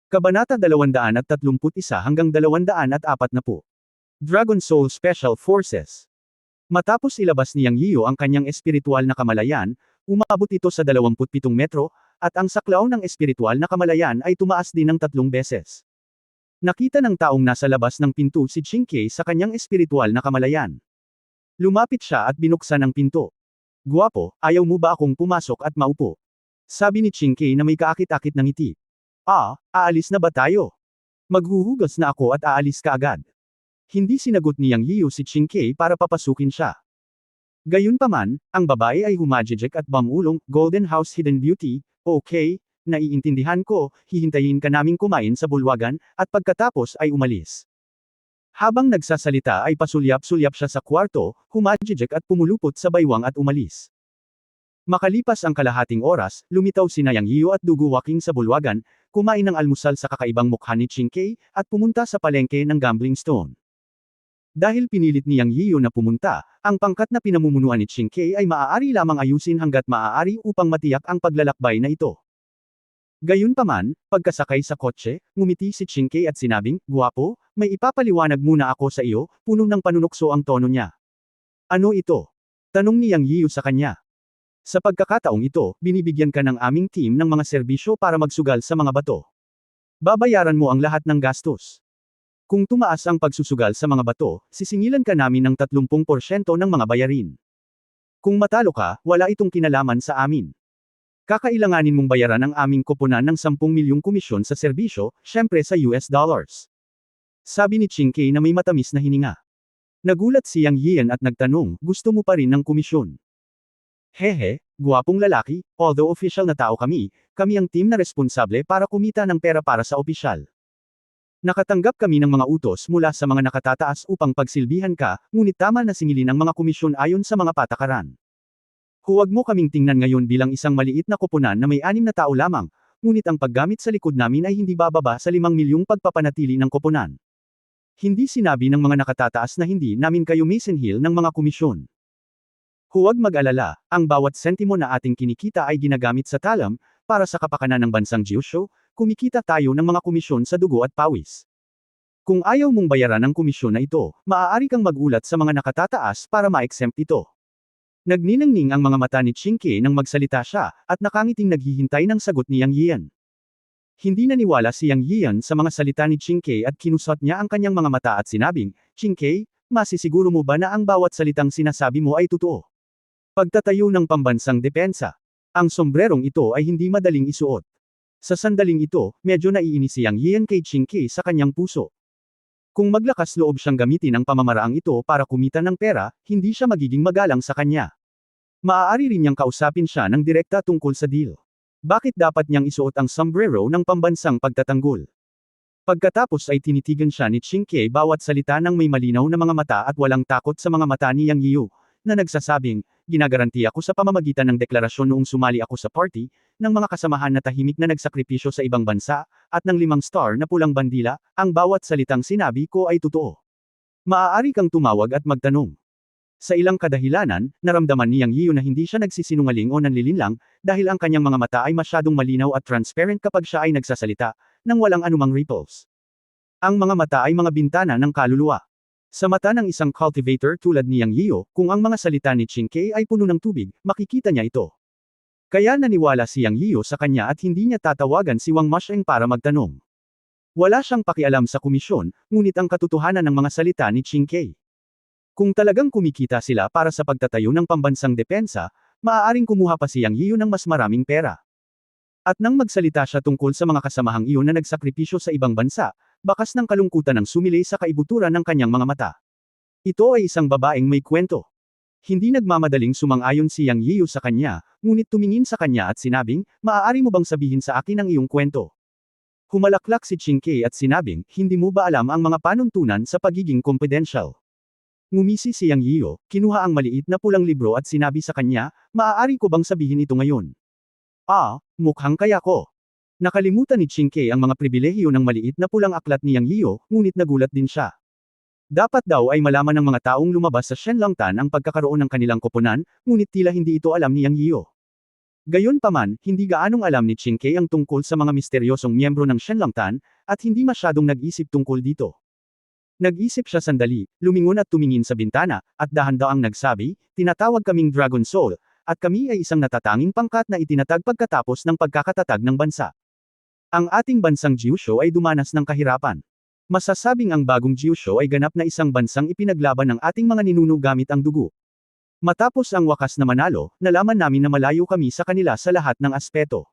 Kabanata 231 hanggang 240. Dragon Soul Special Forces. Matapos ilabas ni Yang Yiyo ang kanyang espiritual na kamalayan, umabot ito sa 27 metro, at ang saklaw ng espiritual na kamalayan ay tumaas din ng 3 beses. Nakita ng taong nasa labas ng pinto si Chinkei sa kanyang espiritual na kamalayan. Lumapit siya at binuksan ang pinto. "Guwapo, ayaw mo ba akong pumasok at maupo?" Sabi ni Chinkei na may kaakit-akit ng ngiti. Aalis na ba tayo? Maghuhugas na ako at aalis ka agad." Hindi sinagot ni Yang Yiyo si Chinkei para papasukin siya. Gayunpaman, ang babae ay humajijek at bumulong, "Golden House Hidden Beauty, okay, naiintindihan ko, hihintayin ka naming kumain sa bulwagan, at pagkatapos ay umalis." Habang nagsasalita ay pasulyap-sulyap siya sa kwarto, humajijek at pumulupot sa baywang at umalis. Makalipas ang kalahating oras, lumitaw sina Yang Yiyo at Dugu Waking sa bulwagan, kumain ng almusal sa kakaibang mukha ni Chinkei, at pumunta sa palengke ng Gambling Stone. Dahil pinilit ni Yang Yiyo na pumunta, ang pangkat na pinamumunuan ni Chinkei ay maaari lamang ayusin hanggat maaari upang matiyak ang paglalakbay na ito. Gayunpaman, pagkasakay sa kotse, ngumiti si Chinkei at sinabing, "Guwapo, may ipapaliwanag muna ako sa iyo," puno ng panunukso ang tono niya. "Ano ito?" tanong ni Yang Yiyo sa kanya. "Sa pagkakataong ito, binibigyan ka ng aming team ng mga serbisyo para magsugal sa mga bato. Babayaran mo ang lahat ng gastos. Kung tumaas ang pagsusugal sa mga bato, sisingilan ka namin ng 30% ng mga bayarin. Kung matalo ka, wala itong kinalaman sa amin. Kakailanganin mong bayaran ang aming koponan ng 10 milyong komisyon sa serbisyo, syempre sa US dollars." Sabi ni Chinkei na may matamis na hininga. Nagulat si Yang Yiyan at nagtanong, "Gusto mo pa rin ng komisyon?" "Hehe, guwapong lalaki, although official na tao kami ang team na responsable para kumita ng pera para sa opisyal. Nakatanggap kami ng mga utos mula sa mga nakatataas upang pagsilbihan ka, ngunit tama na singilin ang mga komisyon ayon sa mga patakaran. Huwag mo kaming tingnan ngayon bilang isang maliit na koponan na may 6 na tao lamang, ngunit ang paggamit sa likod namin ay hindi bababa sa 5 milyong pagpapanatili ng koponan. Hindi sinabi ng mga nakatataas na hindi namin kayo mesenhil ng mga komisyon. Huwag mag-alala, ang bawat sentimo na ating kinikita ay ginagamit sa talam, para sa kapakanan ng bansang Gyusho, kumikita tayo ng mga komisyon sa dugo at pawis. Kung ayaw mong bayaran ang komisyon na ito, maaari kang magulat sa mga nakatataas para ma-exempt ito." Nagniningning ang mga mata ni Chinkei nang magsalita siya, at nakangiting naghihintay ng sagot ni Yang Yiyan. Hindi naniwala si Yang Yiyan sa mga salita ni Chinkei at kinusot niya ang kanyang mga mata at sinabing, "Chinkei, masisiguro mo ba na ang bawat salitang sinasabi mo ay totoo?" Pagtatayo ng pambansang depensa. Ang sombrerong ito ay hindi madaling isuot. Sa sandaling ito, medyo naiinis si Yang Yiyan kay Chinkei sa kanyang puso. Kung maglakas loob siyang gamitin ang pamamaraang ito para kumita ng pera, hindi siya magiging magalang sa kanya. Maaari rin niyang kausapin siya ng direkta tungkol sa deal. Bakit dapat niyang isuot ang sombrero ng pambansang pagtatanggol? Pagkatapos ay tinitigan siya ni Chinkei bawat salita ng may malinaw na mga mata at walang takot sa mga mata ni Yang Yiyo, na nagsasabing, "Ginagaranti ako sa pamamagitan ng deklarasyon noong sumali ako sa party, ng mga kasamahan na tahimik na nagsakripisyo sa ibang bansa, at ng 5 star na pulang bandila, ang bawat salitang sinabi ko ay totoo." Maaari kang tumawag at magtanong. Sa ilang kadahilanan, naramdaman ni Yang Yiyo na hindi siya nagsisinungaling o nanlilinlang, dahil ang kanyang mga mata ay masyadong malinaw at transparent kapag siya ay nagsasalita, nang walang anumang ripples. Ang mga mata ay mga bintana ng kaluluwa. Sa mata ng isang cultivator tulad ni Yang Yiyo, kung ang mga salita ni Chinkei ay puno ng tubig, makikita niya ito. Kaya naniwala si Yang Yiyo sa kanya at hindi niya tatawagan si Wang Masheng para magtanong. Wala siyang pakialam sa komisyon, ngunit ang katotohanan ng mga salita ni Chinkei. Kung talagang kumikita sila para sa pagtatayo ng pambansang depensa, maaaring kumuha pa si Yang Yiyo ng mas maraming pera. At nang magsalita siya tungkol sa mga kasamahang iyon na nagsakripisyo sa ibang bansa, bakas ng kalungkutan ang sumilay sa kaibuturan ng kanyang mga mata. Ito ay isang babaeng may kwento. Hindi nagmamadaling sumang-ayon si Yang Yiyo sa kanya, ngunit tumingin sa kanya at sinabing, "Maaari mo bang sabihin sa akin ang iyong kwento?" Humalaklak si Chinkei at sinabing, "Hindi mo ba alam ang mga panuntunan sa pagiging confidential?" Ngumisi si Yang Yiyo, kinuha ang maliit na pulang libro at sinabi sa kanya, "Maaari ko bang sabihin ito ngayon?" Mukhang kaya ko." Nakalimutan ni Chinkei ang mga pribilehiyo ng maliit na pulang aklat ni Yang Yiyo, ngunit nagulat din siya. Dapat daw ay malaman ng mga taong lumabas sa Shenlongtan ang pagkakaroon ng kanilang koponan, ngunit tila hindi ito alam ni Yang Yiyo. Gayunpaman, hindi gaanong alam ni Ching Kei ang tungkol sa mga misteryosong miyembro ng Shenlongtan, at hindi masyadong nag-isip tungkol dito. Nag-isip siya sandali, lumingon at tumingin sa bintana, at dahan-daang nagsabi, tinatawag kaming Dragon Soul, at kami ay isang natatanging pangkat na itinatag pagkatapos ng pagkakatatag ng bansa. Ang ating bansang Jiusho ay dumanas ng kahirapan. Masasabing ang bagong Jiusho ay ganap na isang bansang ipinaglaban ng ating mga ninuno gamit ang dugo. Matapos ang wakas na manalo, nalaman namin na malayo kami sa kanila sa lahat ng aspeto.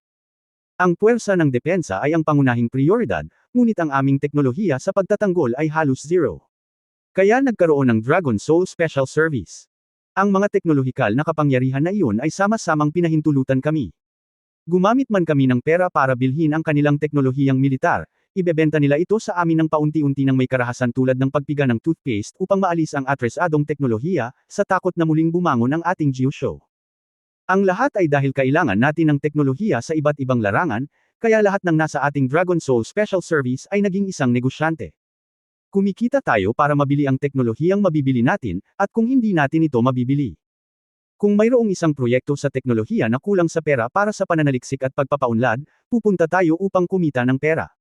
Ang puwersa ng depensa ay ang pangunahing prioridad, ngunit ang aming teknolohiya sa pagtatanggol ay halos zero. Kaya nagkaroon ng Dragon Soul Special Service. Ang mga teknolohikal na kapangyarihan na iyon ay sama-samang pinahintulutan kami. Gumamit man kami ng pera para bilhin ang kanilang teknolohiyang militar, ibebenta nila ito sa amin ng paunti-unti ng may karahasan tulad ng pagpiga ng toothpaste upang maalis ang atresadong teknolohiya, sa takot na muling bumangon ang ating Jiusho. Ang lahat ay dahil kailangan natin ng teknolohiya sa iba't ibang larangan, kaya lahat ng nasa ating Dragon Soul Special Service ay naging isang negosyante. Kumikita tayo para mabili ang teknolohiyang mabibili natin, at kung hindi natin ito mabibili. Kung mayroong isang proyekto sa teknolohiya na kulang sa pera para sa pananaliksik at pagpapaunlad, pupunta tayo upang kumita ng pera.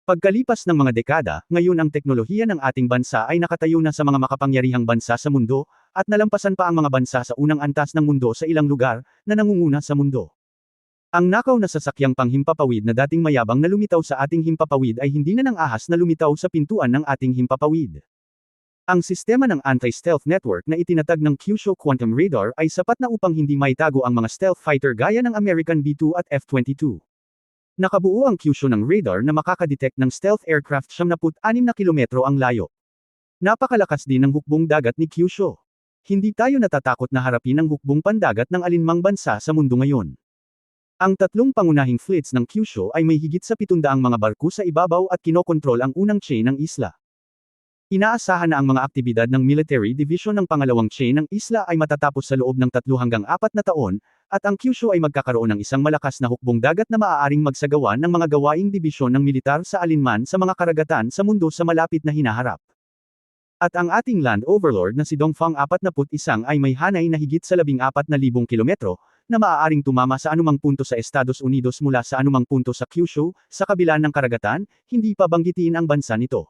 Pagkalipas ng mga dekada, ngayon ang teknolohiya ng ating bansa ay nakatayo na sa mga makapangyarihang bansa sa mundo, at nalampasan pa ang mga bansa sa unang antas ng mundo sa ilang lugar, na nangunguna sa mundo. Ang nakaw na sasakyang panghimpapawid na dating mayabang na lumitaw sa ating himpapawid ay hindi na ng ahas na lumitaw sa pintuan ng ating himpapawid. Ang sistema ng anti-stealth network na itinatag ng Kyushu Quantum Radar ay sapat na upang hindi maitago ang mga stealth fighter gaya ng American B-2 at F-22. Nakabuo ang Kyushu ng radar na makakadetect ng stealth aircraft 76 na kilometro ang layo. Napakalakas din ng hukbong dagat ni Kyushu. Hindi tayo natatakot na harapin ang hukbong pandagat ng alinmang bansa sa mundo ngayon. Ang tatlong pangunahing fleets ng Kyushu ay may higit sa 700 mga barko sa ibabaw at kinokontrol ang unang chain ng isla. Inaasahan na ang mga aktibidad ng Military Division ng pangalawang chain ng isla ay matatapos sa loob ng 3 hanggang 4 na taon, at ang Kyushu ay magkakaroon ng isang malakas na hukbong dagat na maaaring magsagawa ng mga gawaing dibisyon ng militar sa alinman sa mga karagatan sa mundo sa malapit na hinaharap. At ang ating Land Overlord na si Dongfang 41 ay may hanay na higit sa 14,000 kilometro, na maaaring tumama sa anumang punto sa Estados Unidos mula sa anumang punto sa Kyushu, sa kabila ng karagatan, hindi pa banggitin ang bansa nito.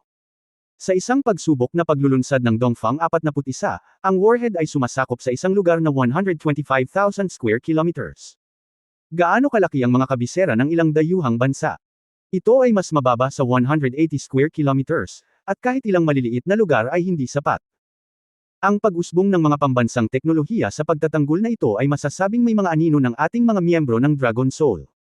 Sa isang pagsubok na paglulunsad ng Dongfang 41, ang warhead ay sumasakop sa isang lugar na 125,000 square kilometers. Gaano kalaki ang mga kabisera ng ilang dayuhang bansa? Ito ay mas mababa sa 180 square kilometers, at kahit ilang maliliit na lugar ay hindi sapat. Ang pag-usbong ng mga pambansang teknolohiya sa pagtatanggol na ito ay masasabing may mga anino ng ating mga miyembro ng Dragon Soul.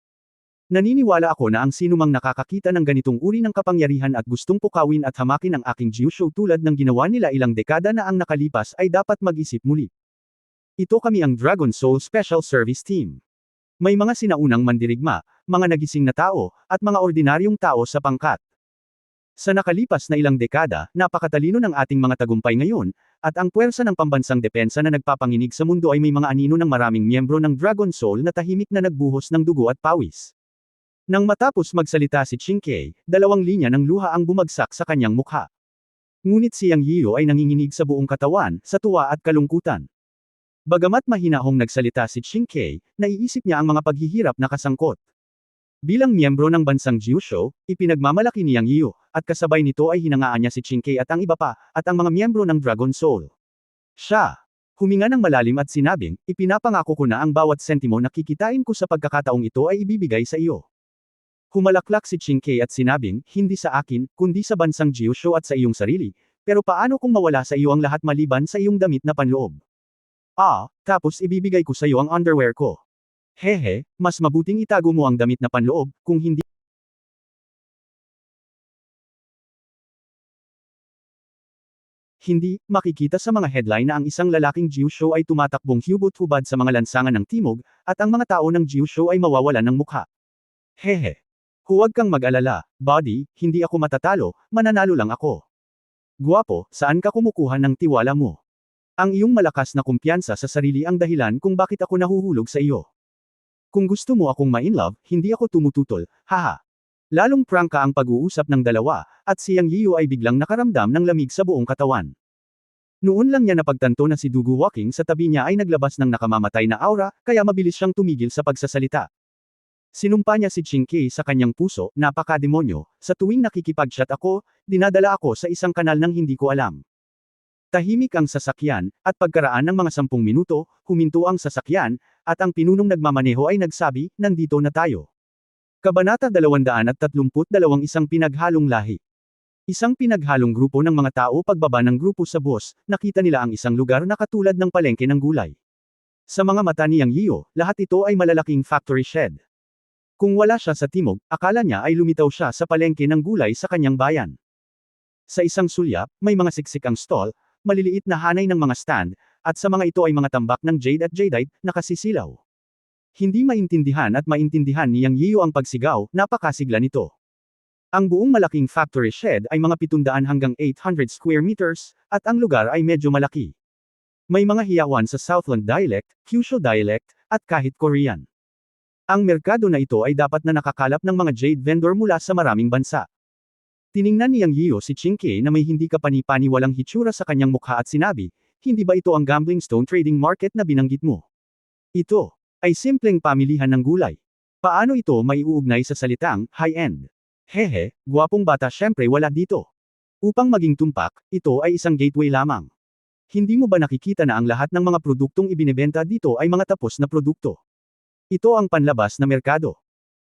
Naniniwala ako na ang sinumang nakakakita ng ganitong uri ng kapangyarihan at gustong pukawin at hamakin ang aking Jiusho tulad ng ginawa nila ilang dekada na ang nakalipas ay dapat mag-isip muli. Ito kami ang Dragon Soul Special Service Team. May mga sinaunang mandirigma, mga nagising na tao, at mga ordinaryong tao sa pangkat. Sa nakalipas na ilang dekada, napakatalino ng ating mga tagumpay ngayon, at ang puwersa ng pambansang depensa na nagpapanginig sa mundo ay may mga anino ng maraming miyembro ng Dragon Soul na tahimik na nagbuhos ng dugo at pawis. Nang matapos magsalita si Ching Kei, 2 linya ng luha ang bumagsak sa kanyang mukha. Ngunit si Yang Yiyo ay nanginginig sa buong katawan, sa tuwa at kalungkutan. Bagamat mahinahong nagsalita si Ching Kei, naiisip niya ang mga paghihirap na kasangkot. Bilang miyembro ng bansang Jiusho, ipinagmamalaki ni Yang Yiyo, at kasabay nito ay hinangaan niya si Ching Kei at ang iba pa, at ang mga miyembro ng Dragon Soul. Siya huminga ng malalim at sinabing, ipinapangako ko na ang bawat sentimo na kikitain ko sa pagkakataong ito ay ibibigay sa iyo. Humalaklak si Ching Kei at sinabing, hindi sa akin, kundi sa bansang Jiusho at sa iyong sarili, pero paano kung mawala sa iyo ang lahat maliban sa iyong damit na panloob? Tapos ibibigay ko sa iyo ang underwear ko. Hehe, mas mabuting itago mo ang damit na panloob, kung hindi. Hindi, makikita sa mga headline na ang isang lalaking Jiusho ay tumatakbong hubot-hubad sa mga lansangan ng timog, at ang mga tao ng Jiusho ay mawawalan ng mukha. Hehe. Huwag kang mag-alala, buddy, hindi ako matatalo, mananalo lang ako. Guwapo, saan ka kumukuha ng tiwala mo? Ang iyong malakas na kumpiyansa sa sarili ang dahilan kung bakit ako nahuhulog sa iyo. Kung gusto mo akong ma-inlove, hindi ako tumututol, haha. Lalong prangka ang pag-uusap ng dalawa, at si Yang Yiyo ay biglang nakaramdam ng lamig sa buong katawan. Noon lang niya napagtanto na si Dugu Walking sa tabi niya ay naglabas ng nakamamatay na aura, kaya mabilis siyang tumigil sa pagsasalita. Sinumpa niya si Chingkei sa kanyang puso, napaka-demonyo, sa tuwing nakikipag-chat ako, dinadala ako sa isang kanal ng hindi ko alam. Tahimik ang sasakyan, at pagkaraan ng mga 10 minuto, huminto ang sasakyan, at ang pinunong nagmamaneho ay nagsabi, nandito na tayo. Kabanata 232 Isang pinaghalong lahi. Isang pinaghalong grupo ng mga tao pagbaba ng grupo sa bus, nakita nila ang isang lugar na katulad ng palengke ng gulay. Sa mga mata ni Yang Yiyo, lahat ito ay malalaking factory shed. Kung wala siya sa timog, akala niya ay lumitaw siya sa palengke ng gulay sa kanyang bayan. Sa isang sulyap, may mga siksik ang stall, maliliit na hanay ng mga stand, at sa mga ito ay mga tambak ng jade at jadeite, nakasisilaw. Hindi maintindihan at maintindihan ni Yang Yiyo ang pagsigaw, napakasigla nito. Ang buong malaking factory shed ay mga 700 hanggang 800 square meters, at ang lugar ay medyo malaki. May mga hiyawan sa Southland dialect, Kyushu dialect, at kahit Korean. Ang merkado na ito ay dapat na nakakalap ng mga jade vendor mula sa maraming bansa. Tiningnan ni Yang Yiyo si Chingkei na may hindi kapani-paniwalang hitsura sa kanyang mukha at sinabi, hindi ba ito ang gambling stone trading market na binanggit mo? Ito ay simpleng pamilihan ng gulay. Paano ito maiuugnay sa salitang high-end? Hehe, gwapong bata syempre wala dito. Upang maging tumpak, ito ay isang gateway lamang. Hindi mo ba nakikita na ang lahat ng mga produktong ibinebenta dito ay mga tapos na produkto? Ito ang panlabas na merkado.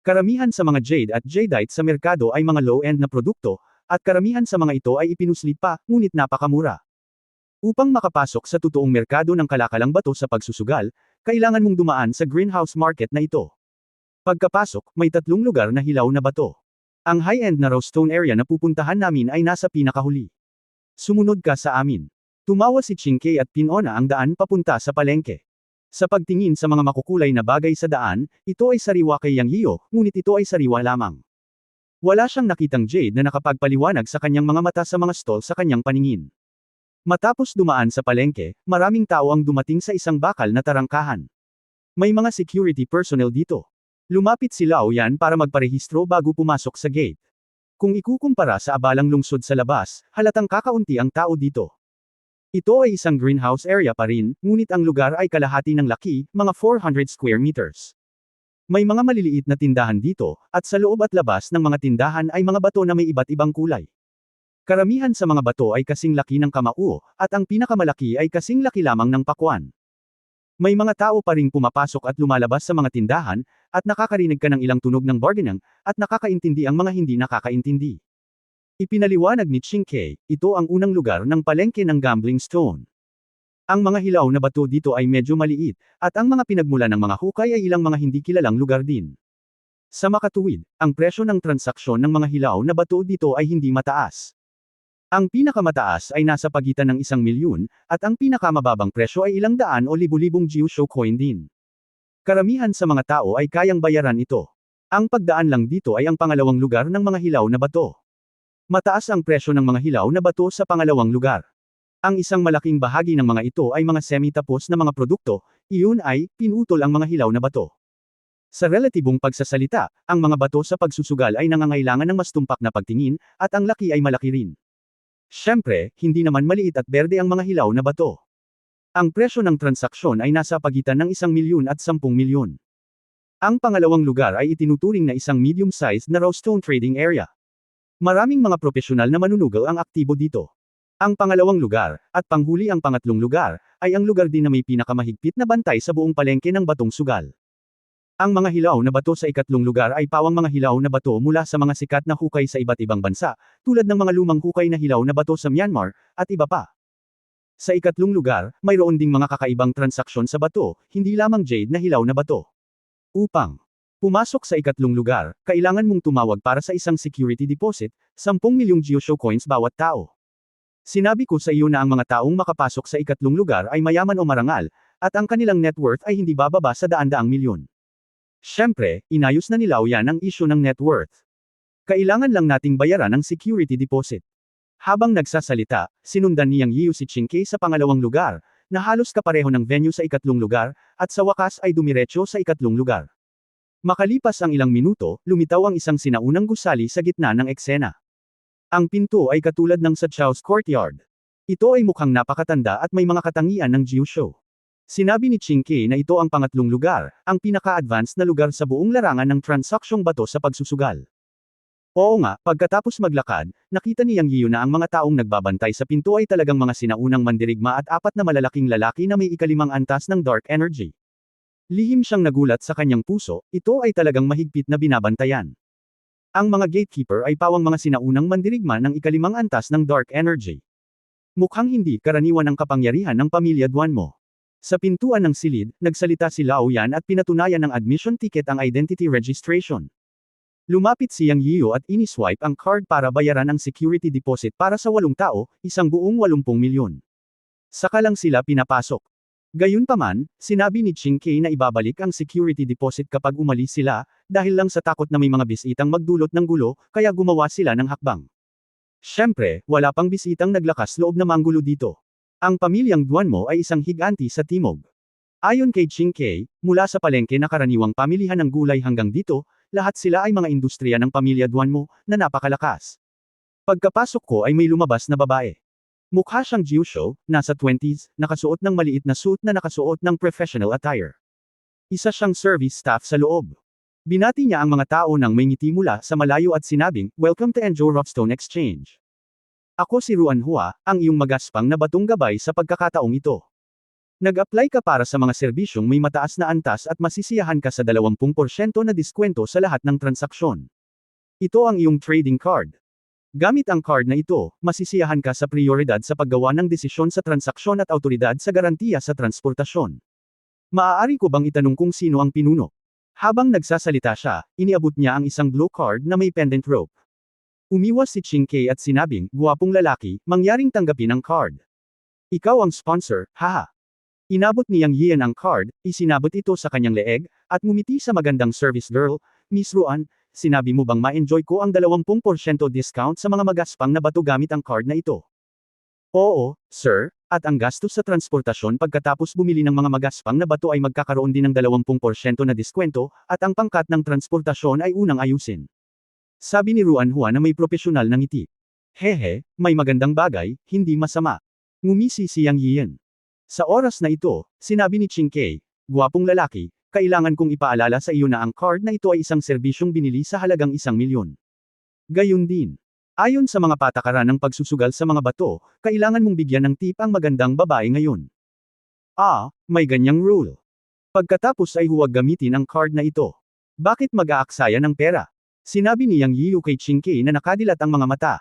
Karamihan sa mga jade at jadeite sa merkado ay mga low-end na produkto, at karamihan sa mga ito ay ipinuslit pa, ngunit napakamura. Upang makapasok sa totoong merkado ng kalakalang bato sa pagsusugal, kailangan mong dumaan sa greenhouse market na ito. Pagkapasok, may 3 lugar na hilaw na bato. Ang high-end na raw stone area na pupuntahan namin ay nasa pinakahuli. Sumunod ka sa amin. Tumawa si Chingkei at pinona ang daan papunta sa palengke. Sa pagtingin sa mga makukulay na bagay sa daan, ito ay sariwa kay Yang Yiyo, ngunit ito ay sariwa lamang. Wala siyang nakitang jade na nakapagpaliwanag sa kanyang mga mata sa mga stall sa kanyang paningin. Matapos dumaan sa palengke, maraming tao ang dumating sa isang bakal na tarangkahan. May mga security personnel dito. Lumapit si Lao Yan para magparehistro bago pumasok sa gate. Kung ikukumpara sa abalang lungsod sa labas, halatang kakaunti ang tao dito. Ito ay isang greenhouse area pa rin, ngunit ang lugar ay kalahati ng laki, mga 400 square meters. May mga maliliit na tindahan dito, at sa loob at labas ng mga tindahan ay mga bato na may iba't ibang kulay. Karamihan sa mga bato ay kasing laki ng kamao, at ang pinakamalaki ay kasing laki lamang ng pakwan. May mga tao pa ring pumapasok at lumalabas sa mga tindahan, at nakakarinig ka ng ilang tunog ng bargaining, at nakakaintindi ang mga hindi nakakaintindi. Ipinaliwanag ni Chingkei, ito ang unang lugar ng palengke ng gambling stone. Ang mga hilaw na bato dito ay medyo maliit, at ang mga pinagmula ng mga hukay ay ilang mga hindi kilalang lugar din. Sa makatuwid, ang presyo ng transaksyon ng mga hilaw na bato dito ay hindi mataas. Ang pinakamataas ay nasa pagitan ng 1 milyon, at ang pinakamababang presyo ay ilang daan o libu-libong Gyusho coin din. Karamihan sa mga tao ay kayang bayaran ito. Ang pagdaan lang dito ay ang pangalawang lugar ng mga hilaw na bato. Mataas ang presyo ng mga hilaw na bato sa pangalawang lugar. Ang isang malaking bahagi ng mga ito ay mga semi-tapos na mga produkto, iyon ay, pinutol ang mga hilaw na bato. Sa relatibong pagsasalita, ang mga bato sa pagsusugal ay nangangailangan ng mas tumpak na pagtingin, at ang laki ay malaki rin. Siyempre, hindi naman maliit at berde ang mga hilaw na bato. Ang presyo ng transaksyon ay nasa pagitan ng 1 milyon at 10 milyon. Ang pangalawang lugar ay itinuturing na isang medium-sized na raw stone trading area. Maraming mga profesional na manunugal ang aktibo dito. Ang pangalawang lugar, at panghuli ang pangatlong lugar, ay ang lugar din na may pinakamahigpit na bantay sa buong palengke ng batong sugal. Ang mga hilaw na bato sa ikatlong lugar ay pawang mga hilaw na bato mula sa mga sikat na hukay sa iba't ibang bansa, tulad ng mga lumang hukay na hilaw na bato sa Myanmar, at iba pa. Sa ikatlong lugar, mayroon ding mga kakaibang transaksyon sa bato, hindi lamang jade na hilaw na bato. Upang pumasok sa ikatlong lugar, kailangan mong tumawag para sa isang security deposit, 10 milyong Gyusho coins bawat tao. Sinabi ko sa iyo na ang mga taong makapasok sa ikatlong lugar ay mayaman o marangal, at ang kanilang net worth ay hindi bababa sa daan-daang milyon. Siyempre, inayos na ni Lao Yan ang isyu ng net worth. Kailangan lang nating bayaran ang security deposit. Habang nagsasalita, sinundan ni Yang Yiyo si Chingkei sa pangalawang lugar, na halos kapareho ng venue sa ikatlong lugar, at sa wakas ay dumiretso sa ikatlong lugar. Makalipas ang ilang minuto, lumitaw ang isang sinaunang gusali sa gitna ng eksena. Ang pinto ay katulad ng sa Chow's courtyard. Ito ay mukhang napakatanda at may mga katangian ng Jiusho. Sinabi ni Ching Kei na ito ang pangatlong lugar, ang pinaka-advanced na lugar sa buong larangan ng transaksyong bato sa pagsusugal. Oo nga, pagkatapos maglakad, nakita ni Yang Yiu na ang mga taong nagbabantay sa pinto ay talagang mga sinaunang mandirigma at apat na malalaking lalaki na may ikalimang antas ng dark energy. Lihim siyang nagulat sa kanyang puso, ito ay talagang mahigpit na binabantayan. Ang mga gatekeeper ay pawang mga sinaunang mandirigma ng ikalimang antas ng dark energy. Mukhang hindi karaniwan ang kapangyarihan ng pamilya Duanmo. Sa pintuan ng silid, nagsalita si Lao Yan at pinatunayan ng admission ticket ang identity registration. Lumapit si Yang Yiu at iniswipe ang card para bayaran ang security deposit para sa 8 tao, isang buong 80 milyon. Saka lang sila pinapasok. Gayunpaman, sinabi ni Ching Kei na ibabalik ang security deposit kapag umalis sila, dahil lang sa takot na may mga bisitang magdulot ng gulo, kaya gumawa sila ng hakbang. Siyempre, wala pang bisitang naglakas loob na manggulo dito. Ang pamilyang Duanmo ay isang higanti sa timog. Ayon kay Ching Kei, mula sa palengke na karaniwang pamilihan ng gulay hanggang dito, lahat sila ay mga industriya ng pamilya Duanmo, na napakalakas. Pagkapasok ko ay may lumabas na babae. Mukha siyang Jiusho, nasa 20s, nakasuot ng maliit na suit na nakasuot ng professional attire. Isa siyang service staff sa loob. Binati niya ang mga tao ng may ngiti mula sa malayo at sinabing, "Welcome to Enjo Rockstone Exchange. Ako si Ruan Hua, ang iyong magaspang na batong gabay sa pagkakataong ito. Nag-apply ka para sa mga serbisyong may mataas na antas at masisiyahan ka sa 20% na diskwento sa lahat ng transaksyon. Ito ang iyong trading card. Gamit ang card na ito, masisiyahan ka sa prioridad sa paggawa ng desisyon sa transaksyon at awtoridad sa garantiya sa transportasyon. Maaari ko bang itanong kung sino ang pinuno?" Habang nagsasalita siya, iniabot niya ang isang blue card na may pendant rope. Umiwas si Ching Kei at sinabing, "Guwapong lalaki, mangyaring tanggapin ang card. Ikaw ang sponsor, haha." Inabot ni Yang Yian ang card, isinabot ito sa kanyang leeg, at ngumiti sa magandang service girl, "Miss Ruan, sinabi mo bang ma-enjoy ko ang 20% discount sa mga magaspang na bato gamit ang card na ito?" "Oo, sir, at ang gastos sa transportasyon pagkatapos bumili ng mga magaspang na bato ay magkakaroon din ng 20% na diskwento, at ang pangkat ng transportasyon ay unang ayusin." Sabi ni Ruan Hua na may propesyonal na ngiti. "Hehe, may magandang bagay, hindi masama." Ngumisi si Yang Yian. Sa oras na ito, sinabi ni Ching Kei, "Guwapong lalaki, kailangan kong ipaalala sa iyo na ang card na ito ay isang serbisyong binili sa halagang 1 milyon. Gayon din. Ayon sa mga patakaran ng pagsusugal sa mga bato, kailangan mong bigyan ng tip ang magandang babae ngayon." "Ah, may ganyang rule. Pagkatapos ay huwag gamitin ang card na ito. Bakit mag-aaksaya ng pera?" Sinabi ni Yang Yiu kay Ching Kei na nakadilat ang mga mata.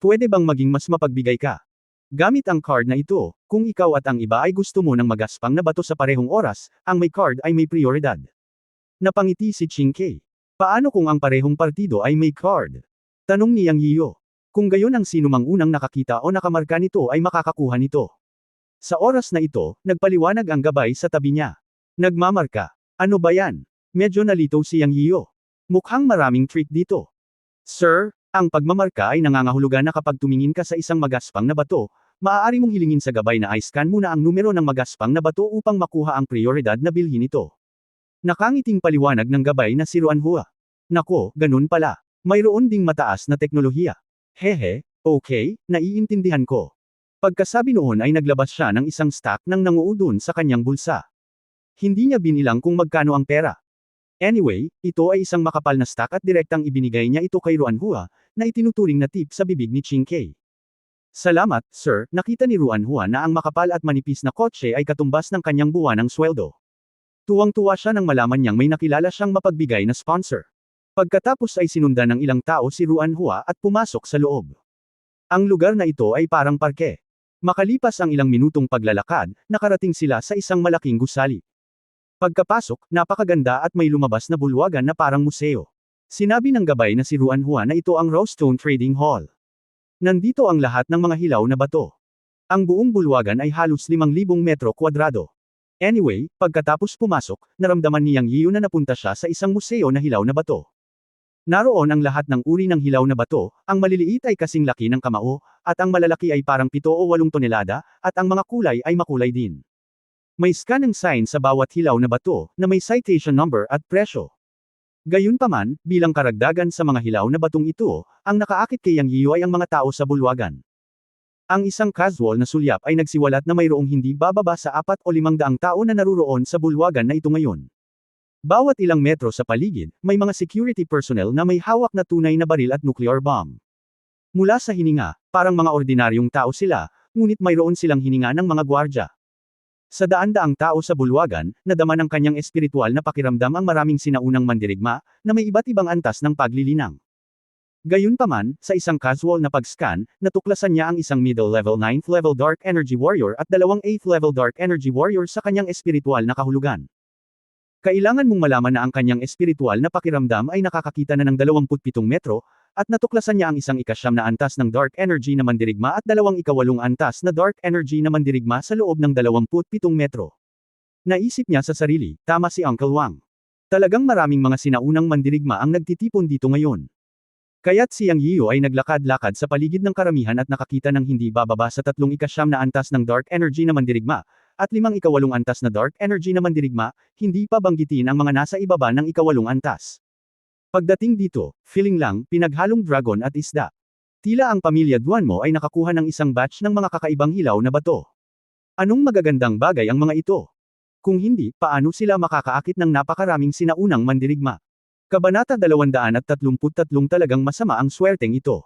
"Pwede bang maging mas mapagbigay ka? Gamit ang card na ito, kung ikaw at ang iba ay gusto mo ng magaspang na bato sa parehong oras, ang may card ay may prioridad." Napangiti si Ching Kei. "Paano kung ang parehong partido ay may card?" Tanong ni Yang Yiu. "Kung gayon ang sinumang unang nakakita o nakamarka nito ay makakakuha nito." Sa oras na ito, nagpaliwanag ang gabay sa tabi niya. "Nagmamarka. Ano ba yan?" Medyo nalito si Yang Yiu. "Mukhang maraming trick dito. Sir, ang pagmamarka ay nangangahulugan na kapag tumingin ka sa isang magaspang na bato, maaari mong hilingin sa gabay na i-scan muna ang numero ng magaspang na bato upang makuha ang prioridad na bilhin ito." Nakangiting paliwanag ng gabay na si Ruan Hua. "Nako, ganun pala. Mayroon ding mataas na teknolohiya. Hehe, okay, naiintindihan ko." Pagkasabi noon ay naglabas siya ng isang stack ng nanguudon sa kanyang bulsa. Hindi niya binilang kung magkano ang pera. Anyway, ito ay isang makapal na stack at direktang ibinigay niya ito kay Ruan Hua, na itinuturing na tip sa bibig ni Ching Kei. "Salamat, sir." Nakita ni Ruan Hua na ang makapal at manipis na kotse ay katumbas ng kanyang buwanang sweldo. Tuwang-tuwa siya nang malaman niyang may nakilala siyang mapagbigay na sponsor. Pagkatapos ay sinundan ng ilang tao si Ruan Hua at pumasok sa loob. Ang lugar na ito ay parang parke. Makalipas ang ilang minutong paglalakad, nakarating sila sa isang malaking gusali. Pagkapasok, napakaganda at may lumabas na bulwagan na parang museo. Sinabi ng gabay na si Ruan Hua na ito ang Rowstone Trading Hall. Nandito ang lahat ng mga hilaw na bato. Ang buong bulwagan ay halos 5,000 metro kwadrado. Anyway, pagkatapos pumasok, naramdaman ni Yang Yiu na napunta siya sa isang museo na hilaw na bato. Naroon ang lahat ng uri ng hilaw na bato, ang maliliit ay kasing laki ng kamao, at ang malalaki ay parang 7 o 8 tonelada, at ang mga kulay ay makulay din. May scanning sign sa bawat hilaw na bato, na may citation number at presyo. Gayunpaman, bilang karagdagan sa mga hilaw na batong ito, ang nakaakit kay Yang Yiu ay ang mga tao sa bulwagan. Ang isang casual na sulyap ay nagsiwalat na mayroong hindi bababa sa 4 o 500 tao na naruroon sa bulwagan na ito ngayon. Bawat ilang metro sa paligid, may mga security personnel na may hawak na tunay na baril at nuclear bomb. Mula sa hininga, parang mga ordinaryong tao sila, ngunit mayroon silang hininga ng mga gwardya. Sa daan-daang tao sa bulwagan, nadama ng kanyang espiritual na pakiramdam ang maraming sinaunang mandirigma, na may iba't ibang antas ng paglilinang. Gayunpaman, sa isang casual na pag-scan, natuklasan niya ang isang middle-level 9th level Dark Energy Warrior at 2 8th level Dark Energy Warrior sa kanyang espiritual na kahulugan. Kailangan mong malaman na ang kanyang espiritual na pakiramdam ay nakakakita na ng 27 metro, at natuklasan niya ang isang ikasyam na antas ng Dark Energy na mandirigma at 2 ikawalong antas na Dark Energy na mandirigma sa loob ng 27 metro. Naisip niya sa sarili, tama si Uncle Wang. Talagang maraming mga sinaunang mandirigma ang nagtitipon dito ngayon. Kaya't si Yang Yiyo ay naglakad-lakad sa paligid ng karamihan at nakakita ng hindi bababa sa 3 ikasyam na antas ng Dark Energy na mandirigma, at 5 ikawalong antas na Dark Energy na mandirigma, hindi pa banggitin ang mga nasa ibaba ng ikawalong antas. Pagdating dito, feeling lang, pinaghalong dragon at isda. Tila ang pamilya Duanmo ay nakakuha ng isang batch ng mga kakaibang hilaw na bato. Anong magagandang bagay ang mga ito? Kung hindi, paano sila makakaakit ng napakaraming sinaunang mandirigma? Kabanata 233 talagang masama ang swerteng ito.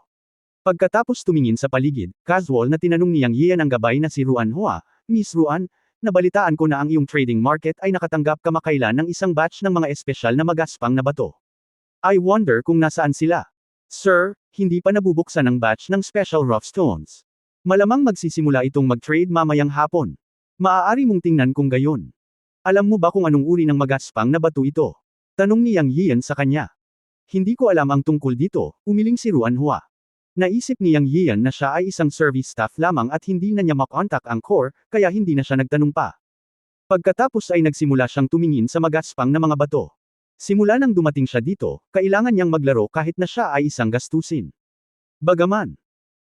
Pagkatapos tumingin sa paligid, casual na tinanong ni Yang Yian ang gabay na si Ruan Hua, Miss Ruan, nabalitaan ko na ang iyong trading market ay nakatanggap kamakailan ng isang batch ng mga espesyal na magaspang na bato. I wonder kung nasaan sila. Sir, hindi pa nabubuksan ang batch ng special rough stones. Malamang magsisimula itong mag-trade mamayang hapon. Maaari mong tingnan kung gayon. Alam mo ba kung anong uri ng magaspang na bato ito? Tanong ni Yang Yian sa kanya. Hindi ko alam ang tungkol dito, umiling si Ruan Hua. Naisip ni Yang Yian na siya ay isang service staff lamang at hindi na niya makontak ang core, kaya hindi na siya nagtanong pa. Pagkatapos ay nagsimula siyang tumingin sa magaspang na mga bato. Simula nang dumating siya dito, kailangan niyang maglaro kahit na siya ay isang gastusin. Bagaman,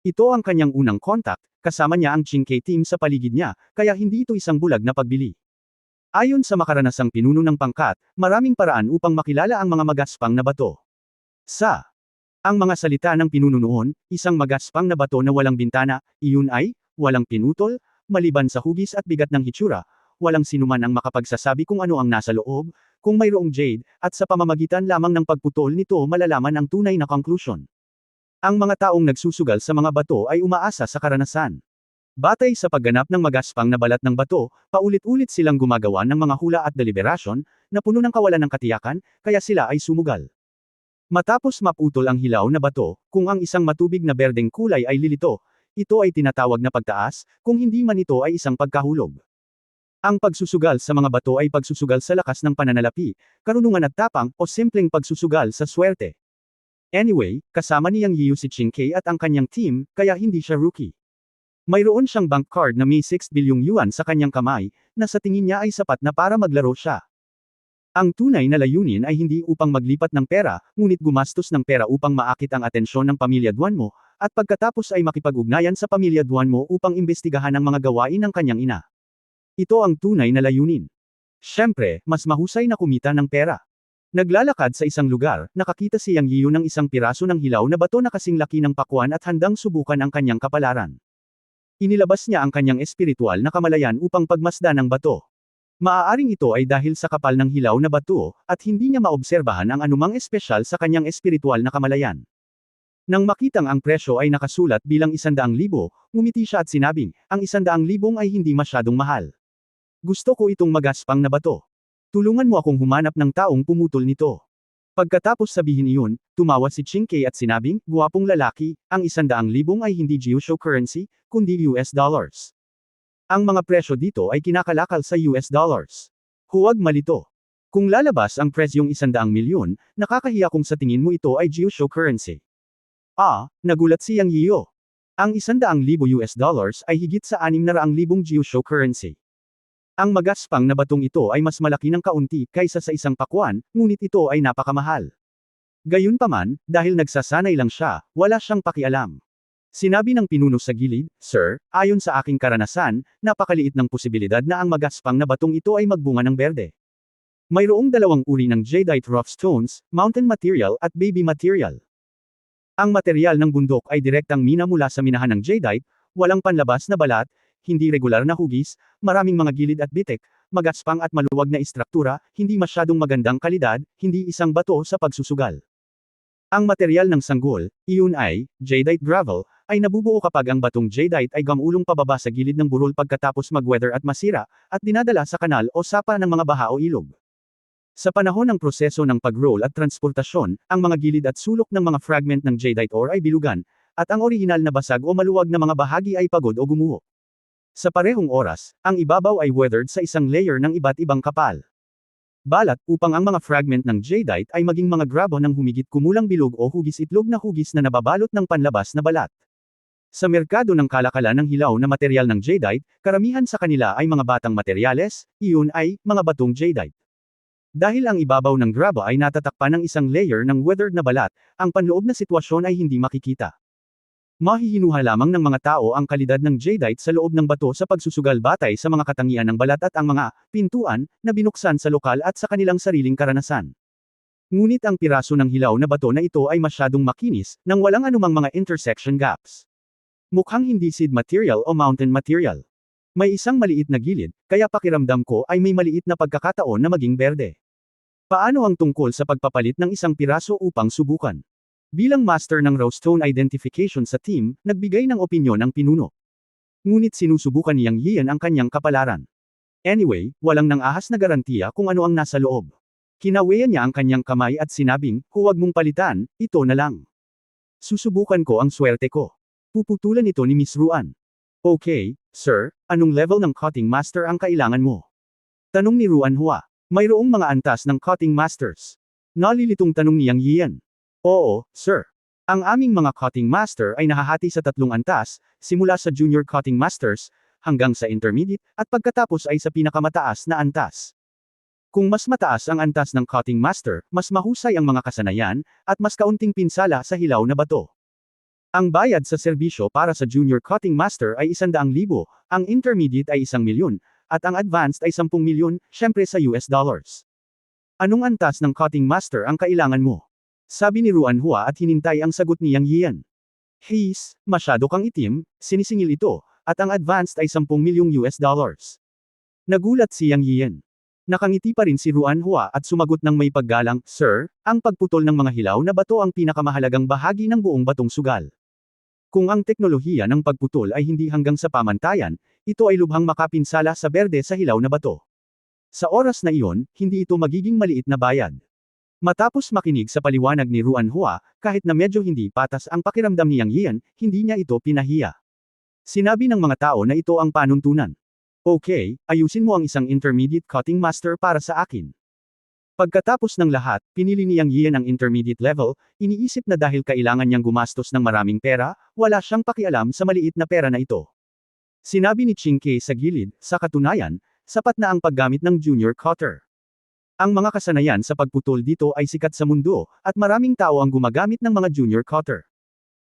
ito ang kanyang unang contact, kasama niya ang Chinke team sa paligid niya, kaya hindi ito isang bulag na pagbili. Ayon sa makaranasang pinuno ng pangkat, maraming paraan upang makilala ang mga magaspang na bato. Ang mga salita ng pinuno noon, isang magaspang na bato na walang bintana, iyon ay, walang pinutol, maliban sa hugis at bigat ng hitsura, walang sinuman ang makapagsasabi kung ano ang nasa loob, kung mayroong jade, at sa pamamagitan lamang ng pagputol nito malalaman ang tunay na conclusion. Ang mga taong nagsusugal sa mga bato ay umaasa sa karanasan. Batay sa pagganap ng magaspang na balat ng bato, paulit-ulit silang gumagawa ng mga hula at deliberasyon, na puno ng kawalan ng katiyakan, kaya sila ay sumugal. Matapos maputol ang hilaw na bato, kung ang isang matubig na berdeng kulay ay lilito, ito ay tinatawag na pagtaas, kung hindi man ito ay isang pagkahulog. Ang pagsusugal sa mga bato ay pagsusugal sa lakas ng pananalapi, karunungan at tapang, o simpleng pagsusugal sa swerte. Anyway, kasama ni Yang Yiu si Chinke at ang kanyang team, kaya hindi siya rookie. Mayroon siyang bank card na may 6 bilyong yuan sa kanyang kamay, na sa tingin niya ay sapat na para maglaro siya. Ang tunay na layunin ay hindi upang maglipat ng pera, ngunit gumastos ng pera upang maakit ang atensyon ng pamilya Duanmo, at pagkatapos ay makipag-ugnayan sa pamilya Duanmo upang imbestigahan ang mga gawain ng kanyang ina. Ito ang tunay na layunin. Siyempre, mas mahusay na kumita ng pera. Naglalakad sa isang lugar, nakakita si Yang Yiu ng isang piraso ng hilaw na bato na kasing laki ng pakwan at handang subukan ang kanyang kapalaran. Inilabas niya ang kanyang espiritual na kamalayan upang pagmasdan ang bato. Maaaring ito ay dahil sa kapal ng hilaw na bato, at hindi niya maobserbahan ang anumang espesyal sa kanyang espiritual na kamalayan. Nang makitang ang presyo ay nakasulat bilang 100,000, ngumiti siya at sinabing, ang 100,000 ay hindi masyadong mahal. Gusto ko itong magaspang na bato. Tulungan mo akong humanap ng taong pumutol nito. Pagkatapos sabihin iyon, tumawa si Chinke at sinabing, guwapong lalaki, ang 100,000 ay hindi Gyusho currency, kundi US dollars. Ang mga presyo dito ay kinakalakal sa US dollars. Huwag malito. Kung lalabas ang presyong 100,000,000, nakakahiya kung sa tingin mo ito ay Gyusho currency. Nagulat si Yang Yiu. Ang 100,000 US dollars ay higit sa 600,000 Gyusho currency. Ang magaspang na batong ito ay mas malaki ng kaunti kaysa sa isang pakwan, ngunit ito ay napakamahal. Gayunpaman, dahil nagsasanay lang siya, wala siyang pakialam. Sinabi ng pinuno sa gilid, Sir, ayon sa aking karanasan, napakaliit ng posibilidad na ang magaspang na batong ito ay magbunga ng berde. Mayroong 2 uri ng jadeite rough stones, mountain material at baby material. Ang material ng bundok ay direktang mina mula sa minahan ng jadeite, walang panlabas na balat, hindi regular na hugis, maraming mga gilid at bitik, magaspang at maluwag na istruktura, hindi masyadong magandang kalidad, hindi isang bato sa pagsusugal. Ang materyal ng sanggol, iyon ay, jadeite gravel, ay nabubuo kapag ang batong jadeite ay gamulong pababa sa gilid ng burol pagkatapos mag-weather at masira, at dinadala sa kanal o sapa ng mga baha o ilog. Sa panahon ng proseso ng pag-roll at transportasyon, ang mga gilid at sulok ng mga fragment ng jadeite ore ay bilugan, at ang orihinal na basag o maluwag na mga bahagi ay pagod o gumuho. Sa parehong oras, ang ibabaw ay weathered sa isang layer ng iba't ibang kapal. Balat upang ang mga fragment ng jadeite ay maging mga grabo ng humigit kumulang bilog o hugis itlog na hugis na nababalot ng panlabas na balat. Sa merkado ng kalakalan ng hilaw na materyal ng jadeite, karamihan sa kanila ay mga batang materyales, iyon ay, mga batong jadeite. Dahil ang ibabaw ng grabo ay natatakpan ng isang layer ng weathered na balat, ang panloob na sitwasyon ay hindi makikita. Mahihinuha lamang ng mga tao ang kalidad ng jadeite sa loob ng bato sa pagsusugal batay sa mga katangian ng balat at ang mga pintuan na binuksan sa lokal at sa kanilang sariling karanasan. Ngunit ang piraso ng hilaw na bato na ito ay masyadong makinis, nang walang anumang mga intersection gaps. Mukhang hindi seed material o mountain material. May isang maliit na gilid, kaya pakiramdam ko ay may maliit na pagkakataon na maging berde. Paano ang tungkol sa pagpapalit ng isang piraso upang subukan? Bilang master ng raw stone identification sa team, nagbigay ng opinyon ang pinuno. Ngunit sinusubukan niyang Yian ang kanyang kapalaran. Anyway, walang nang ahas na garantiya kung ano ang nasa loob. Kinaweyan niya ang kanyang kamay at sinabing, huwag mong palitan, ito na lang. Susubukan ko ang swerte ko. Puputulan ito ni Miss Ruan. Okay, sir, anong level ng cutting master ang kailangan mo? Tanong ni Ruan Hua. Mayroong mga antas ng cutting masters. Nalilitong tanong niyang Yian. Oo, sir. Ang aming mga cutting master ay nahahati sa 3 antas, simula sa junior cutting masters, hanggang sa intermediate, at pagkatapos ay sa pinakamataas na antas. Kung mas mataas ang antas ng cutting master, mas mahusay ang mga kasanayan, at mas kaunting pinsala sa hilaw na bato. Ang bayad sa serbisyo para sa junior cutting master ay 100,000, ang intermediate ay 1,000,000, at ang advanced ay 10,000,000, syempre sa US dollars. Anong antas ng cutting master ang kailangan mo? Sabi ni Ruan Hua at hinintay ang sagot niyang Yian. He's, masyado kang itim, sinisingil ito, at ang advanced ay 10,000,000 US dollars. Nagulat si Yang Yian. Nakangiti pa rin si Ruan Hua at sumagot ng may paggalang, Sir, ang pagputol ng mga hilaw na bato ang pinakamahalagang bahagi ng buong batong sugal. Kung ang teknolohiya ng pagputol ay hindi hanggang sa pamantayan, ito ay lubhang makapinsala sa berde sa hilaw na bato. Sa oras na iyon, hindi ito magiging maliit na bayad. Matapos makinig sa paliwanag ni Ruan Hua, kahit na medyo hindi patas ang pakiramdam ni Yang Yian, hindi niya ito pinahiya. Sinabi ng mga tao na ito ang panuntunan. Okay, ayusin mo ang isang intermediate cutting master para sa akin. Pagkatapos ng lahat, pinili ni Yang Yian ang intermediate level, iniisip na dahil kailangan niyang gumastos ng maraming pera, wala siyang pakialam sa maliit na pera na ito. Sinabi ni Ching Kei sa gilid, sa katunayan, sapat na ang paggamit ng junior cutter. Ang mga kasanayan sa pagputol dito ay sikat sa mundo, at maraming tao ang gumagamit ng mga junior cutter.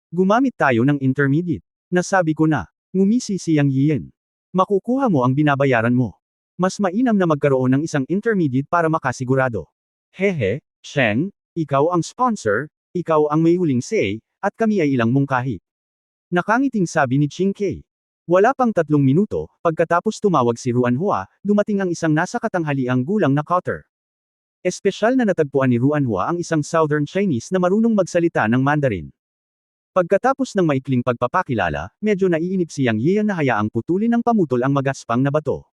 Gumamit tayo ng intermediate. Nasabi ko na, ngumisi si Yang Yian. Makukuha mo ang binabayaran mo. Mas mainam na magkaroon ng isang intermediate para makasigurado. Hehe, Sheng, ikaw ang sponsor, ikaw ang may huling say, at kami ay ilang mungkahi. Nakangiting sabi ni Ching Kei. Wala pang 3 minuto, pagkatapos tumawag si Ruan Hua, dumating ang isang nasa katanghaliang gulang na cutter. Espesyal na natagpuan ni Ruan Hua ang isang Southern Chinese na marunong magsalita ng Mandarin. Pagkatapos ng maikling pagpapakilala, medyo naiinip si Yang Yian na hayaang putulin ng pamutol ang magaspang na bato.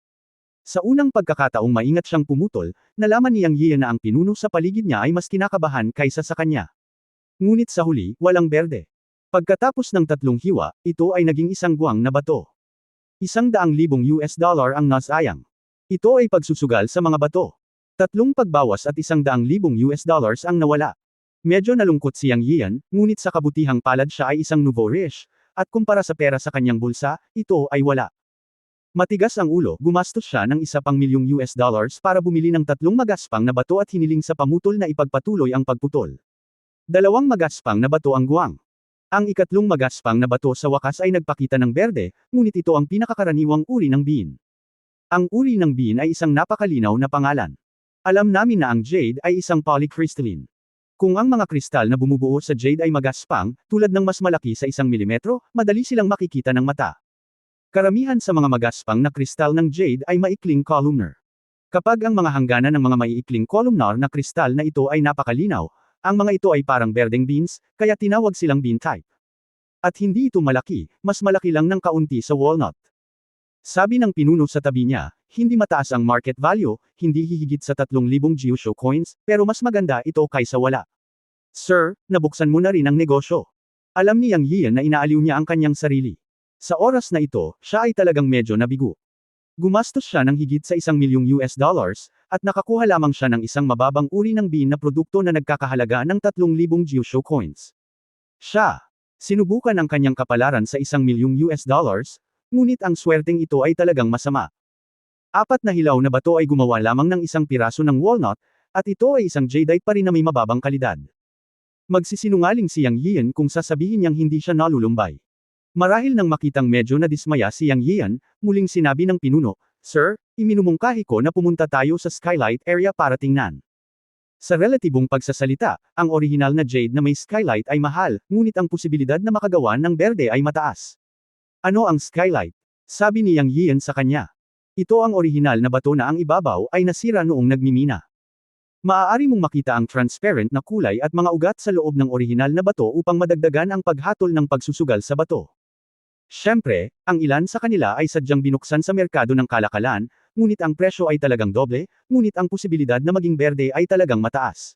Sa unang pagkakataong maingat siyang pumutol, nalaman ni Yang Yian na ang pinuno sa paligid niya ay mas kinakabahan kaysa sa kanya. Ngunit sa huli, walang berde. Pagkatapos ng 3 hiwa, ito ay naging isang guwang na bato. 100,000 US dollar ang nasayang. Ito ay pagsusugal sa mga bato. 3 pagbawas at 100,000 US dollars ang nawala. Medyo nalungkot si Yang Yian, ngunit sa kabutihang palad siya ay isang nouveau riche, at kumpara sa pera sa kanyang bulsa, ito ay wala. Matigas ang ulo, gumastos siya ng 1,000,000 US dollars para bumili ng 3 magaspang na bato at hiniling sa pamutol na ipagpatuloy ang pagputol. 2 magaspang na bato ang guwang. Ang ikatlong magaspang na bato sa wakas ay nagpakita ng berde, ngunit ito ang pinakakaraniwang uri ng bean. Ang uri ng bean ay isang napakalinaw na pangalan. Alam namin na ang jade ay isang polycrystalline. Kung ang mga kristal na bumubuo sa jade ay magaspang, tulad ng mas malaki sa 1 milimetro, madali silang makikita ng mata. Karamihan sa mga magaspang na kristal ng jade ay maikling columnar. Kapag ang mga hangganan ng mga maiikling columnar na kristal na ito ay napakalinaw, ang mga ito ay parang berdeng beans, kaya tinawag silang bean type. At hindi ito malaki, mas malaki lang ng kaunti sa walnut. Sabi ng pinuno sa tabi niya, hindi mataas ang market value, hindi hihigit sa 3,000 Gyusho coins, pero mas maganda ito kaysa wala. Sir, nabuksan mo na rin ang negosyo. Alam ni Yang Yian na inaaliw niya ang kanyang sarili. Sa oras na ito, siya ay talagang medyo nabigo. Gumastos siya ng higit sa $1,000,000, at nakakuha lamang siya ng isang mababang uri ng bean na produkto na nagkakahalaga ng 3,000 Gyusho coins. Siya. Sinubukan ang kanyang kapalaran sa $1,000,000, ngunit ang swerteng ito ay talagang masama. 4 na hilaw na bato ay gumawa lamang ng isang piraso ng walnut, at ito ay isang jadeite pa rin na may mababang kalidad. Magsisinungaling si Yang Yian kung sasabihin niyang hindi siya nalulumbay. Marahil nang makitang medyo nadismaya si Yang Yian, muling sinabi ng pinuno, Sir, iminumungkahi ko na pumunta tayo sa skylight area para tingnan. Sa relatibong pagsasalita, ang orihinal na jade na may skylight ay mahal, ngunit ang posibilidad na makagawa ng berde ay mataas. Ano ang skylight? Sabi ni Yang Yian sa kanya. Ito ang orihinal na bato na ang ibabaw ay nasira noong nagmimina. Maaari mong makita ang transparent na kulay at mga ugat sa loob ng orihinal na bato upang madagdagan ang paghatol ng pagsusugal sa bato. Siyempre, ang ilan sa kanila ay sadyang binuksan sa merkado ng kalakalan, ngunit ang presyo ay talagang doble, ngunit ang posibilidad na maging berde ay talagang mataas.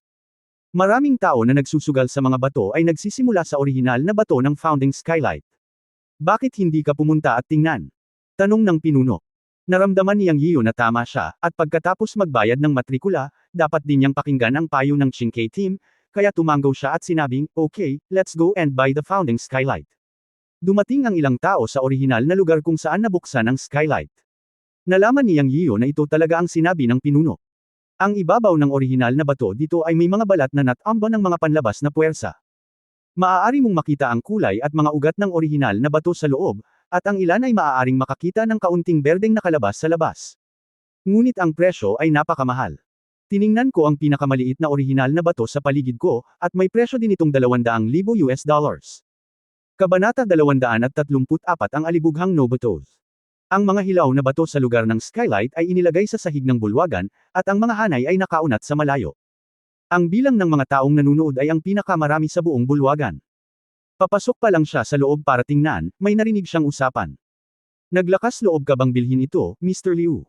Maraming tao na nagsusugal sa mga bato ay nagsisimula sa orihinal na bato ng founding skylight. Bakit hindi ka pumunta at tingnan? Tanong ng pinuno. Naramdaman ni Yang Yian na tama siya, at pagkatapos magbayad ng matrikula, dapat din niyang pakinggan ang payo ng Chinkei team, kaya tumanggaw siya at sinabing, okay, let's go and buy the founding skylight. Dumating ang ilang tao sa orihinal na lugar kung saan nabuksan ang skylight. Nalaman ni Yang Yian na ito talaga ang sinabi ng pinuno. Ang ibabaw ng orihinal na bato dito ay may mga balat na natamba ng mga panlabas na puwersa. Maaari mong makita ang kulay at mga ugat ng orihinal na bato sa loob, at ang ilan ay maaaring makakita ng kaunting berdeng nakalabas sa labas. Ngunit ang presyo ay napakamahal. Tiningnan ko ang pinakamaliit na orihinal na bato sa paligid ko, at may presyo din itong $200,000. Kabanata 234 ang alibughang Nobototh. Ang mga hilaw na bato sa lugar ng skylight ay inilagay sa sahig ng bulwagan, at ang mga hanay ay nakaunat sa malayo. Ang bilang ng mga taong nanunood ay ang pinakamarami sa buong bulwagan. Papasok pa lang siya sa loob para tingnan, may narinig siyang usapan. Naglakas loob ka bang bilhin ito, Mr. Liu?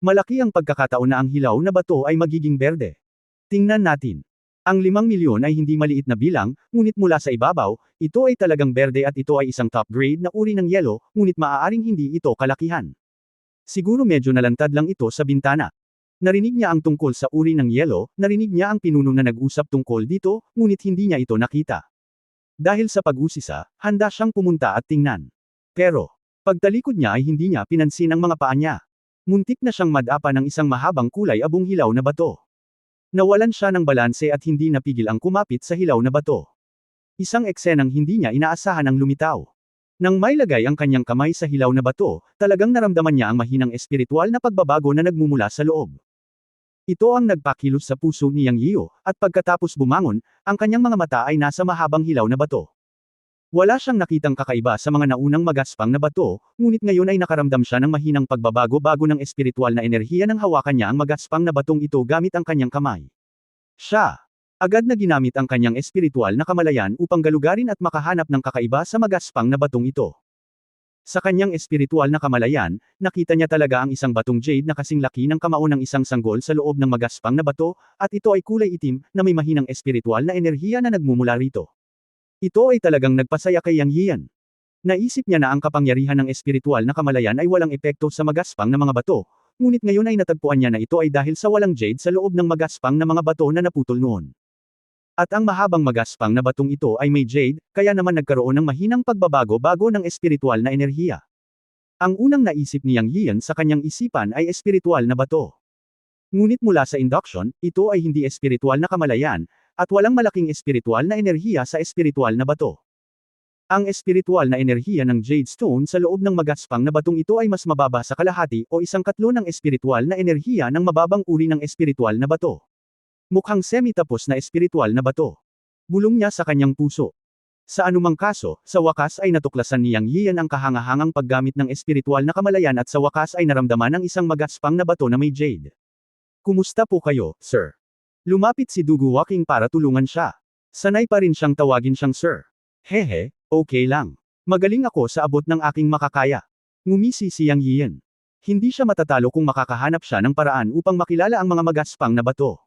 Malaki ang pagkakataon na ang hilaw na bato ay magiging berde. Tingnan natin. Ang 5,000,000 ay hindi maliit na bilang, ngunit mula sa ibabaw, ito ay talagang berde at ito ay isang top grade na uri ng yelo, ngunit maaaring hindi ito kalakihan. Siguro medyo nalantad lang ito sa bintana. Narinig niya ang tungkol sa uri ng yelo, narinig niya ang pinuno na nag-usap tungkol dito, ngunit hindi niya ito nakita. Dahil sa pag-usisa, handa siyang pumunta at tingnan. Pero, pagtalikod niya ay hindi niya pinansin ang mga paa niya. Muntik na siyang madapa ng isang mahabang kulay abong hilaw na bato. Nawalan siya ng balanse at hindi napigil ang kumapit sa hilaw na bato. Isang eksenang hindi niya inaasahan ang lumitaw. Nang mailagay ang kanyang kamay sa hilaw na bato, talagang naramdaman niya ang mahinang espiritual na pagbabago na nagmumula sa loob. Ito ang nagpakilos sa puso ni Yang Yian, at pagkatapos bumangon, ang kanyang mga mata ay nasa mahabang hilaw na bato. Wala siyang nakitang kakaiba sa mga naunang magaspang na bato, ngunit ngayon ay nakaramdam siya ng mahinang pagbabago-bago ng espiritual na enerhiya nang hawakan niya ang magaspang na batong ito gamit ang kanyang kamay. Siya agad na ginamit ang kanyang espiritual na kamalayan upang galugarin at makahanap ng kakaiba sa magaspang na batong ito. Sa kanyang espiritual na kamalayan, nakita niya talaga ang isang batong jade na kasing laki ng kamao ng isang sanggol sa loob ng magaspang na bato, at ito ay kulay itim, na may mahinang espiritual na enerhiya na nagmumula rito. Ito ay talagang nagpasaya kay Yang Yian. Naisip niya na ang kapangyarihan ng espiritual na kamalayan ay walang epekto sa magaspang na mga bato, ngunit ngayon ay natagpuan niya na ito ay dahil sa walang jade sa loob ng magaspang na mga bato na naputol noon. At ang mahabang magaspang na batong ito ay may jade, kaya naman nagkaroon ng mahinang pagbabago-bago ng espiritual na enerhiya. Ang unang naisip ni Yang Yian sa kanyang isipan ay espiritual na bato. Ngunit mula sa induction, ito ay hindi espiritual na kamalayan, at walang malaking espiritual na enerhiya sa espiritual na bato. Ang espiritual na enerhiya ng Jade Stone sa loob ng magaspang na batong ito ay mas mababa sa kalahati o 1/3 ng espiritual na enerhiya ng mababang uri ng espiritual na bato. Mukhang semi-tapos na espiritual na bato. Bulong niya sa kanyang puso. Sa anumang kaso, sa wakas ay natuklasan ni Yang Yian ang kahangahangang paggamit ng espiritual na kamalayan at sa wakas ay naramdaman ang isang magaspang na bato na may jade. Kumusta po kayo, sir? Lumapit si Dugu Walking para tulungan siya. Sanay pa rin siyang tawagin siyang sir. Hehe, okay lang. Magaling ako sa abot ng aking makakaya. Ngumisi si Yang Yian. Hindi siya matatalo kung makakahanap siya ng paraan upang makilala ang mga magaspang na bato.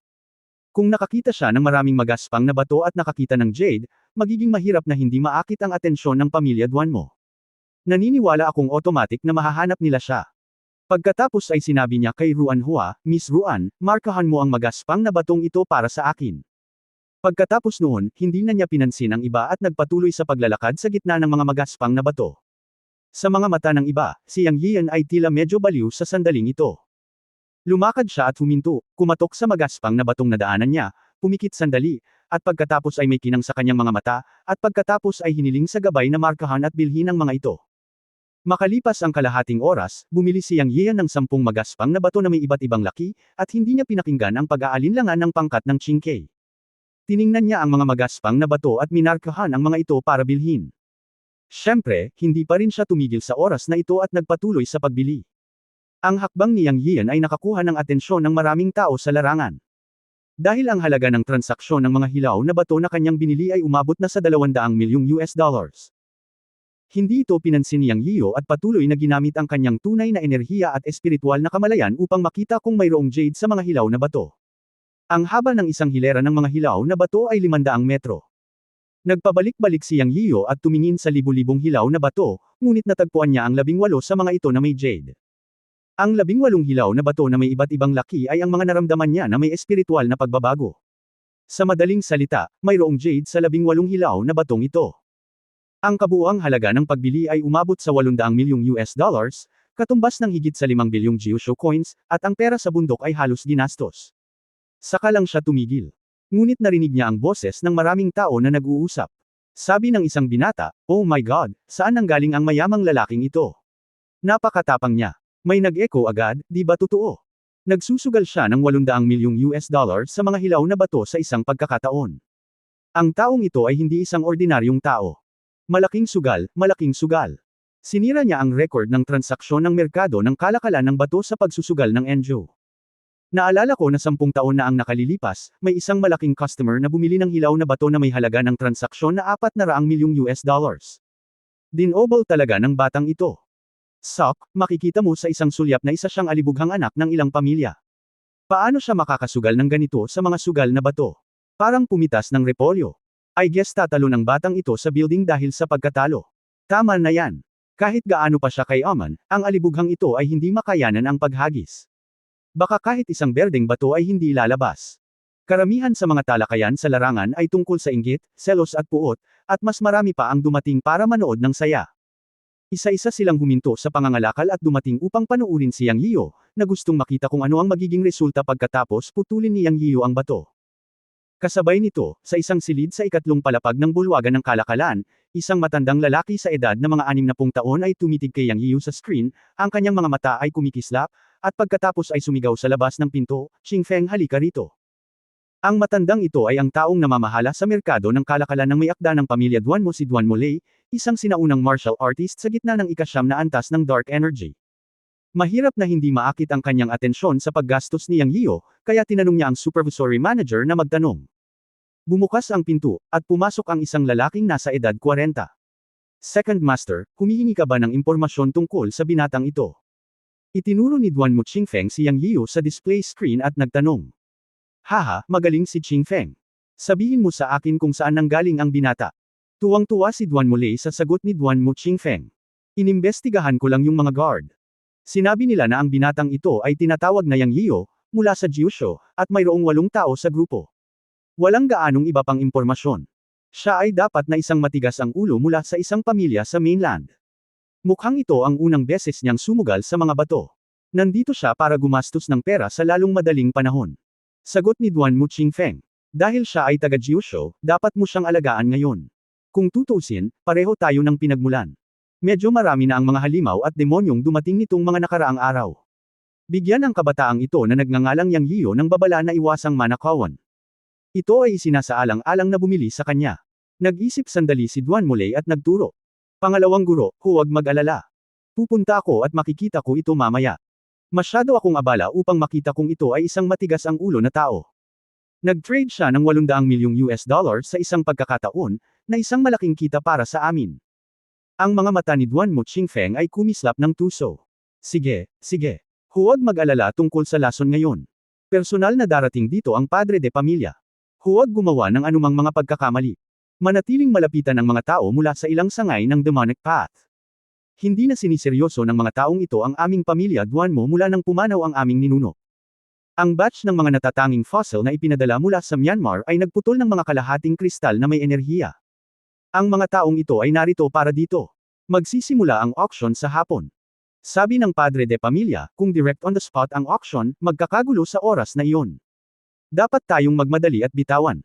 Kung nakakita siya ng maraming magaspang na bato at nakakita ng jade, magiging mahirap na hindi maakit ang atensyon ng pamilya Duanmo. Naniniwala akong automatic na mahahanap nila siya. Pagkatapos ay sinabi niya kay Ruan Hua, Miss Ruan, markahan mo ang magaspang na batong ito para sa akin. Pagkatapos noon, hindi na niya pinansin ang iba at nagpatuloy sa paglalakad sa gitna ng mga magaspang na bato. Sa mga mata ng iba, si Yang Yian ay tila medyo baliw sa sandaling ito. Lumakad siya at huminto, kumatok sa magaspang na batong nadaanan niya, pumikit sandali, at pagkatapos ay may kinang sa kanyang mga mata, at pagkatapos ay hiniling sa gabay na markahan at bilhin ang mga ito. Makalipas ang kalahating oras, bumili si Yang Yian ng 10 magaspang na bato na may iba't ibang laki, at hindi niya pinakinggan ang pag-aalinlangan ng pangkat ng Qingke. Tiningnan niya ang mga magaspang na bato at minarkahan ang mga ito para bilhin. Siyempre, hindi pa rin siya tumigil sa oras na ito at nagpatuloy sa pagbili. Ang hakbang ni Yang Yian ay nakakuha ng atensyon ng maraming tao sa larangan. Dahil ang halaga ng transaksyon ng mga hilaw na bato na kanyang binili ay umabot na sa 200 milyong US dollars. Hindi ito pinansin ni Yang Yiu at patuloy na ginamit ang kanyang tunay na enerhiya at espiritual na kamalayan upang makita kung mayroong jade sa mga hilaw na bato. Ang haba ng isang hilera ng mga hilaw na bato ay 500 metro. Nagpabalik-balik si Yang Yiu at tumingin sa libu-libong hilaw na bato, ngunit natagpuan niya ang 18 sa mga ito na may jade. Ang 18 hilaw na bato na may iba't ibang laki ay ang mga naramdaman niya na may espiritual na pagbabago. Sa madaling salita, mayroong jade sa 18 hilaw na batong ito. Ang kabuuang halaga ng pagbili ay umabot sa 800 milyong US dollars, katumbas ng higit sa 5 bilyong Jiusho coins, at ang pera sa bundok ay halos ginastos. Saka lang siya tumigil. Ngunit narinig niya ang boses ng maraming tao na nag-uusap. Sabi ng isang binata, "Oh my God, saan nanggaling ang mayamang lalaking ito?" Napakatapang niya. May nag-echo agad, di ba totoo? Nagsusugal siya ng 800 milyong US dollars sa mga hilaw na bato sa isang pagkakataon. Ang taong ito ay hindi isang ordinaryong tao. Malaking sugal, malaking sugal. Sinira niya ang record ng transaksyon ng merkado ng kalakalan ng bato sa pagsusugal ng Enjo. Naalala ko na 10 taon na ang nakalilipas, may isang malaking customer na bumili ng hilaw na bato na may halaga ng transaksyon na 400 milyong US dollars. Dinobol talaga ng batang ito. Sok, makikita mo sa isang sulyap na isa siyang alibughang anak ng ilang pamilya. Paano siya makakasugal ng ganito sa mga sugal na bato? Parang pumitas ng repolyo. I guess tatalo ng batang ito sa building dahil sa pagkatalo. Tama na yan. Kahit gaano pa siya kayaman, ang alibughang ito ay hindi makayanan ang paghagis. Baka kahit isang berdeng bato ay hindi lalabas. Karamihan sa mga talakayan sa larangan ay tungkol sa inggit, selos at puot, at mas marami pa ang dumating para manood ng saya. Isa-isa silang huminto sa pangangalakal at dumating upang panuurin si Yang Yiu, na gustong makita kung ano ang magiging resulta pagkatapos putulin ni Yang Yiu ang bato. Kasabay nito, sa isang silid sa ikatlong palapag ng bulwagan ng kalakalan, isang matandang lalaki sa edad na mga 60 taon ay tumitig kay Yang Yiu sa screen, ang kanyang mga mata ay kumikislap, at pagkatapos ay sumigaw sa labas ng pinto, "Qingfeng, halika rito." Ang matandang ito ay ang taong namamahala sa merkado ng kalakalan ng may akda ng pamilya Duanmo, si Duanmo Lei, isang sinaunang martial artist sa gitna ng ika-9 na antas ng dark energy. Mahirap na hindi maakit ang kanyang atensyon sa paggastos ni Yang Yiu, kaya tinanong niya ang supervisory manager na magtanong. Bumukas ang pinto, at pumasok ang isang lalaking nasa edad 40. Second Master, humihingi ka ba ng impormasyon tungkol sa binatang ito? Itinuro ni Duanmo Qingfeng si Yang Yiu sa display screen at nagtanong. Haha, magaling si Qingfeng. Sabihin mo sa akin kung saan nanggaling ang binata. Tuwang-tuwa si Duanmo Lei sa sagot ni Duanmo Qingfeng. Inimbestigahan ko lang yung mga guard. Sinabi nila na ang binatang ito ay tinatawag na Yang Yiu, mula sa Jiusho, at mayroong 8 tao sa grupo. Walang gaanong iba pang impormasyon. Siya ay dapat na isang matigas ang ulo mula sa isang pamilya sa mainland. Mukhang ito ang unang beses niyang sumugal sa mga bato. Nandito siya para gumastos ng pera sa lalong madaling panahon. Sagot ni Duanmo Qingfeng. Dahil siya ay taga-Jiusho, dapat mo siyang alagaan ngayon. Kung tutuusin, pareho tayo ng pinagmulan. Medyo marami na ang mga halimaw at demonyong dumating nitong mga nakaraang araw. Bigyan ang kabataang ito na nagngangalang Yang Yiu ng babala na iwasang manakawan. Ito ay isinasaalang-alang na bumili sa kanya. Nag-isip sandali si Duan Muley at nagturo. Pangalawang guro, huwag mag-alala. Pupunta ako at makikita ko ito mamaya. Masyado akong abala upang makita kung ito ay isang matigas ang ulo na tao. Nag-trade siya ng 800 milyong US dollars sa isang pagkakataon, na isang malaking kita para sa amin. Ang mga mata ni Duan Mu Qingfeng ay kumislap ng tuso. Sige, sige. Huwag mag-alala tungkol sa lason ngayon. Personal na darating dito ang padre de pamilya. Huwag gumawa ng anumang mga pagkakamali. Manatiling malapitan ang mga tao mula sa ilang sangay ng demonic path. Hindi na siniseryoso ng mga taong ito ang aming pamilya Duan Mo mula nang pumanaw ang aming ninuno. Ang batch ng mga natatanging fossil na ipinadala mula sa Myanmar ay nagputol ng mga kalahating kristal na may enerhiya. Ang mga taong ito ay narito para dito. Magsisimula ang auction sa hapon. Sabi ng padre de pamilya, kung direct on the spot ang auction, magkakagulo sa oras na iyon. Dapat tayong magmadali at bitawan.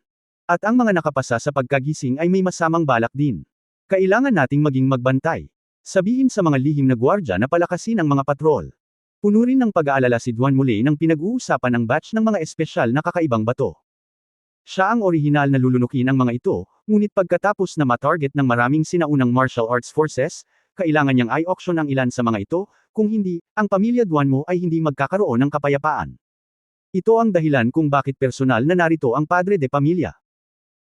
At ang mga nakapasa sa pagkagising ay may masamang balak din. Kailangan nating maging magbantay. Sabihin sa mga lihim na gwardya na palakasin ang mga patrol. Puno rin ng pag-aalala si Duan Muley nang pinag-uusapan ang batch ng mga espesyal na kakaibang bato. Siya ang orihinal na lulunukin ang mga ito, ngunit pagkatapos na matarget ng maraming sinaunang martial arts forces, kailangan niyang i-auction ang ilan sa mga ito, kung hindi, ang pamilya Duan Mo ay hindi magkakaroon ng kapayapaan. Ito ang dahilan kung bakit personal na narito ang padre de pamilya.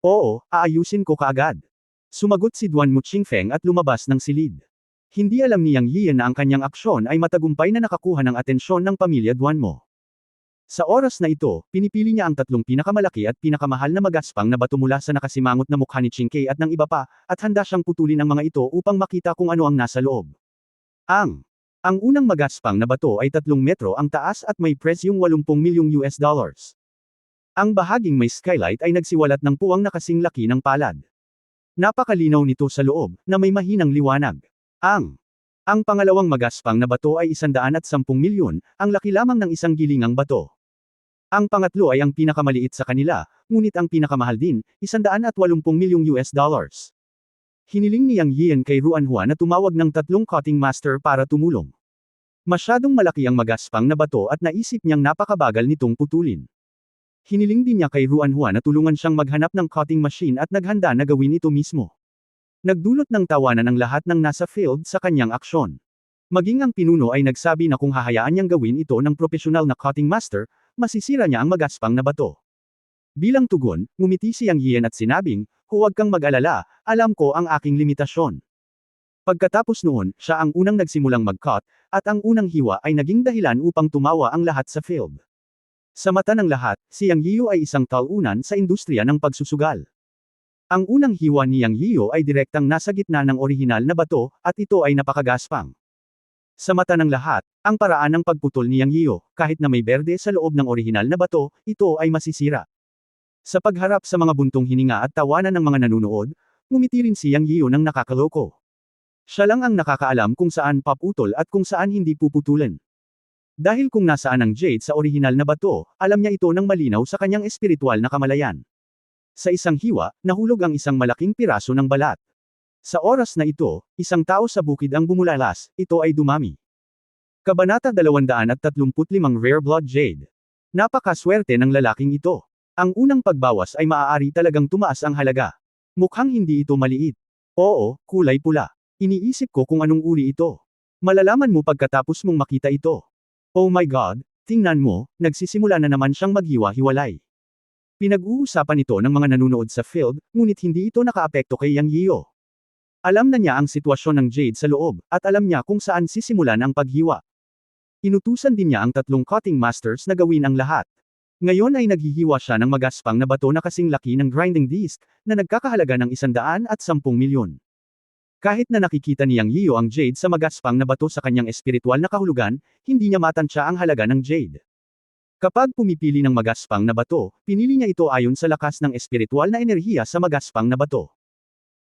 Oo, aayusin ko kaagad. Sumagot si Duan Mu Qingfeng at lumabas ng silid. Hindi alam ni Yang Yian na ang kanyang aksyon ay matagumpay na nakakuha ng atensyon ng pamilya Duan Mo. Sa oras na ito, pinipili niya ang tatlong pinakamalaki at pinakamahal na magaspang na bato mula sa nakasimangot na mukha ni Qingke at ng iba pa, at handa siyang putulin ang mga ito upang makita kung ano ang nasa loob. Ang unang magaspang na bato ay 3 metro ang taas at may presyong 80 milyong US dollars. Ang bahaging may skylight ay nagsiwalat ng puwang na kasing laki ng palad. Napakalinaw nito sa loob, na may mahinang liwanag. Ang pangalawang magaspang na bato ay 110 milyon, ang laki lamang ng isang gilingang bato. Ang pangatlo ay ang pinakamaliit sa kanila, ngunit ang pinakamahal din, 180 milyong US dollars. Hiniling ni Yang Yian kay Ruanhua na tumawag ng 3 cutting master para tumulong. Masyadong malaki ang magaspang na bato at naisip niyang napakabagal nitong putulin. Hiniling din niya kay Ruanhua na tulungan siyang maghanap ng cutting machine at naghanda na gawin ito mismo. Nagdulot ng tawanan ang lahat ng nasa field sa kanyang aksyon. Maging ang pinuno ay nagsabi na kung hahayaan niyang gawin ito ng profesional na cutting master, masisira niya ang magaspang na bato. Bilang tugon, ngumiti si Yang Yian at sinabing, huwag kang mag-alala, alam ko ang aking limitasyon. Pagkatapos noon, siya ang unang nagsimulang mag-cut, at ang unang hiwa ay naging dahilan upang tumawa ang lahat sa field. Sa mata ng lahat, si Yang Yiu ay isang talunan sa industriya ng pagsusugal. Ang unang hiwa ni Yang Yiu ay direktang nasa gitna ng orihinal na bato, at ito ay napakagaspang. Sa mata ng lahat, ang paraan ng pagputol ni Yang Yiu, kahit na may berde sa loob ng orihinal na bato, ito ay masisira. Sa pagharap sa mga buntong hininga at tawanan ng mga nanunood, ngumiti rin si Yang Yiu ng nakakaloko. Siya lang ang nakakaalam kung saan paputol at kung saan hindi puputulan. Dahil kung nasaan ang jade sa orihinal na bato, alam niya ito ng malinaw sa kanyang espiritual na kamalayan. Sa isang hiwa, nahulog ang isang malaking piraso ng balat. Sa oras na ito, isang tao sa bukid ang bumulalas, ito ay dumami. Kabanata 235 Rare Blood Jade. Napakaswerte ng lalaking ito. Ang unang pagbawas ay maaari talagang tumaas ang halaga. Mukhang hindi ito maliit. Oo, kulay pula. Iniisip ko kung anong uri ito. Malalaman mo pagkatapos mong makita ito. Oh my God, tingnan mo, nagsisimula na naman siyang maghiwa-hiwalay. Pinag-uusapan ito ng mga nanunood sa field, ngunit hindi ito nakaapekto kay Yang Yiu. Alam na niya ang sitwasyon ng jade sa loob, at alam niya kung saan sisimulan ang paghiwa. Inutusan din niya ang 3 cutting masters na gawin ang lahat. Ngayon ay naghihiwa siya ng magaspang na bato na kasing laki ng grinding disc, na nagkakahalaga ng 110 milyon. Kahit na nakikita ni Yang Yiu ang jade sa magaspang na bato sa kanyang espiritual na kahulugan, hindi niya matansya ang halaga ng jade. Kapag pumipili ng magaspang na bato, pinili niya ito ayon sa lakas ng espiritual na enerhiya sa magaspang na bato.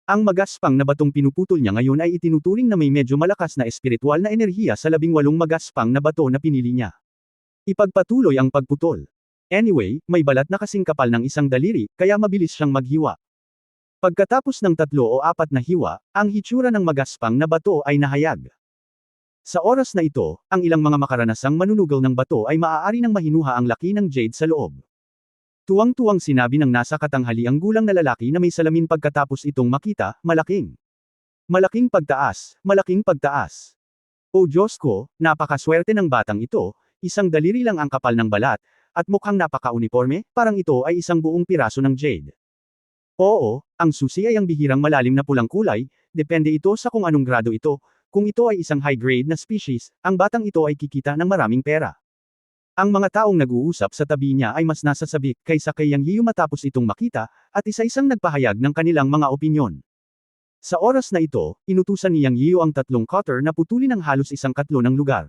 Ang magaspang na batong pinuputol niya ngayon ay itinuturing na may medyo malakas na espiritual na enerhiya sa 18 magaspang na bato na pinili niya. Ipagpatuloy ang pagputol. Anyway, may balat na kasing kapal ng isang daliri, kaya mabilis siyang maghiwa. Pagkatapos ng 3 o 4 na hiwa, ang hitsura ng magaspang na bato ay nahayag. Sa oras na ito, ang ilang mga makaranasang manunugal ng bato ay maaari nang mahinuha ang laki ng jade sa loob. Tuwang-tuwang sinabi ng nasa katanghaliang gulang na lalaki na may salamin pagkatapos itong makita, malaking pagtaas, malaking pagtaas. O Diyos ko, napakaswerte ng batang ito, isang daliri lang ang kapal ng balat, at mukhang napaka-uniforme, parang ito ay isang buong piraso ng jade. Oo, ang susi ay ang bihirang malalim na pulang kulay, depende ito sa kung anong grado ito, kung ito ay isang high-grade na species, ang batang ito ay kikita ng maraming pera. Ang mga taong nag-uusap sa tabi niya ay mas nasasabik kaysa kay Yang Yiyu matapos itong makita, at isa-isang nagpahayag ng kanilang mga opinyon. Sa oras na ito, inutusan ni Yang Yiyu ang tatlong cutter na putulin ang halos isang katlo ng lugar.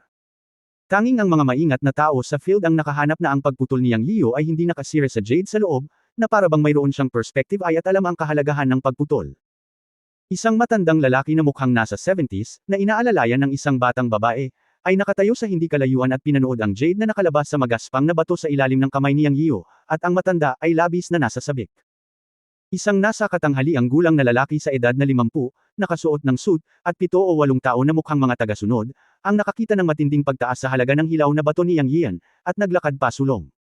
Tanging ang mga maingat na tao sa field ang nakahanap na ang pagputol ni Yang Yiyu ay hindi nakasira sa jade sa loob, na para bang mayroon siyang perspective eye at alam ang kahalagahan ng pagputol. Isang matandang lalaki na mukhang nasa 70s, na inaalalayan ng isang batang babae, ay nakatayo sa hindi kalayuan at pinanood ang jade na nakalabas sa magaspang na bato sa ilalim ng kamay ni Yang Yiyu, at ang matanda ay labis na nasasabik. Isang nasa katanghaliang gulang na lalaki sa edad na 50, nakasuot ng suit, at 7 o 8 taon na mukhang mga tagasunod, ang nakakita ng matinding pagtaas sa halaga ng hilaw na bato ni Yang Yian, at naglakad pasulong.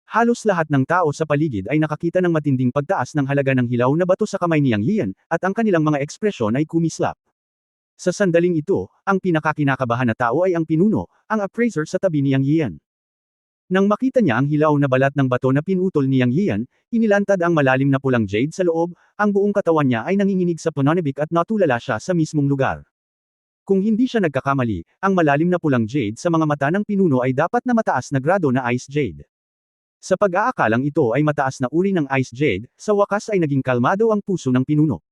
Halos lahat ng tao sa paligid ay nakakita ng matinding pagtaas ng halaga ng hilaw na bato sa kamay ni Yang Yian, at ang kanilang mga ekspresyon ay kumislap. Sa sandaling ito, ang pinakakinakabahan na tao ay ang pinuno, ang appraiser sa tabi ni Yang Yian. Nang makita niya ang hilaw na balat ng bato na pinutol ni Yang Yian, inilantad ang malalim na pulang jade sa loob, ang buong katawan niya ay nanginginig sa pananabik at natulala siya sa mismong lugar. Kung hindi siya nagkakamali, ang malalim na pulang jade sa mga mata ng pinuno ay dapat na mataas na grado na ice jade. Sa pag-aakalang ito ay mataas na uri ng ice jade, sa wakas ay naging kalmado ang puso ng pinuno.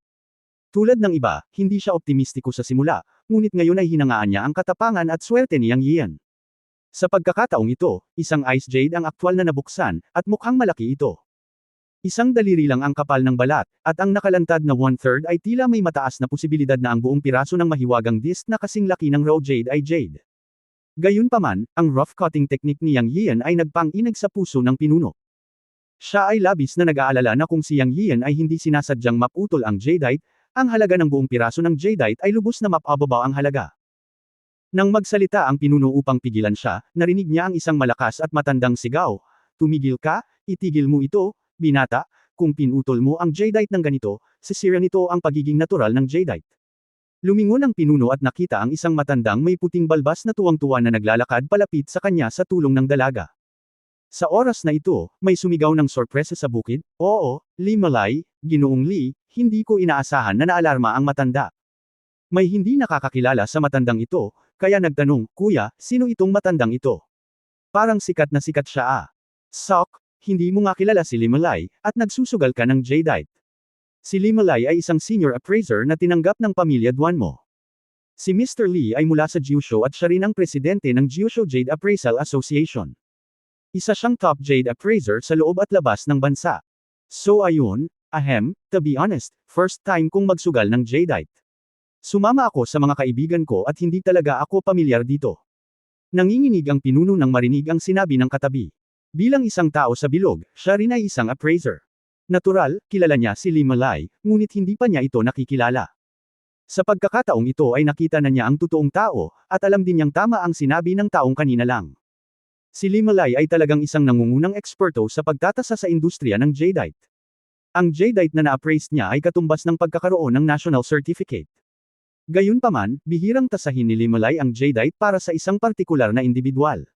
Tulad ng iba, hindi siya optimistiko sa simula, ngunit ngayon ay hinangaan niya ang katapangan at swerte ni Yang Yian. Sa pagkakataong ito, isang ice jade ang aktwal na nabuksan, at mukhang malaki ito. Isang daliri lang ang kapal ng balat, at ang nakalantad na 1/3 ay tila may mataas na posibilidad na ang buong piraso ng mahiwagang disc na kasing laki ng raw jade ay jade. Gayunpaman, ang rough cutting technique ni Yang Yian ay nagpang-inag sa puso ng pinuno. Siya ay labis na nag-aalala na kung si Yang Yian ay hindi sinasadyang maputol ang jadeite, ang halaga ng buong piraso ng jadeite ay lubos na mapababa ang halaga. Nang magsalita ang pinuno upang pigilan siya, narinig niya ang isang malakas at matandang sigaw, "Tumigil ka, itigil mo ito, binata, kung pinutol mo ang jadeite ng ganito, sisira nito ang pagiging natural ng jadeite." Lumingon ang pinuno at nakita ang isang matandang may puting balbas na tuwang-tuwa na naglalakad palapit sa kanya sa tulong ng dalaga. Sa oras na ito, may sumigaw ng sorpresa sa bukid, "Oo, Li Malay, Ginoong Li, hindi ko inaasahan na naalarma ang matanda." May hindi nakakakilala sa matandang ito, kaya nagtanong, "Kuya, sino itong matandang ito? Parang sikat na sikat siya ah. Sok, hindi mo nga kilala si Li Malay, at nagsusugal ka ng jadeite." Si Li Malay ay isang senior appraiser na tinanggap ng pamilya Duanmo. Si Mr. Lee ay mula sa Jiusho at siya rin ang presidente ng Jiusho Jade Appraisal Association. Isa siyang top jade appraiser sa loob at labas ng bansa. So ayun, to be honest, first time kong magsugal ng jadeite. Sumama ako sa mga kaibigan ko at hindi talaga ako pamilyar dito. Nanginginig ang pinuno nang marinig ang sinabi ng katabi. Bilang isang tao sa bilog, siya rin ay isang appraiser. Natural, kilala niya si Li Malay, ngunit hindi pa niya ito nakikilala. Sa pagkakataong ito ay nakita na niya ang totoong tao, at alam din niyang tama ang sinabi ng taong kanina lang. Si Li Malay ay talagang isang nangungunang eksperto sa pagtatasa sa industriya ng jadeite. Ang jadeite na na-appraise niya ay katumbas ng pagkakaroon ng national certificate. Gayunpaman, bihirang tasahin ni Li Malay ang jadeite para sa isang partikular na individual.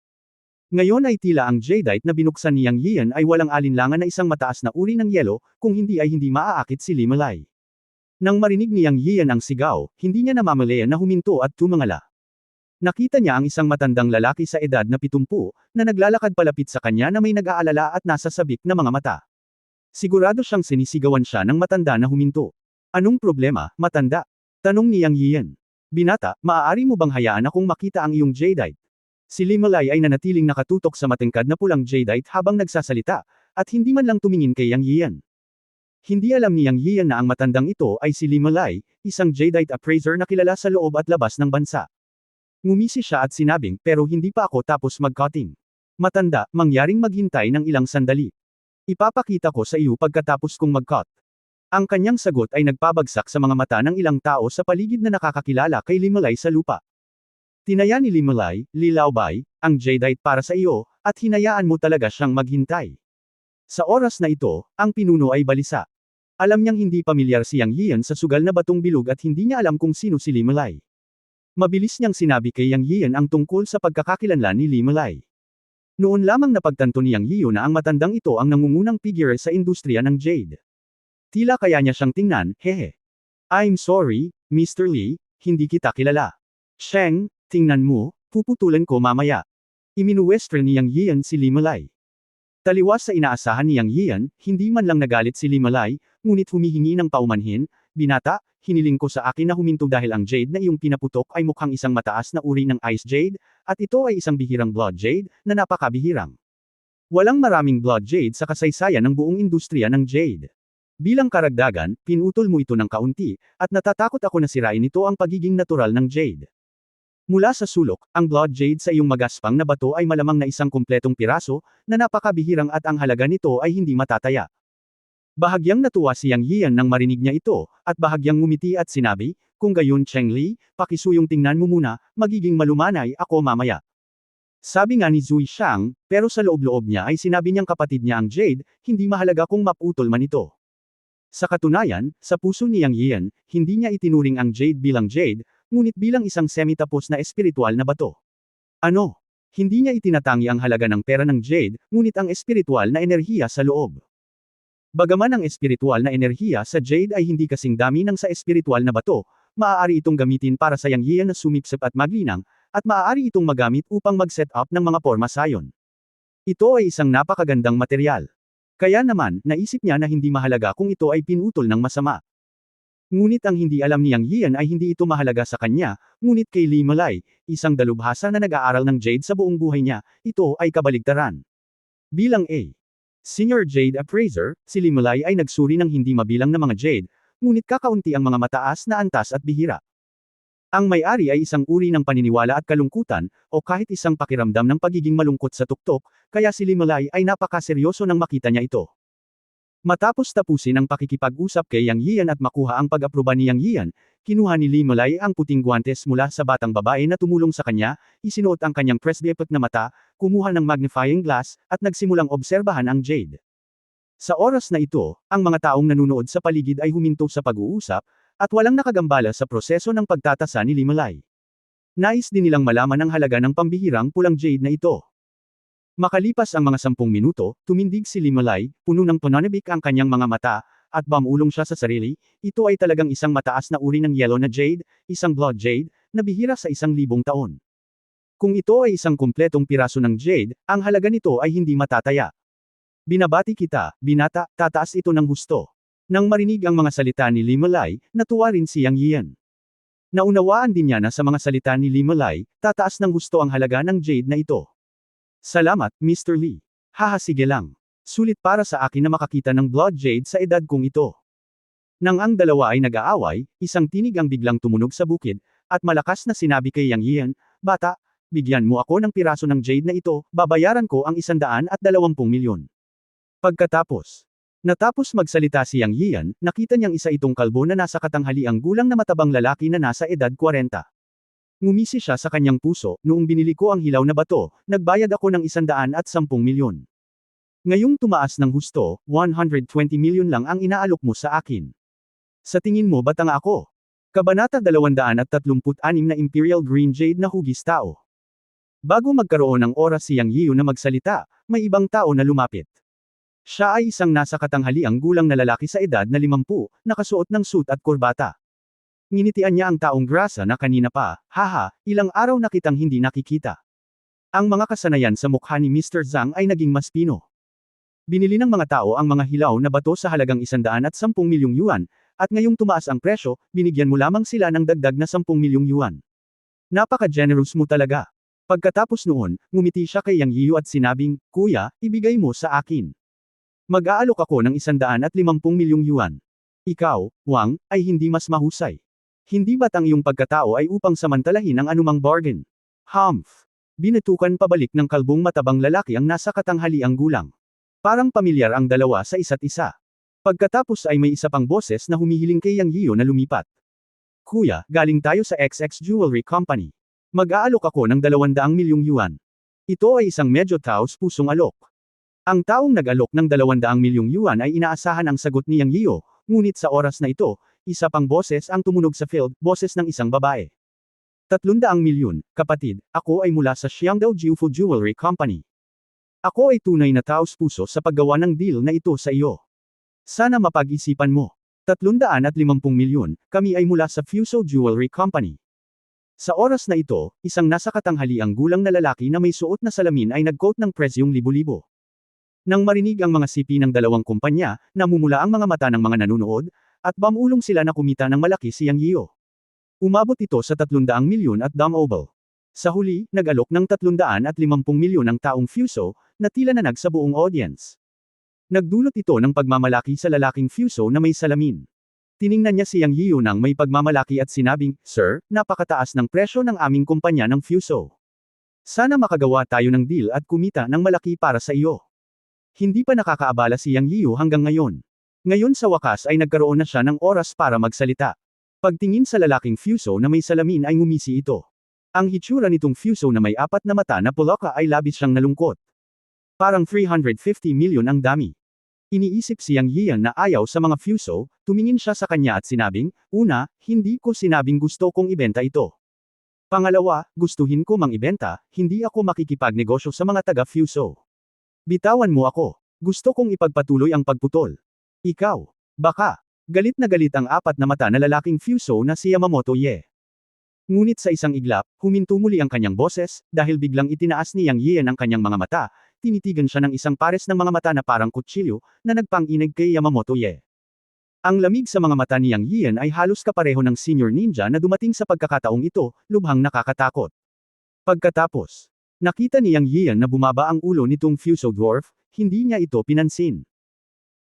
Ngayon ay tila ang jadeite na binuksan ni Yang Yian ay walang alinlangan na isang mataas na uri ng yelo, kung hindi ay hindi maaakit si Li Malay. Nang marinig ni Yang Yian ang sigaw, hindi niya namamalayan na huminto at tumangala. Nakita niya ang isang matandang lalaki sa edad na 70, na naglalakad palapit sa kanya na may nag-aalala at nasa sabik na mga mata. Sigurado siyang sinisigawan siya ng matanda na huminto. "Anong problema, matanda?" tanong ni Yang Yian. "Binata, maaari mo bang hayaan akong makita ang iyong jadeite?" Si Li Malay ay nanatiling nakatutok sa matingkad na pulang jadeite habang nagsasalita, at hindi man lang tumingin kay Yang Yian. Hindi alam ni Yang Yian na ang matandang ito ay si Li Malay, isang jadeite appraiser na kilala sa loob at labas ng bansa. Ngumisi siya at sinabing, "Pero hindi pa ako tapos mag-cutting. Matanda, mangyaring maghintay ng ilang sandali. Ipapakita ko sa iyo pagkatapos kong mag-cut." Ang kanyang sagot ay nagpabagsak sa mga mata ng ilang tao sa paligid na nakakakilala kay Li Malay sa lupa. Tinaya ni Li Malay, "Li Laobay, ang jadeite para sa iyo, at hinayaan mo talaga siyang maghintay." Sa oras na ito, ang pinuno ay balisa. Alam niyang hindi pamilyar si Yang Yian sa sugal na batong bilog at hindi niya alam kung sino si Li Malay. Mabilis niyang sinabi kay Yang Yian ang tungkol sa pagkakakilanlan ni Li Malay. Noon lamang napagtanto ni Yang Yian na ang matandang ito ang nangungunang figure sa industriya ng Jade. Tila kaya niya siyang tingnan, hehe. I'm sorry, Mr. Lee, hindi kita kilala. Sheng, tingnan mo, puputulan ko mamaya. Iminuwestern ni Yang Yian si Li Malay. Taliwas sa inaasahan ni Yang Yian, hindi man lang nagalit si Li Malay, ngunit humihingi ng paumanhin, binata, hiniling ko sa akin na huminto dahil ang jade na iyong pinaputok ay mukhang isang mataas na uri ng ice jade, at ito ay isang bihirang blood jade, na napakabihirang. Walang maraming blood jade sa kasaysayan ng buong industriya ng jade. Bilang karagdagan, pinutol mo ito ng kaunti, at natatakot ako na sirain ito ang pagiging natural ng jade. Mula sa sulok, ang blood jade sa iyong magaspang na bato ay malamang na isang kumpletong piraso, na napakabihirang at ang halaga nito ay hindi matataya. Bahagyang natuwa si Yang Yian nang marinig niya ito, at bahagyang ngumiti at sinabi, kung gayon Cheng Li, pakisuyong tingnan mo muna, magiging malumanay ako mamaya. Sabi nga ni Zui Shang, pero sa loob-loob niya ay sinabi niyang kapatid niya ang jade, hindi mahalaga kung maputol man ito. Sa katunayan, sa puso ni Yang Yian, hindi niya itinuring ang jade bilang jade, ngunit bilang isang semi-tapos na espiritual na bato. Ano? Hindi niya itinatangi ang halaga ng pera ng jade, ngunit ang espiritual na enerhiya sa loob. Bagaman ang espiritual na enerhiya sa jade ay hindi kasing dami ng sa espiritual na bato, maaari itong gamitin para sa Yang Yian na sumipsip at maglinang, at maaari itong magamit upang mag-set up ng mga porma sayon. Ito ay isang napakagandang materyal. Kaya naman, naisip niya na hindi mahalaga kung ito ay pinutol ng masama. Ngunit ang hindi alam ni Yang Yian ay hindi ito mahalaga sa kanya, ngunit kay Li Malay, isang dalubhasa na nag-aaral ng jade sa buong buhay niya, ito ay kabaligtaran. Bilang A. Senior Jade Appraiser, si Li Malay ay nagsuri ng hindi mabilang na mga jade, ngunit kakaunti ang mga mataas na antas at bihira. Ang may-ari ay isang uri ng paniniwala at kalungkutan, o kahit isang pakiramdam ng pagiging malungkot sa tuktok, kaya si Li Malay ay napakaseryoso nang makita niya ito. Matapos tapusin ang pakikipag-usap kay Yang Yian at makuha ang pag-aproba ni Yang Yian, kinuha ni Li Malay ang puting guwantes mula sa batang babae na tumulong sa kanya, isinuot ang kanyang presbyopet na mata, kumuha ng magnifying glass, at nagsimulang obserbahan ang jade. Sa oras na ito, ang mga taong nanunood sa paligid ay huminto sa pag-uusap, at walang nakagambala sa proseso ng pagtatasa ni Li Malay. Nais din nilang malaman ang halaga ng pambihirang pulang jade na ito. Makalipas ang mga 10 minuto, tumindig si Li Malay, puno ng pananabik ang kanyang mga mata, at bamulong siya sa sarili, ito ay talagang isang mataas na uri ng yellow na jade, isang blood jade, na bihira sa 1,000 taon. Kung ito ay isang kumpletong piraso ng jade, ang halaga nito ay hindi matataya. Binabati kita, binata, tataas ito ng husto. Nang marinig ang mga salita ni Li Malay, natuwa rin si Yang Yian. Naunawaan din niya na sa mga salita ni Li Malay, tataas ng husto ang halaga ng jade na ito. Salamat, Mr. Lee. Haha, sige lang. Sulit para sa akin na makakita ng blood jade sa edad kong ito. Nang ang dalawa ay nag-aaway, isang tinig ang biglang tumunog sa bukid, at malakas na sinabi kay Yang Yian, bata, bigyan mo ako ng piraso ng jade na ito, babayaran ko ang 120 milyon. Natapos magsalita si Yang Yian, nakita niyang isa itong kalbo na nasa katanghaliang gulang na matabang lalaki na nasa edad 40. Ngumisi siya sa kanyang puso, noong binili ko ang hilaw na bato, nagbayad ako ng 110 milyon. Ngayong tumaas ng husto, 120 milyon lang ang inaalok mo sa akin. Sa tingin mo ba tanga ako? Kabanata 236 na Imperial Green Jade na hugis tao. Bago magkaroon ng oras si Yang Yian na magsalita, may ibang tao na lumapit. Siya ay isang nasa katanghaliang gulang na lalaki sa edad na 50, nakasuot ng suit at kurbata. Nginitian niya ang taong grasa na kanina pa, haha, ilang araw na kitang hindi nakikita. Ang mga kasanayan sa mukha ni Mr. Zhang ay naging mas pino. Binili ng mga tao ang mga hilaw na bato sa halagang 110 milyong yuan, at ngayong tumaas ang presyo, binigyan mo lamang sila ng dagdag na 10 milyong yuan. Napaka-generous mo talaga. Pagkatapos noon, ngumiti siya kay Yang Yian at sinabing, Kuya, ibigay mo sa akin. Mag-aalok ako ng 150 milyong yuan. Ikaw, Wang, ay hindi mas mahusay. Hindi ba't ang iyong pagkatao ay upang samantalahin ang anumang bargain? Humph! Binatukan pabalik ng kalbong matabang lalaki ang nasa katanghaliang gulang. Parang pamilyar ang dalawa sa isa't isa. Pagkatapos ay may isa pang boses na humihiling kay Yang Yian na lumipat. Kuya, galing tayo sa XX Jewelry Company. Mag-aalok ako ng 200 milyong yuan. Ito ay isang medyo taos pusong alok. Ang taong nag-alok ng 200 milyong yuan ay inaasahan ang sagot ni Yang Yiyo, ngunit sa oras na ito, isa pang boses ang tumunog sa field, boses ng isang babae. 300 milyon, kapatid, ako ay mula sa Xiangdao Jiufu Jewelry Company. Ako ay tunay na taos-puso sa paggawa ng deal na ito sa iyo. Sana mapag-isipan mo. 350 milyon, kami ay mula sa Fuso Jewelry Company. Sa oras na ito, isang nasa katanghaliang gulang na lalaki na may suot na salamin ay nag-quote ng presyong libo-libo. Nang marinig ang mga sipi ng dalawang kumpanya, namumula ang mga mata ng mga nanunood, at bamulong sila na kumita ng malaki si Yang Yiyo. Umabot ito sa 300 milyon at dumb-oble. Sa huli, nag-alok ng 350 milyon ang taong Fuso, na tila nanag sa buong audience. Nagdulot ito ng pagmamalaki sa lalaking Fuso na may salamin. Tiningnan niya si Yang Yiyo nang may pagmamalaki at sinabing, "Sir, napakataas ng presyo ng aming kumpanya ng Fuso. Sana makagawa tayo ng deal at kumita ng malaki para sa iyo." Hindi pa nakakaabala si Yang Yiyo hanggang ngayon. Ngayon sa wakas ay nagkaroon na siya ng oras para magsalita. Pagtingin sa lalaking Fuso na may salamin ay ngumisi ito. Ang hitsura nitong Fuso na may 4 na mata na pulaka ay labis siyang nalungkot. Parang 350 milyon ang dami. Iniisip si Yang Yiyan na ayaw sa mga Fuso, tumingin siya sa kanya at sinabing, "Una, hindi ko sinabing gusto kong ibenta ito. Pangalawa, gustuhin ko mang ibenta, hindi ako makikipagnegosyo sa mga taga-Fuso. Bitawan mo ako. Gusto kong ipagpatuloy ang pagputol." "Ikaw, baka." Galit na galit ang 4 na mata na lalaking Fuso na si Yamamoto Ye. Ngunit sa isang iglap, huminto muli ang kanyang boses, dahil biglang itinaas ni Yang Yiyan ang kanyang mga mata, tinitigan siya ng isang pares ng mga mata na parang kutsilyo, na nagpang-inig kay Yamamoto Ye. Ang lamig sa mga mata ni Yang Yiyan ay halos kapareho ng senior ninja na dumating sa pagkakataong ito, lubhang nakakatakot. Pagkatapos, nakita ni Yang Yiyan na bumaba ang ulo nitong Fuso dwarf, hindi niya ito pinansin.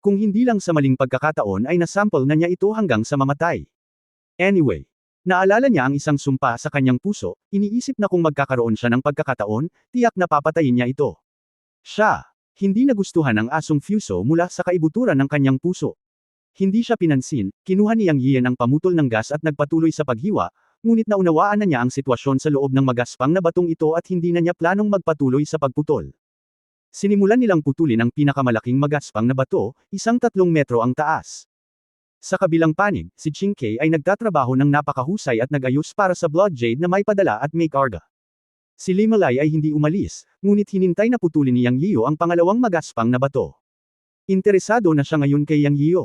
Kung hindi lang sa maling pagkakataon ay nasample na niya ito hanggang sa mamatay. Anyway, naalala niya ang isang sumpa sa kanyang puso, iniisip na kung magkakaroon siya ng pagkakataon, tiyak na papatayin niya ito. Siya, hindi nagustuhan ang asong Fuso mula sa kaibuturan ng kanyang puso. Hindi siya pinansin, kinuha ni Yang Yiyan ang pamutol ng gas at nagpatuloy sa paghiwa, ngunit naunawaan na niya ang sitwasyon sa loob ng magaspang na batong ito at hindi na niya planong magpatuloy sa pagputol. Sinimulan nilang putulin ang pinakamalaking magaspang na bato, 3 metro ang taas. Sa kabilang panig, si Ching Kei ay nagtatrabaho ng napakahusay at nag-ayos para sa Blood Jade na may padala at may karga. Si Limalay ay hindi umalis, ngunit hinintay na putulin ni Yang Yiyo ang pangalawang magaspang na bato. Interesado na siya ngayon kay Yang Yiyo.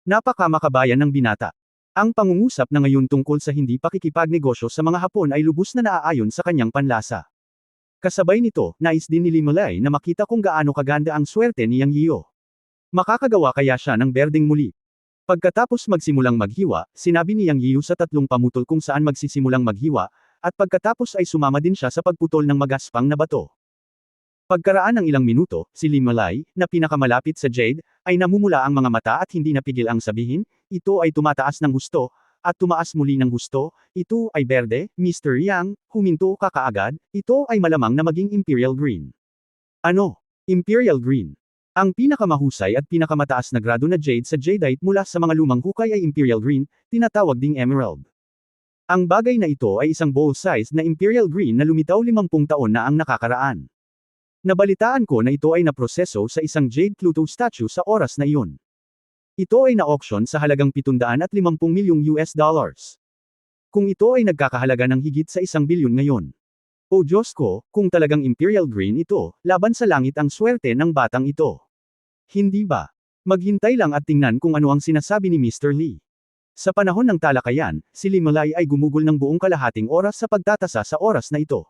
Napakamakabayan ng binata. Ang pangungusap na ngayon tungkol sa hindi pakikipagnegosyo sa mga Hapon ay lubos na naaayon sa kanyang panlasa. Kasabay nito, nais din ni Limalay na makita kung gaano kaganda ang swerte ni Yang Yiyo. Makakagawa kaya siya ng berdeng muli. Pagkatapos magsimulang maghiwa, sinabi ni Yang Yiyo sa 3 pamutol kung saan magsisimulang maghiwa, at pagkatapos ay sumama din siya sa pagputol ng magaspang na bato. Pagkaraan ng ilang minuto, si Limalay, na pinakamalapit sa Jade, ay namumula ang mga mata at hindi napigil ang sabihin, "Ito ay tumataas ng husto," at tumaas muli ng husto, "Ito ay berde, Mr. Yang, huminto ka kaagad, ito ay malamang na maging Imperial Green." "Ano? Imperial Green?" Ang pinakamahusay at pinakamataas na grado na jade sa jadeite mula sa mga lumang hukay ay Imperial Green, tinatawag ding Emerald. Ang bagay na ito ay isang bowl-sized na Imperial Green na lumitaw 50 taon na ang nakakaraan. Nabalitaan ko na ito ay naproseso sa isang Jade Pluto statue sa oras na iyon. Ito ay na-auction sa halagang 750 milyong US dollars. Kung ito ay nagkakahalaga ng higit sa 1 bilyon ngayon. O Diyos ko, kung talagang Imperial Green ito, laban sa langit ang swerte ng batang ito. Hindi ba? Maghintay lang at tingnan kung ano ang sinasabi ni Mr. Lee. Sa panahon ng talakayan, si Limalay ay gumugol ng buong kalahating oras sa pagtatasa sa oras na ito.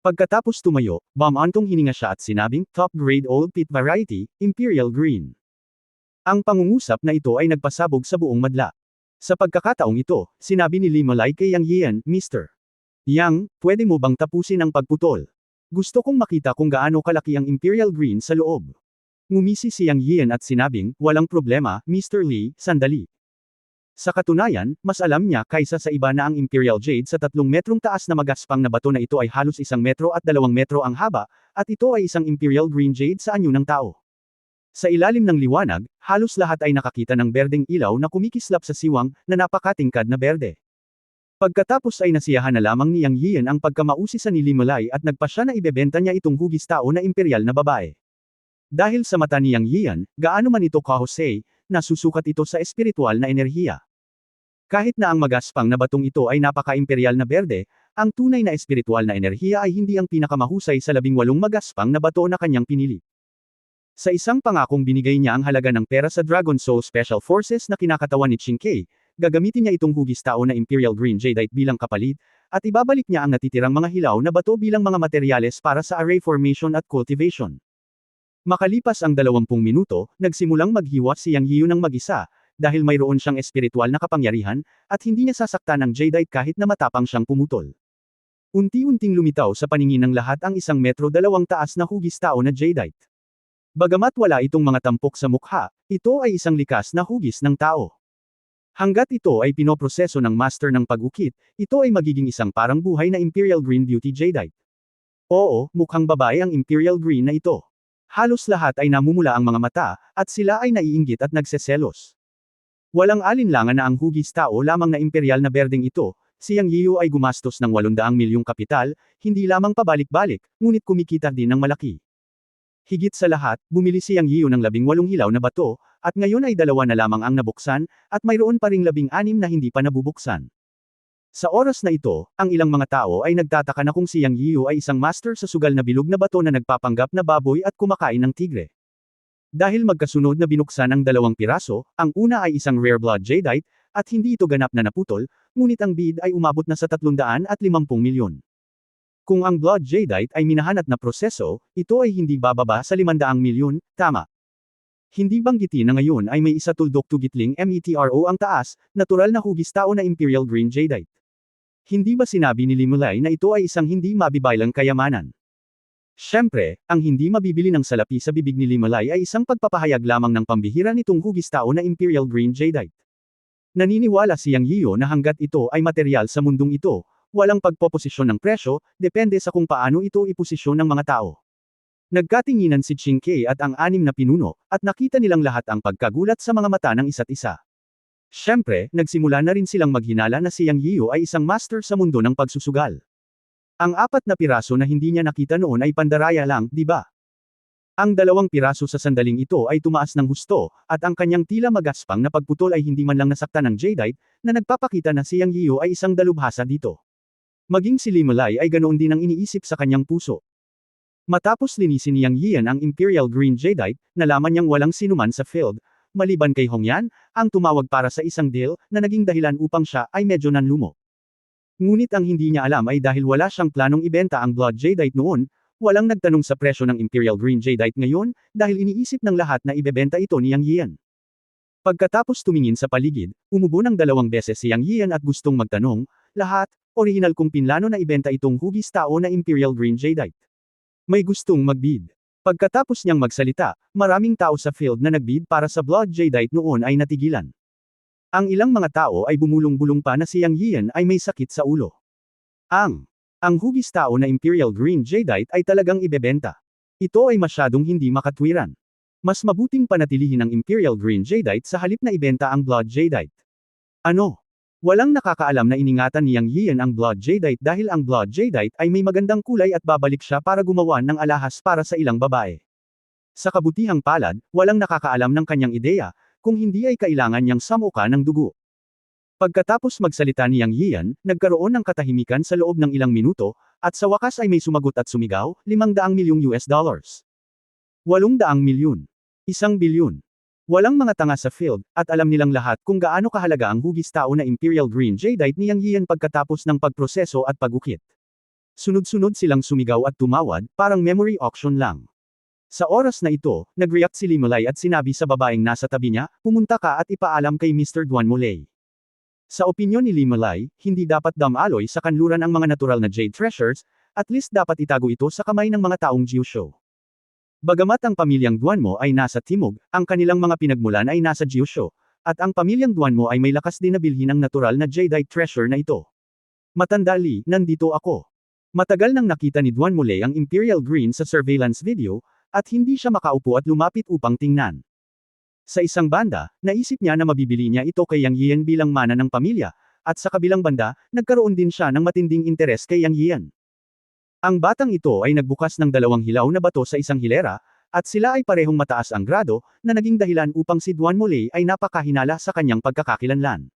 Pagkatapos tumayo, bumantong hininga siya at sinabing, "Top grade old pit variety, Imperial Green." Ang pangungusap na ito ay nagpasabog sa buong madla. Sa pagkakataong ito, sinabi ni Limalay kay Yang Yiyan, "Mr. Yang, pwede mo bang tapusin ang pagputol? Gusto kong makita kung gaano kalaki ang Imperial Green sa loob." Ngumisi si Yang Yiyan at sinabing, "Walang problema, Mr. Lee, sandali." Sa katunayan, mas alam niya kaysa sa iba na ang Imperial Jade sa 3 metrong taas na magaspang na bato na ito ay halos 1 metro at 2 metro ang haba, at ito ay isang Imperial Green Jade sa anyo ng tao. Sa ilalim ng liwanag, halos lahat ay nakakita ng berdeng ilaw na kumikislap sa siwang, na napakatingkad na berde. Pagkatapos ay nasiyahan na lamang ni Yang Yiyan ang pagkamausisa ni Limalay at nagpa siya na ibebenta niya itong hugis tao na imperial na babae. Dahil sa mata ni Yang Yian, gaano man ito kahusay, nasusukat ito sa espiritual na enerhiya. Kahit na ang magaspang na batong ito ay napaka-imperial na berde, ang tunay na espiritual na enerhiya ay hindi ang pinakamahusay sa 18 magaspang na bato na kanyang pinili. Sa isang pangakong binigay niya ang halaga ng pera sa Dragon Soul Special Forces na kinakatawan ni Qingke, gagamitin niya itong hugis tao na Imperial Green Jadeite bilang kapalit, at ibabalik niya ang natitirang mga hilaw na bato bilang mga materyales para sa array formation at cultivation. Makalipas ang 20 minuto, nagsimulang maghiwa si Yang Yiyu ng mag-isa, dahil mayroon siyang espiritual na kapangyarihan, at hindi niya sasaktan ng Jadeite kahit na matapang siyang pumutol. Unti-unting lumitaw sa paningin ng lahat ang 1 metro 2 taas na hugis tao na Jadeite. Bagamat wala itong mga tampok sa mukha, ito ay isang likas na hugis ng tao. Hanggat ito ay pinoproseso ng master ng pag-ukit, ito ay magiging isang parang buhay na Imperial Green Beauty Jadeite. Oo, mukhang babae ang Imperial Green na ito. Halos lahat ay namumula ang mga mata, at sila ay naiinggit at nagseselos. Walang alinlangan na ang hugis tao lamang na imperial na berdeng ito, si Yang Yiyu ay gumastos ng 800 milyong kapital, hindi lamang pabalik-balik, ngunit kumikita din ng malaki. Higit sa lahat, bumili si Yang Yiyu ng 18 hilaw na bato, at ngayon ay 2 na lamang ang nabuksan, at mayroon pa ring 16 na hindi pa nabubuksan. Sa oras na ito, ang ilang mga tao ay nagtataka na kung si Yang Yiyu ay isang master sa sugal na bilog na bato na nagpapanggap na baboy at kumakain ng tigre. Dahil magkasunod na binuksan ang 2 piraso, ang una ay isang rare blood jadeite, at hindi ito ganap na naputol, ngunit ang bid ay umabot na sa 350 milyon. Kung ang blood jadeite ay minahanat na proseso, ito ay hindi bababa sa 500 milyon, tama. Hindi banggitin na ngayon ay may isa tuldok tugitling metro ang taas, natural na hugis tao na Imperial Green Jadeite. Hindi ba sinabi ni Limulay na ito ay isang hindi mabibaylang kayamanan? Siyempre, ang hindi mabibili ng salapi sa bibig ni Limulay ay isang pagpapahayag lamang ng pambihira nitong hugis tao na Imperial Green Jadeite. Naniniwala si Yang Yiyu na hanggat ito ay materyal sa mundong ito, walang pagpoposisyon ng presyo, depende sa kung paano ito iposisyon ng mga tao. Nagkatinginan si Qingke at ang 6 na pinuno, at nakita nilang lahat ang pagkagulat sa mga mata ng isa't isa. Siyempre, nagsimula na rin silang maghinala na si Yang Yiyu ay isang master sa mundo ng pagsusugal. Ang 4 na piraso na hindi niya nakita noon ay pandaraya lang, di ba? Ang 2 piraso sa sandaling ito ay tumaas ng husto, at ang kanyang tila magaspang na pagputol ay hindi man lang nasaktan ng Jadeite, na nagpapakita na si Yang Yiyu ay isang dalubhasa dito. Maging si Limulay ay ganoon din ang iniisip sa kanyang puso. Matapos linisin ni Yang Yian ang Imperial Green Jadeite, nalaman niyang walang sinuman sa field, maliban kay Hongyan, ang tumawag para sa isang deal, na naging dahilan upang siya ay medyo nanlumo. Ngunit ang hindi niya alam ay dahil wala siyang planong ibenta ang Blood Jadeite noon, walang nagtanong sa presyo ng Imperial Green Jadeite ngayon, dahil iniisip ng lahat na ibebenta ito ni Yang Yian. Pagkatapos tumingin sa paligid, umubo ng 2 beses si Yang Yian at gustong magtanong, lahat, orihinal kong pinlano na ibenta itong hugis tao na Imperial Green Jadeite. May gustong magbid. Pagkatapos niyang magsalita, maraming tao sa field na nagbid para sa Blood Jadeite noon ay natigilan. Ang ilang mga tao ay bumulong-bulong pa na si Yang Yian ay may sakit sa ulo. Ang hugis tao na Imperial Green Jadeite ay talagang ibebenta. Ito ay masyadong hindi makatwiran. Mas mabuting panatilihin ang Imperial Green Jadeite sa halip na ibenta ang Blood Jadeite. Ano? Walang nakakaalam na iningatan ni Yang Yian ang Blood Jadeite dahil ang Blood Jadeite ay may magandang kulay at babalik siya para gumawa ng alahas para sa ilang babae. Sa kabutihang palad, walang nakakaalam ng kanyang ideya, kung hindi ay kailangan niyang samuka ng dugo. Pagkatapos magsalita ni Yang Yian, nagkaroon ng katahimikan sa loob ng ilang minuto, at sa wakas ay may sumagot at sumigaw, $500 milyong. 800 milyon. 1 bilyon. Walang mga tanga sa field, at alam nilang lahat kung gaano kahalaga ang hugis tao na Imperial Green Jadeite ni Yang Yian pagkatapos ng pagproseso at pagukit. Sunod-sunod silang sumigaw at tumawad, parang memory auction lang. Sa oras na ito, nag-react si Limulay at sinabi sa babaeng nasa tabi niya, pumunta ka at ipaalam kay Mr. Duan Muley. Sa opinyon ni Limulay, hindi dapat damaloy sa kanluran ang mga natural na jade treasures, at least dapat itago ito sa kamay ng mga taong Jiusho. Bagamat ang pamilyang Duanmo ay nasa Timog, ang kanilang mga pinagmulan ay nasa Jiusho, at ang pamilyang Duanmo ay may lakas din na bilhin ang natural na jadeite treasure na ito. Matanda Li, nandito ako. Matagal nang nakita ni Duan Muley ang Imperial Green sa surveillance video, at hindi siya makaupo at lumapit upang tingnan. Sa isang banda, naisip niya na mabibili niya ito kay Yang Yian bilang mana ng pamilya, at sa kabilang banda, nagkaroon din siya ng matinding interes kay Yang Yian. Ang batang ito ay nagbukas ng 2 hilaw na bato sa isang hilera, At sila ay parehong mataas ang grado, na naging dahilan upang si Duan Muley ay napakahinala sa kanyang pagkakakilanlan.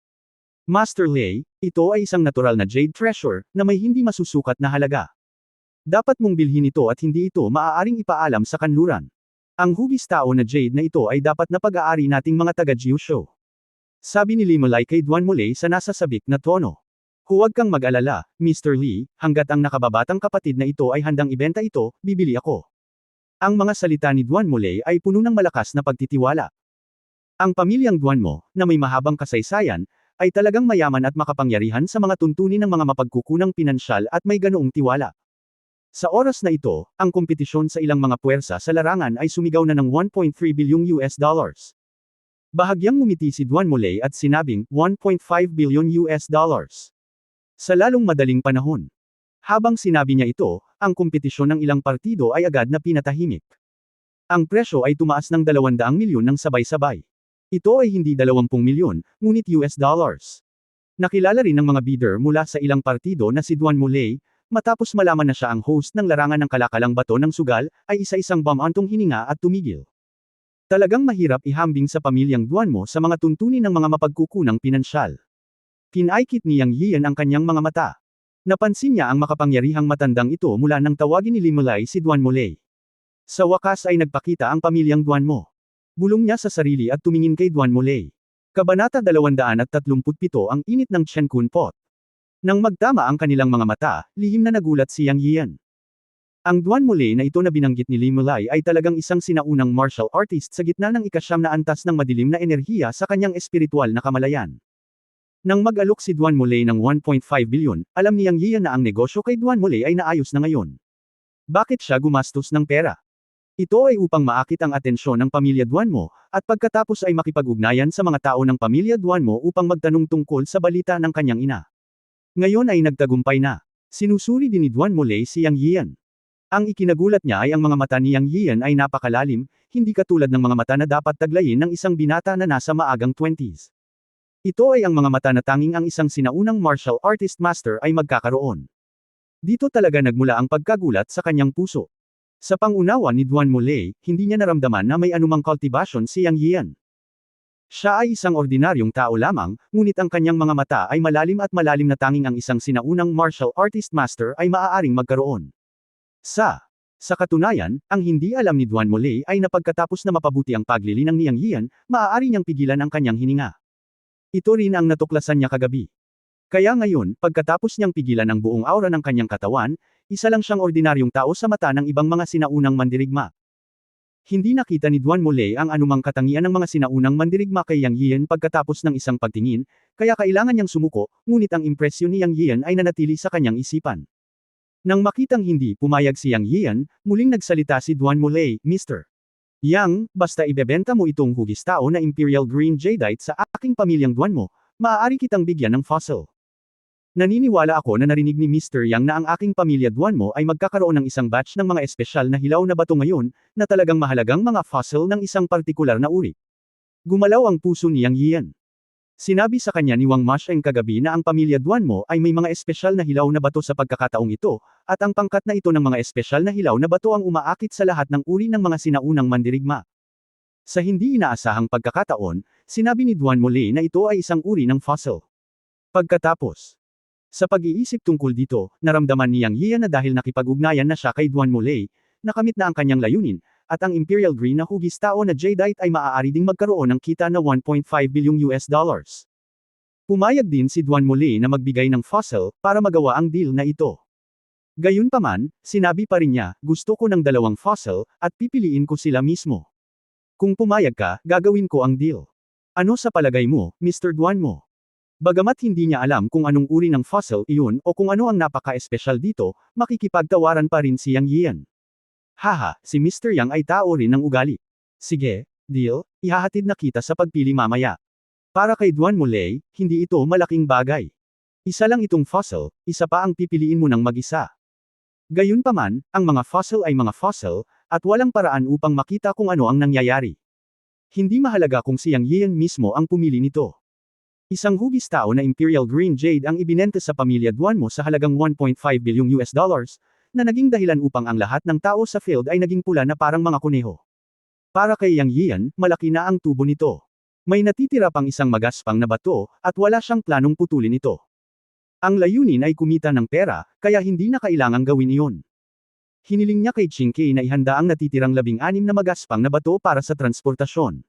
Master Lei, ito ay isang natural na Jade Treasure, na may hindi masusukat na halaga. Dapat mong bilhin ito at hindi ito maaaring ipaalam sa kanluran. Ang hugis tao na Jade na ito ay dapat na pag-aari nating mga taga-Jiu Show. Sabi ni Limolai kay Duan Muley sa nasa sabik na tono. Huwag kang mag-alala, Mr. Lee, hanggat ang nakababatang kapatid na ito ay handang ibenta ito, bibili ako. Ang mga salita ni Duan Muley ay puno ng malakas na pagtitiwala. Ang pamilyang Duan Mo, na may mahabang kasaysayan, ay talagang mayaman at makapangyarihan sa mga tuntunin ng mga mapagkukunang pinansyal at may ganoong tiwala. Sa oras na ito, ang kompetisyon sa ilang mga puwersa sa larangan ay sumigaw na ng $1.3 billion. Bahagyang ngumiti si Duan Muley at sinabing, $1.5 billion. Sa lalong madaling panahon. Habang sinabi niya ito, ang kompetisyon ng ilang partido ay agad na pinatahimik. Ang presyo ay tumaas ng 200 milyon ng sabay-sabay. Ito ay hindi 20 milyon, ngunit US dollars. Nakilala rin ng mga bidder mula sa ilang partido na si Duan Muley, matapos malaman na siya ang host ng larangan ng kalakalang bato ng sugal, ay isa-isang bumantong hininga at tumigil. Talagang mahirap ihambing sa pamilyang Duan Mo sa mga tuntunin ng mga mapagkukunang pinansyal. Kinaykit ni Yang Yian ang kanyang mga mata. Napansin niya ang makapangyarihang matandang ito mula nang tawagin ni Limolai si Duan Muley. Sa wakas ay nagpakita ang pamilyang Duan Mo. Bulong niya sa sarili at tumingin kay Duan Muley. Kabanata 237 ang init ng Chen Kun Pot. Nang magtama ang kanilang mga mata, lihim na nagulat si Yang Yian. Ang Duan Muley na ito na binanggit ni Limolai ay talagang isang sinaunang martial artist sa gitna ng ikasyam na antas ng madilim na enerhiya sa kanyang espiritual na kamalayan. Nang mag-alok si Duan Muley ng 1.5 bilyon, alam ni Yang Yian na ang negosyo kay Duan Muley ay naayos na ngayon. Bakit siya gumastos ng pera? Ito ay upang maakit ang atensyon ng pamilya Duan Mo, at pagkatapos ay makipag-ugnayan sa mga tao ng pamilya Duan Mo upang magtanong tungkol sa balita ng kanyang ina. Ngayon ay nagtagumpay na. Sinusuri din ni Duan Muley si Yang Yian. Ang ikinagulat niya ay ang mga mata ni Yang Yian ay napakalalim, hindi katulad ng mga mata na dapat taglayin ng isang binata na nasa maagang 20s. Ito ay ang mga mata na tanging ang isang sinaunang martial artist master ay magkakaroon. Dito talaga nagmula ang pagkagulat sa kanyang puso. Sa pangunawa ni Duan Muley, hindi niya naramdaman na may anumang cultivation si Yang Yian. Siya ay isang ordinaryong tao lamang, ngunit ang kanyang mga mata ay malalim at malalim na tanging ang isang sinaunang martial artist master ay maaaring magkaroon. Sa katunayan, ang hindi alam ni Duan Muley ay na pagkatapos na mapabuti ang paglilinang ni Yang Yian, maaari niyang pigilan ang kanyang hininga. Ito rin ang natuklasan niya kagabi. Kaya ngayon, pagkatapos niyang pigilan ang buong aura ng kanyang katawan, isa lang siyang ordinaryong tao sa mata ng ibang mga sinaunang mandirigma. Hindi nakita ni Duan Muley ang anumang katangian ng mga sinaunang mandirigma kay Yang Yian pagkatapos ng isang pagtingin, kaya kailangan niyang sumuko, ngunit ang impresyon ni Yang Yian ay nanatili sa kanyang isipan. Nang makitang hindi pumayag si Yang Yian, muling nagsalita si Duan Muley, Mr. Yang, basta ibebenta mo itong hugis tao na Imperial Green Jadeite sa aking pamilyang Duan Mo, maaari kitang bigyan ng fossil. Naniniwala ako na narinig ni Mr. Yang na ang aking pamilya Duan Mo ay magkakaroon ng isang batch ng mga espesyal na hilaw na bato ngayon, na talagang mahalagang mga fossil ng isang partikular na uri. Gumalaw ang puso ni Yang Yian. Sinabi sa kanya ni Wang Masheng kagabi na ang pamilya Duan Mo ay may mga espesyal na hilaw na bato sa pagkakataong ito, at ang pangkat na ito ng mga espesyal na hilaw na bato ang umaakit sa lahat ng uri ng mga sinaunang mandirigma. Sa hindi inaasahang pagkakataon, sinabi ni Duan Muley na ito ay isang uri ng fossil. Pagkatapos, sa pag-iisip tungkol dito, naramdaman ni Yang Yian na dahil nakipag-ugnayan na siya kay Duan Muley, nakamit na ang kanyang layunin, at ang Imperial Green na hugis tao na Jadeite ay maaari ding magkaroon ng kita na 1.5 billion US dollars. Pumayag din si Duan Muley na magbigay ng fossil, para magawa ang deal na ito. Gayunpaman, sinabi pa rin niya, gusto ko ng 2 fossil, at pipiliin ko sila mismo. Kung pumayag ka, gagawin ko ang deal. Ano sa palagay mo, Mr. Duan Mo? Bagamat hindi niya alam kung anong uri ng fossil iyon o kung ano ang napaka-espesyal dito, makikipagtawaran pa rin si Yang Yian. Haha, si Mr. Yang ay tao rin ng ugali. Sige, deal, ihahatid na kita sa pagpili mamaya. Para kay Duan Muley, hindi ito malaking bagay. Isa lang itong fossil, isa pa ang pipiliin mo ng mag-isa. Gayunpaman, ang mga fossil ay mga fossil, at walang paraan upang makita kung ano ang nangyayari. Hindi mahalaga kung si Yang Yian mismo ang pumili nito. Isang hugis tao na Imperial Green Jade ang ibinenta sa pamilya Duan Mo sa halagang 1.5 billion US dollars, na naging dahilan upang ang lahat ng tao sa field ay naging pula na parang mga kuneho. Para kay Yang Yian, malaki na ang tubo nito. May natitira pang isang magaspang na bato, at wala siyang planong putulin ito. Ang layunin ay kumita ng pera, kaya hindi na kailangang gawin iyon. Hiniling niya kay Chingkei na ihanda ang natitirang 16 na magaspang na bato para sa transportasyon.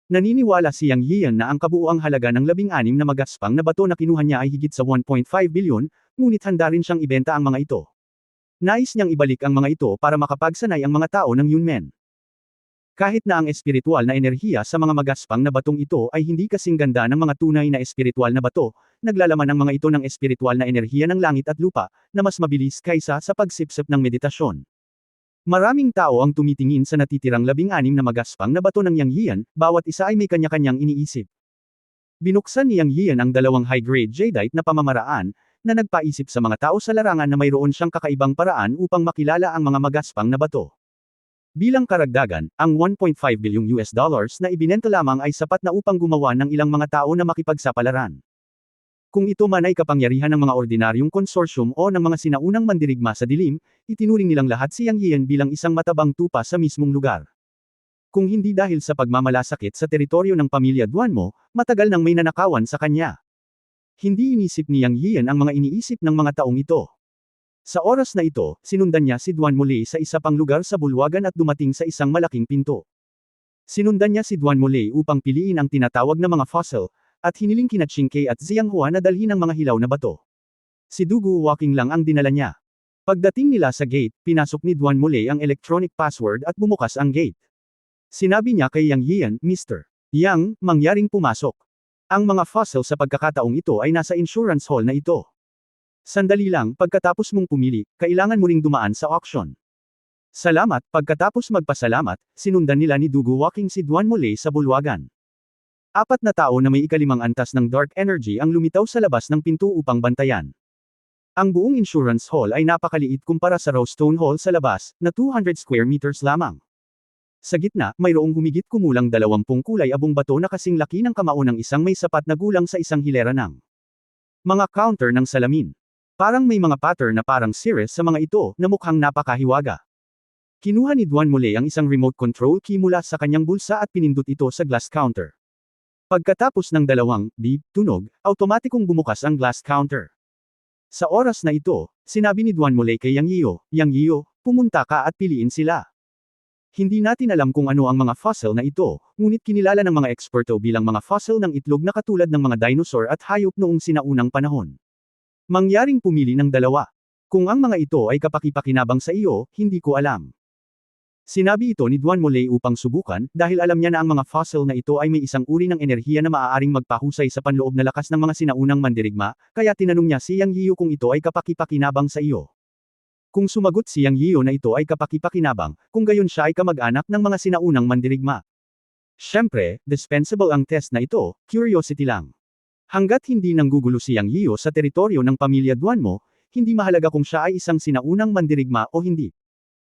Naniniwala si Yang Yian na ang kabuuang halaga ng 16 na magaspang na bato na kinuha niya ay higit sa 1.5 bilyon, ngunit handa rin siyang ibenta ang mga ito. Nais niyang ibalik ang mga ito para makapagsanay ang mga tao ng Yunmen. Kahit na ang espiritual na enerhiya sa mga magaspang na batong ito ay hindi kasing ganda ng mga tunay na espiritual na bato, naglalaman ang mga ito ng espiritual na enerhiya ng langit at lupa, na mas mabilis kaysa sa pagsipsip ng meditasyon. Maraming tao ang tumitingin sa natitirang 16 na magaspang na bato ng Yang Yian, bawat isa ay may kanya-kanyang iniisip. Binuksan ni Yang Yian ang 2 high-grade jadeite na pamamaraan, na nagpaisip sa mga tao sa larangan na mayroon siyang kakaibang paraan upang makilala ang mga magaspang na bato. Bilang karagdagan, ang $1.5 billion na ibinenta lamang ay sapat na upang gumawa ng ilang mga tao na makipagsapalaran. Kung ito man ay kapangyarihan ng mga ordinaryong konsorsyum o ng mga sinaunang mandirigma sa dilim, itinuring nilang lahat si Yang Yian bilang isang matabang tupa sa mismong lugar. Kung hindi dahil sa pagmamalasakit sa teritoryo ng pamilya Duanmo, matagal nang may nanakawan sa kanya. Hindi inisip ni Yang Yian ang mga iniisip ng mga taong ito. Sa oras na ito, sinundan niya si Duanmo Lei sa isa pang lugar sa bulwagan at dumating sa isang malaking pinto. Sinundan niya si Duanmo Lei upang piliin ang tinatawag na mga fossil, at hiniling kina Chingkei at Jianghua na dalhin ang mga hilaw na bato. Si Dugu Walking lang ang dinala niya. Pagdating nila sa gate, pinasok ni Duanmo Lei ang electronic password at bumukas ang gate. Sinabi niya kay Yang Yian, Mr. Yang, mangyaring pumasok. Ang mga fossil sa pagkakataong ito ay nasa insurance hall na ito. Sandali lang, pagkatapos mong pumili, kailangan mo ring dumaan sa auction. Salamat, pagkatapos magpasalamat, sinundan nila ni Dugu Walking si Duanmo Lei sa bulwagan. 4 na tao na may ikalimang antas ng dark energy ang lumitaw sa labas ng pinto upang bantayan. Ang buong insurance hall ay napakaliit kumpara sa Rowstone Hall sa labas, na 200 square meters lamang. Sa gitna, mayroong humigit kumulang 20 kulay abong bato na kasing laki ng kamao ng isang may sapat na gulang sa isang hilera ng mga counter ng salamin. Parang may mga pattern na parang series sa mga ito, na mukhang napakahiwaga. Kinuha ni Duanmo Lei ang isang remote control key mula sa kanyang bulsa at pinindot ito sa glass counter. Pagkatapos ng 2 beep tunog, automatikong bumukas ang glass counter. Sa oras na ito, sinabi ni Duanmo Lei kay Yang Yiyo, pumunta ka at piliin sila. Hindi natin alam kung ano ang mga fossil na ito, ngunit kinilala ng mga eksperto bilang mga fossil ng itlog na katulad ng mga dinosaur at hayop noong sinaunang panahon. Mangyaring pumili ng 2. Kung ang mga ito ay kapakipakinabang sa iyo, hindi ko alam. Sinabi ito ni Duanmo Lei upang subukan, dahil alam niya na ang mga fossil na ito ay may isang uri ng enerhiya na maaaring magpahusay sa panloob na lakas ng mga sinaunang mandirigma, kaya tinanong niya si Yang Yiyo kung ito ay kapakipakinabang sa iyo. Kung sumagot si Yang Yiyo na ito ay kapakipakinabang, kung gayon siya ay kamag-anak ng mga sinaunang mandirigma. Siyempre, dispensable ang test na ito, curiosity lang. Hanggat hindi nanggugulo si Yang Yiyo sa teritoryo ng pamilya Duanmo, hindi mahalaga kung siya ay isang sinaunang mandirigma o hindi.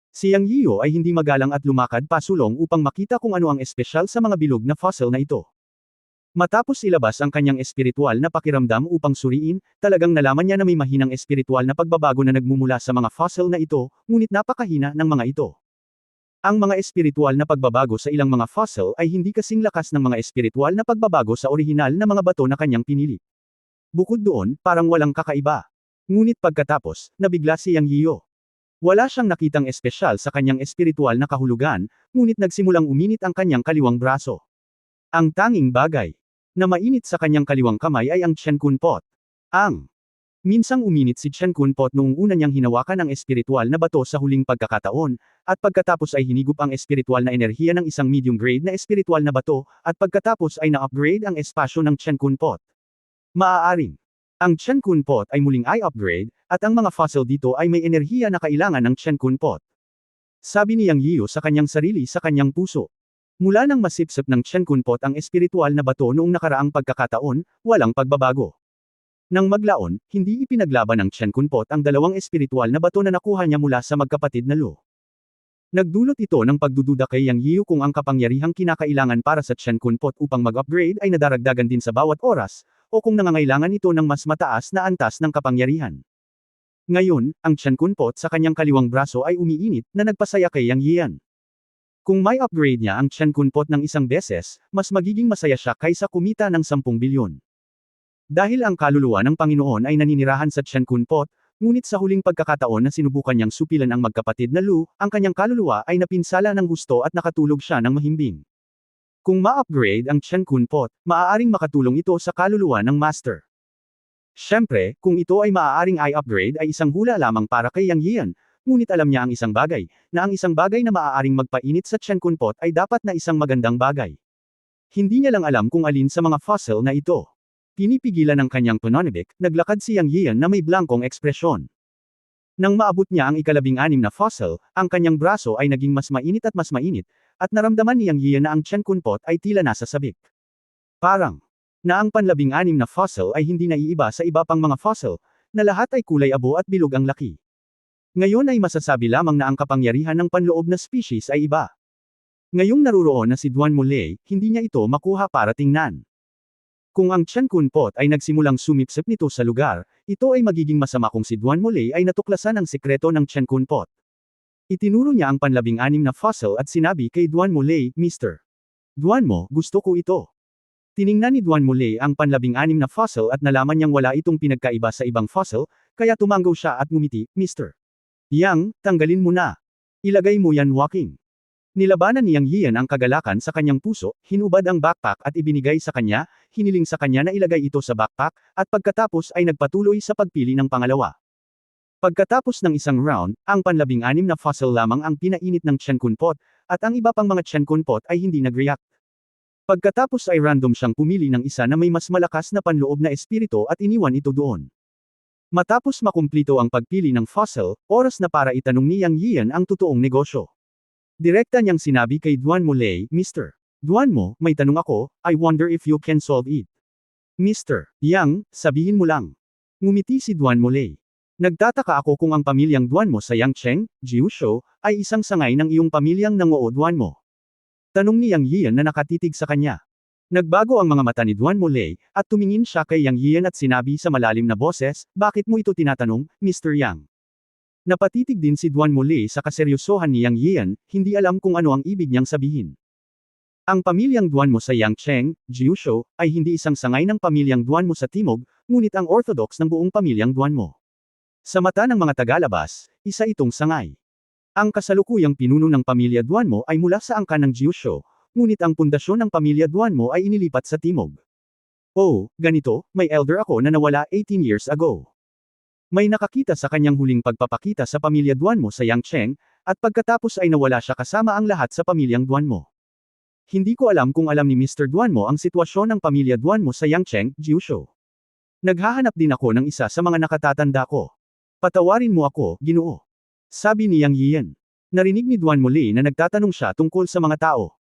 Si Yang Yiyo ay hindi magalang at lumakad pasulong upang makita kung ano ang espesyal sa mga bilog na fossil na ito. Matapos ilabas ang kanyang espiritual na pakiramdam upang suriin, talagang nalaman niya na may mahinang espiritual na pagbabago na nagmumula sa mga fossil na ito, ngunit napakahina ng mga ito. Ang mga espiritual na pagbabago sa ilang mga fossil ay hindi kasing lakas ng mga espiritual na pagbabago sa orihinal na mga bato na kanyang pinili. Bukod doon, parang walang kakaiba. Ngunit pagkatapos, nabigla si Yang Yiyo. Wala siyang nakitang espesyal sa kanyang espiritual na kahulugan, ngunit nagsimulang uminit ang kanyang kaliwang braso. Ang tanging bagay na mainit sa kanyang kaliwang kamay ay ang Chen Kun Pot. Minsang uminit si Chen Kun Pot noong una niyang hinawakan ang espiritual na bato sa huling pagkakataon, at pagkatapos ay hinigup ang espiritual na enerhiya ng isang medium-grade na espiritual na bato, at pagkatapos ay na-upgrade ang espasyo ng Chen Kun Pot. Maaaring ang Chen Kun Pot ay muling i-upgrade, at ang mga fossil dito ay may enerhiya na kailangan ng Chen Kun Pot. Sabi ni Yang Yiyo sa kanyang sarili sa kanyang puso. Mula nang masipsip ng Chen Kun Pot ang espiritual na bato noong nakaraang pagkakataon, walang pagbabago. Nang maglaon, hindi ipinaglaban ng Chen Kun Pot ang 2 espiritual na bato na nakuha niya mula sa magkapatid na Lu. Nagdulot ito ng pagdududa kay Yang Yiyo kung ang kapangyarihang kinakailangan para sa Chen Kun Pot upang mag-upgrade ay nadaragdagan din sa bawat oras, o kung nangangailangan ito ng mas mataas na antas ng kapangyarihan. Ngayon, ang Chen Kun Pot sa kanyang kaliwang braso ay umiinit, na nagpasaya kay Yang Yian. Kung may upgrade niya ang Chen Kunpot ng isang beses, mas magiging masaya siya kaysa kumita ng 10 bilyon. Dahil ang kaluluwa ng Panginoon ay naninirahan sa Chen Kunpot, ngunit sa huling pagkakataon na sinubukan niyang supilan ang magkapatid na Lu, ang kanyang kaluluwa ay napinsala ng gusto at nakatulog siya ng mahimbing. Kung ma-upgrade ang Chen Kunpot, maaaring makatulong ito sa kaluluwa ng Master. Siyempre, kung ito ay maaaring i-upgrade ay isang hula lamang para kay Yang Yian, ngunit alam niya ang isang bagay, na ang isang bagay na maaaring magpainit sa Chen Kunpot ay dapat na isang magandang bagay. Hindi niya lang alam kung alin sa mga fossil na ito. Pinipigilan ng kanyang pananabik, naglakad si Yang Yian na may blankong ekspresyon. Nang maabot niya ang ika-16 na fossil, ang kanyang braso ay naging mas mainit, at naramdaman ni Yang Yian na ang Chen Kunpot ay tila nasa sabik. Parang, na ang pan-16 na fossil ay hindi naiiba sa iba pang mga fossil, na lahat ay kulay abo at bilog ang laki. Ngayon ay masasabi lamang na ang kapangyarihan ng panloob na species ay iba. Ngayong naruroon na si Duan Mulei, hindi niya ito makuha para tingnan. Kung ang Chen Kunpot ay nagsimulang sumipsip nito sa lugar, ito ay magiging masama kung si Duan Mulei ay natuklasan ang sekreto ng Chen Kunpot. Itinuro niya ang pan-16 na fossil at sinabi kay Duan Mulei, Mr. Duan mo, gusto ko ito. Tiningnan ni Duan Mulei ang pan-16 na fossil at nalaman niyang wala itong pinagkaiba sa ibang fossil, kaya tumanggaw siya at ngumiti, Mr. Yang, tanggalin mo na. Ilagay mo yan walking. Nilabanan ni Yang Yian ang kagalakan sa kanyang puso, hinubad ang backpack at ibinigay sa kanya, hiniling sa kanya na ilagay ito sa backpack, at pagkatapos ay nagpatuloy sa pagpili ng pangalawa. Pagkatapos ng isang round, ang pan-16 na fossil lamang ang pinainit ng Chen Kunpot, at ang iba pang mga Chen Kunpot ay hindi nag-react. Pagkatapos ay random siyang pumili ng isa na may mas malakas na panloob na espiritu at iniwan ito doon. Matapos makumplito ang pagpili ng fossil, oras na para itanong ni Yang Yian ang totoong negosyo. Direkta niyang sinabi kay Duan Mulei, Mr. Duan mo, may tanong ako, I wonder if you can solve it. Mr. Yang, sabihin mo lang. Ngumiti si Duan Mulei. Nagtataka ako kung ang pamilyang Duan mo sa Yangcheng, Jiushou, ay isang sangay ng iyong pamilyang Nangoo Duan mo. Tanong ni Yang Yian na nakatitig sa kanya. Nagbago ang mga mata ni Duan Mulei, at tumingin siya kay Yang Yian at sinabi sa malalim na boses, bakit mo ito tinatanong, Mr. Yang? Napatitig din si Duan Mulei sa kaseryosohan ni Yang Yian, hindi alam kung ano ang ibig niyang sabihin. Ang pamilyang Duan mo sa Yangcheng, Jiushou, ay hindi isang sangay ng pamilyang Duan mo sa Timog, ngunit ang orthodox ng buong pamilyang Duan mo. Sa mata ng mga tagalabas, isa itong sangay. Ang kasalukuyang pinuno ng pamilya Duan mo ay mula sa angkan ng Jiushou, ngunit ang pundasyon ng pamilya Duan mo ay inilipat sa Timog. Oh, ganito, may elder ako na nawala 18 years ago. May nakakita sa kanyang huling pagpapakita sa pamilya Duan mo sa Yangcheng, at pagkatapos ay nawala siya kasama ang lahat sa pamilyang Duan mo. Hindi ko alam kung alam ni Mr. Duan mo ang sitwasyon ng pamilya Duan mo sa Yangcheng, Jiushou. Naghahanap din ako ng isa sa mga nakatatanda ko. Patawarin mo ako, Ginoo. Sabi ni Yang Yian. Narinig ni Duan Mulei na nagtatanong siya tungkol sa mga tao.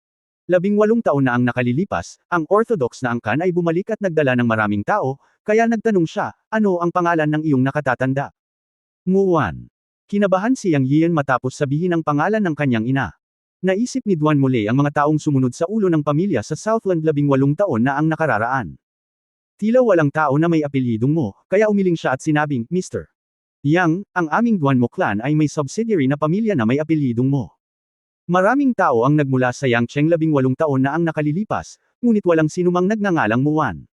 18 taon na ang nakalilipas, ang orthodox na angkan ay bumalik at nagdala ng maraming tao, kaya nagtanong siya, ano ang pangalan ng iyong nakatatanda? Muwan. Kinabahan si Yang Yian matapos sabihin ang pangalan ng kanyang ina. Naisip ni Duan Mulei ang mga taong sumunod sa ulo ng pamilya sa Southland 18 taon na ang nakararaan. Tila walang tao na may apelyidong mo, kaya umiling siya at sinabing, Mr. Yang, ang aming Duan mo clan ay may subsidiary na pamilya na may apelyidong mo. Maraming tao ang nagmula sa Yangcheng 18 taon na ang nakalilipas, ngunit walang sinumang nagngangalang Muwan.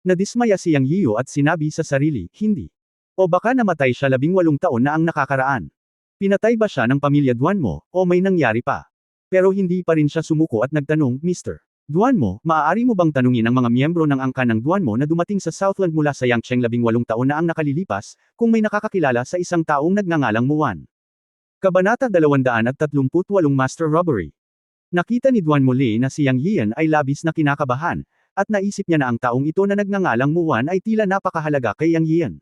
Nadismaya si Yang Yiu at sinabi sa sarili, hindi. O baka namatay siya 18 taon na ang nakakaraan. Pinatay ba siya ng pamilya Duan mo, o may nangyari pa? Pero hindi pa rin siya sumuko at nagtanong, Mr. Duan mo, maaari mo bang tanungin ang mga miyembro ng angkan ng Duan mo na dumating sa Southland mula sa Yangcheng 18 taon na ang nakalilipas, kung may nakakakilala sa isang taong nagngangalang Muwan? Kabanata 238 Master Robbery. Nakita ni Duan Mulei na si Yang Yian ay labis na kinakabahan, at naisip niya na ang taong ito na nagngangalang Muwan ay tila napakahalaga kay Yang Yian.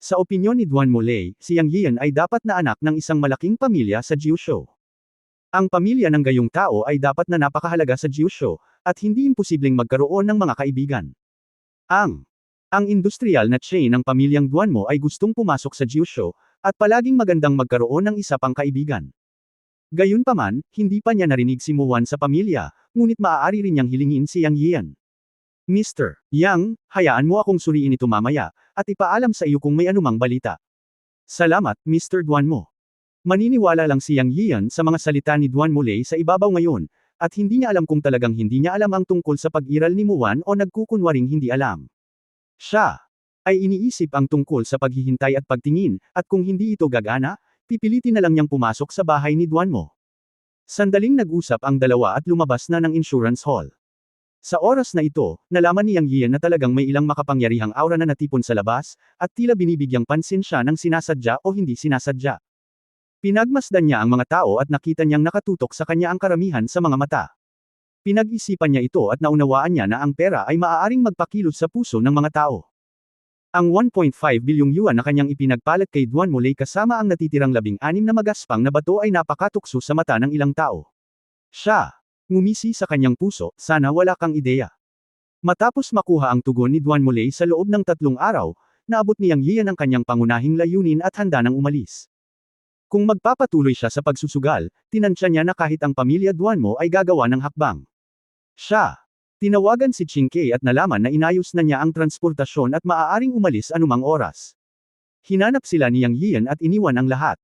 Sa opinyon ni Duan Mulei, si Yang Yian ay dapat na anak ng isang malaking pamilya sa Jiushou. Ang pamilya ng gayong tao ay dapat na napakahalaga sa Jiushou, at hindi imposibleng magkaroon ng mga kaibigan. Ang industrial na chain ng pamilyang Duan mo ay gustong pumasok sa Jiushou, at palaging magandang magkaroon ng isa pang kaibigan. Gayunpaman, hindi pa niya narinig si Muwan sa pamilya, ngunit maaari rin niyang hilingin si Yang Yian. Mr. Yang, hayaan mo akong suriin ito mamaya, at ipaalam sa iyo kung may anumang balita. Salamat, Mr. Duan mo. Maniniwala lang si Yang Yian sa mga salita ni Duan Muley sa ibabaw ngayon, at hindi niya alam kung talagang hindi niya alam ang tungkol sa pag-iral ni Muwan o nagkukunwaring hindi alam. Siya ay iniisip ang tungkol sa paghihintay at pagtingin, at kung hindi ito gagana, pipilitin na lang niyang pumasok sa bahay ni Duan Mo. Sandaling nag-usap ang dalawa at lumabas na ng insurance hall. Sa oras na ito, nalaman ni Yang Yian na talagang may ilang makapangyarihang aura na natipon sa labas, at tila binibigyang pansin siya ng sinasadya o hindi sinasadya. Pinagmasdan niya ang mga tao at nakita niyang nakatutok sa kanya ang karamihan sa mga mata. Pinag-isipan niya ito at naunawaan niya na ang pera ay maaaring magpakilos sa puso ng mga tao. Ang 1.5 bilyong yuan na kanyang ipinagpalit kay Duan Muley kasama ang natitirang 16 na magaspang na bato ay napakatukso sa mata ng ilang tao. Siya ngumisi sa kanyang puso, sana wala kang ideya. Matapos makuha ang tugon ni Duan Muley sa loob ng 3 araw, naabot ni Yang Yian ang kanyang pangunahing layunin at handa nang umalis. Kung magpapatuloy siya sa pagsusugal, tinansya niya na kahit ang pamilya Duan Mo ay gagawa ng hakbang. Siya tinawagan si Ching Kei at nalaman na inayos na niya ang transportasyon at maaaring umalis anumang oras. Hinanap sila ni Yang Yian at iniwan ang lahat.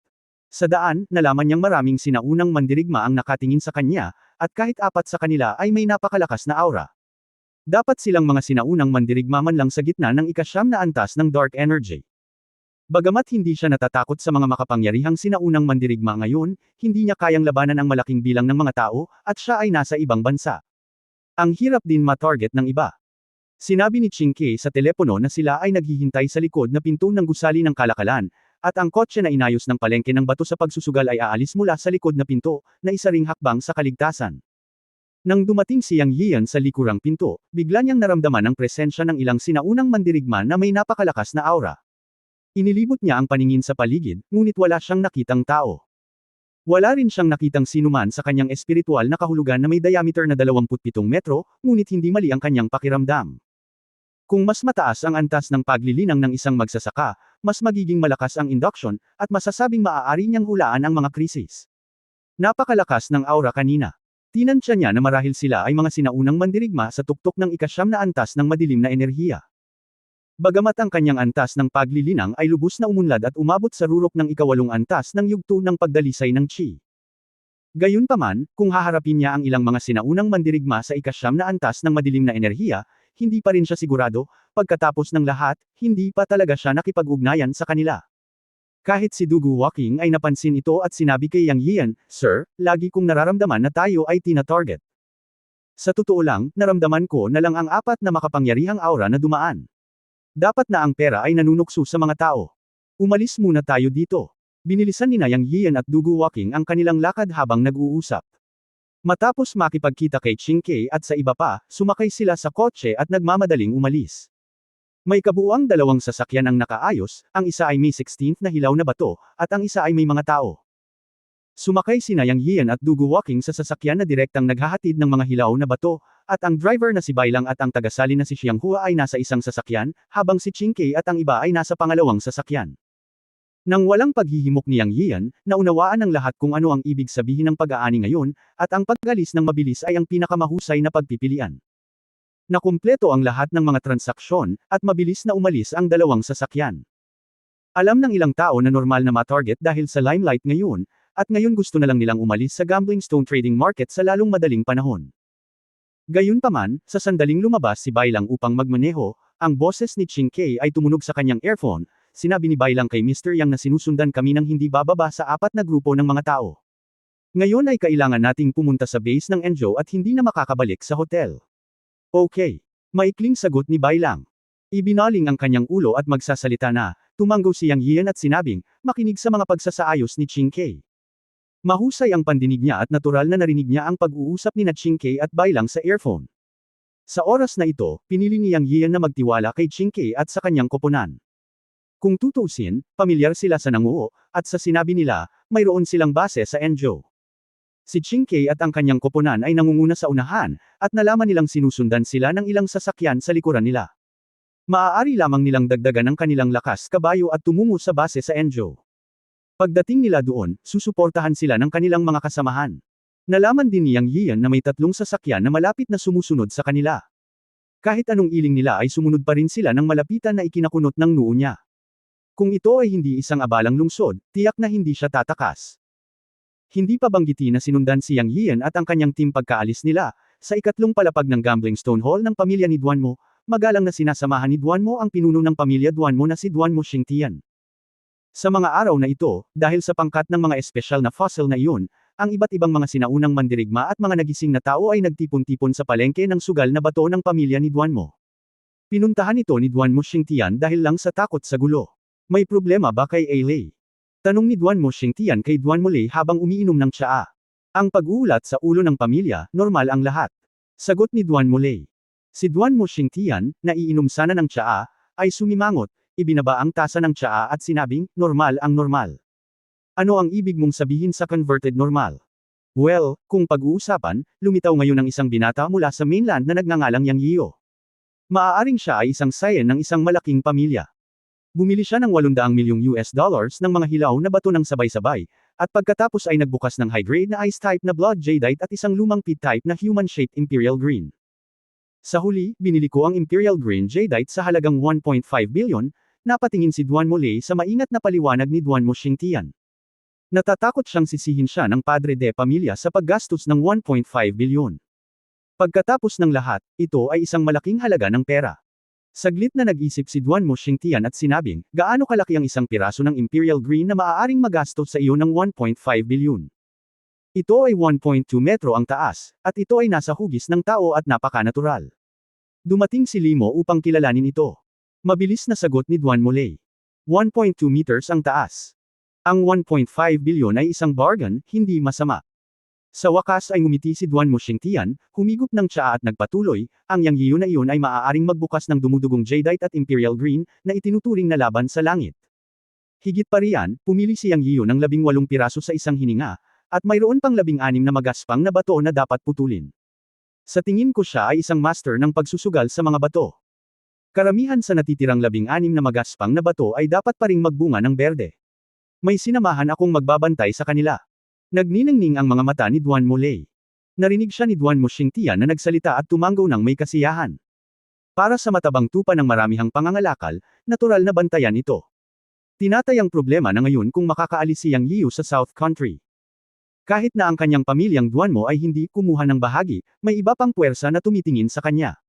Sa daan, nalaman niyang maraming sinaunang mandirigma ang nakatingin sa kanya, at kahit 4 sa kanila ay may napakalakas na aura. Dapat silang mga sinaunang mandirigma man lang sa gitna ng ika-9 na antas ng dark energy. Bagamat hindi siya natatakot sa mga makapangyarihang sinaunang mandirigma ngayon, hindi niya kayang labanan ang malaking bilang ng mga tao, at siya ay nasa ibang bansa. Ang hirap din ma-target ng iba. Sinabi ni Ching Kei sa telepono na sila ay naghihintay sa likod na pinto ng gusali ng kalakalan, at ang kotse na inayos ng palengke ng bato sa pagsusugal ay aalis mula sa likod na pinto, na isa ring hakbang sa kaligtasan. Nang dumating si Yang Yian sa likurang pinto, bigla niyang naramdaman ang presensya ng ilang sinaunang mandirigma na may napakalakas na aura. Inilibot niya ang paningin sa paligid, ngunit wala siyang nakitang tao. Wala rin siyang nakitang sinuman sa kanyang espiritual na kahulugan na may diameter na 27 metro, ngunit hindi mali ang kanyang pakiramdam. Kung mas mataas ang antas ng paglilinang ng isang magsasaka, mas magiging malakas ang induction, at masasabing maaari niyang hulaan ang mga krisis. Napakalakas ng aura kanina. Tinansya niya na marahil sila ay mga sinaunang mandirigma sa tuktok ng ika-9 na antas ng madilim na enerhiya. Bagamat ang kanyang antas ng paglilinang ay lubos na umunlad at umabot sa rurok ng ika-8 antas ng yugto ng pagdalisay ng Qi. Gayunpaman, kung haharapin niya ang ilang mga sinaunang mandirigma sa ika-9 na antas ng madilim na enerhiya, hindi pa rin siya sigurado, pagkatapos ng lahat, hindi pa talaga siya nakipag-ugnayan sa kanila. Kahit si Dugu Walking ay napansin ito at sinabi kay Yang Yian, "Sir, lagi kong nararamdaman na tayo ay tina-target. Sa totoo lang, naramdaman ko na lang ang 4 na makapangyarihang aura na dumaan. Dapat na ang pera ay nanunukso sa mga tao. Umalis muna tayo dito." Binilisan ni Yang Yian at Dugu Walking ang kanilang lakad habang nag-uusap. Matapos makipagkita kay Ching Kei at sa iba pa, sumakay sila sa kotse at nagmamadaling umalis. May kabuuang 2 sasakyan ang nakaayos, ang isa ay may 16th na hilaw na bato, at ang isa ay may mga tao. Sumakay sina Yang Yian at Dugu Walking sa sasakyan na direktang naghahatid ng mga hilaw na bato, at ang driver na si Bailang at ang tagasali na si Xianghua ay nasa isang sasakyan, habang si Ching Kei at ang iba ay nasa pangalawang sasakyan. Nang walang paghihimok ni Yang Yian, naunawaan ng lahat kung ano ang ibig sabihin ng pag-aani ngayon, at ang pag-alis ng mabilis ay ang pinakamahusay na pagpipilian. Nakumpleto ang lahat ng mga transaksyon, at mabilis na umalis ang 2 sasakyan. Alam ng ilang tao na normal na ma-target dahil sa limelight ngayon, at ngayon gusto na lang nilang umalis sa gambling stone trading market sa lalong madaling panahon. Gayunpaman, sa sandaling lumabas si Bailang upang magmaneho, ang boses ni Ching Kei ay tumunog sa kanyang earphone. Sinabi ni Bailang kay Mr. Yang na sinusundan kami ng hindi bababa sa 4 na grupo ng mga tao. Ngayon ay kailangan nating pumunta sa base ng Enjo at hindi na makakabalik sa hotel. Okay. Maikling sagot ni Bailang. Ibinaling ang kanyang ulo at magsasalita na, tumanggo si Yang Yian at sinabing, makinig sa mga pagsasaayos ni Ching Kei. Mahusay ang pandinig niya at natural na narinig niya ang pag-uusap ni Ching Kei at Bailang sa earphone. Sa oras na ito, pinili ni Yang Yian na magtiwala kay Ching Kei at sa kanyang koponan. Kung tutuusin, pamilyar sila sa nanguho, at sa sinabi nila, mayroon silang base sa Enjo. Si Ching Kei at ang kanyang koponan ay nangunguna sa unahan, at nalaman nilang sinusundan sila ng ilang sasakyan sa likuran nila. Maaari lamang nilang dagdagan ang kanilang lakas kabayo at tumungo sa base sa Enjo. Pagdating nila doon, susuportahan sila ng kanilang mga kasamahan. Nalaman din ni Yang Yian na may 3 sasakyan na malapit na sumusunod sa kanila. Kahit anong iling nila ay sumunod pa rin sila ng malapitan na ikinakunot ng noo niya. Kung ito ay hindi isang abalang lungsod, tiyak na hindi siya tatakas. Hindi pa banggiti na sinundan si Yang Yian at ang kanyang team pagkaalis nila, sa ikatlong palapag ng gambling stone hall ng pamilya ni Duanmo, magalang na sinasamahan ni Duanmo ang pinuno ng pamilya Duanmo na si Duanmo Xingtian. Sa mga araw na ito, dahil sa pangkat ng mga espesyal na fossil na iyon, ang iba't ibang mga sinaunang mandirigma at mga nagising na tao ay nagtipon-tipon sa palengke ng sugal na bato ng pamilya ni Duanmo. Pinuntahan ito ni Duanmo Xingtian dahil lang sa takot sa gulo. May problema ba kay Ailey? Tanong ni Duanmo Xingtian kay Duanmo Lei habang umiinom ng tsaa. Ang pag-uulat sa ulo ng pamilya, normal ang lahat. Sagot ni Duanmo Lei. Si Duanmo Xingtian, na iinom sana ng tsaa, ay sumimangot, ibinaba ang tasa ng tsaa at sinabing, normal ang normal. Ano ang ibig mong sabihin sa converted normal? Well, kung pag-uusapan, lumitaw ngayon ang isang binata mula sa mainland na nagngangalang Yang Yio. Maaaring siya ay isang sayen ng isang malaking pamilya. Bumili siya ng $800 milyong ng mga hilaw na bato ng sabay-sabay, at pagkatapos ay nagbukas ng high-grade na ice-type na blood jadeite at isang lumang pit-type na human-shaped imperial green. Sa huli, binili ko ang imperial green jadeite sa halagang 1.5 billion, napatingin si Duanmo Lei sa maingat na paliwanag ni Duanmo Xingtian. Natatakot siyang sisihin siya ng padre de pamilya sa paggastos ng 1.5 billion. Pagkatapos ng lahat, ito ay isang malaking halaga ng pera. Saglit na nag-isip si Duanmo Xingtian at sinabing, gaano kalaki ang isang piraso ng Imperial Green na maaaring magastos sa iyo ng 1.5 billion. Ito ay 1.2 metro ang taas, at ito ay nasa hugis ng tao at napaka-natural. Dumating si Limo upang kilalanin ito. Mabilis na sagot ni Duanmo Lei. 1.2 meters ang taas. Ang 1.5 billion ay isang bargain, hindi masama. Sa wakas ay ngumiti si Duanmo Xingtian, humigop ng tsaa at nagpatuloy, ang Yang Yio na iyon ay maaaring magbukas ng dumudugong jadeite at imperial green, na itinuturing na laban sa langit. Higit pa riyan, pumili si Yang Yio ng 18 piraso sa isang hininga, at mayroon pang 16 na magaspang na bato na dapat putulin. Sa tingin ko siya ay isang master ng pagsusugal sa mga bato. Karamihan sa natitirang 16 na magaspang na bato ay dapat pa ring magbunga ng berde. May sinamahan akong magbabantay sa kanila. Nagniningning ang mga mata ni Duanmo Lei. Narinig siya ni Duanmo Xingtian na nagsalita at tumanggaw ng may kasiyahan. Para sa matabang tupa ng maramihang pangangalakal, natural na bantayan ito. Tinatay ang problema na ngayon kung makakaalis si Yang Yio sa South Country. Kahit na ang kanyang pamilyang Duanmo ay hindi kumuha ng bahagi, may iba pang puwersa na tumitingin sa kanya.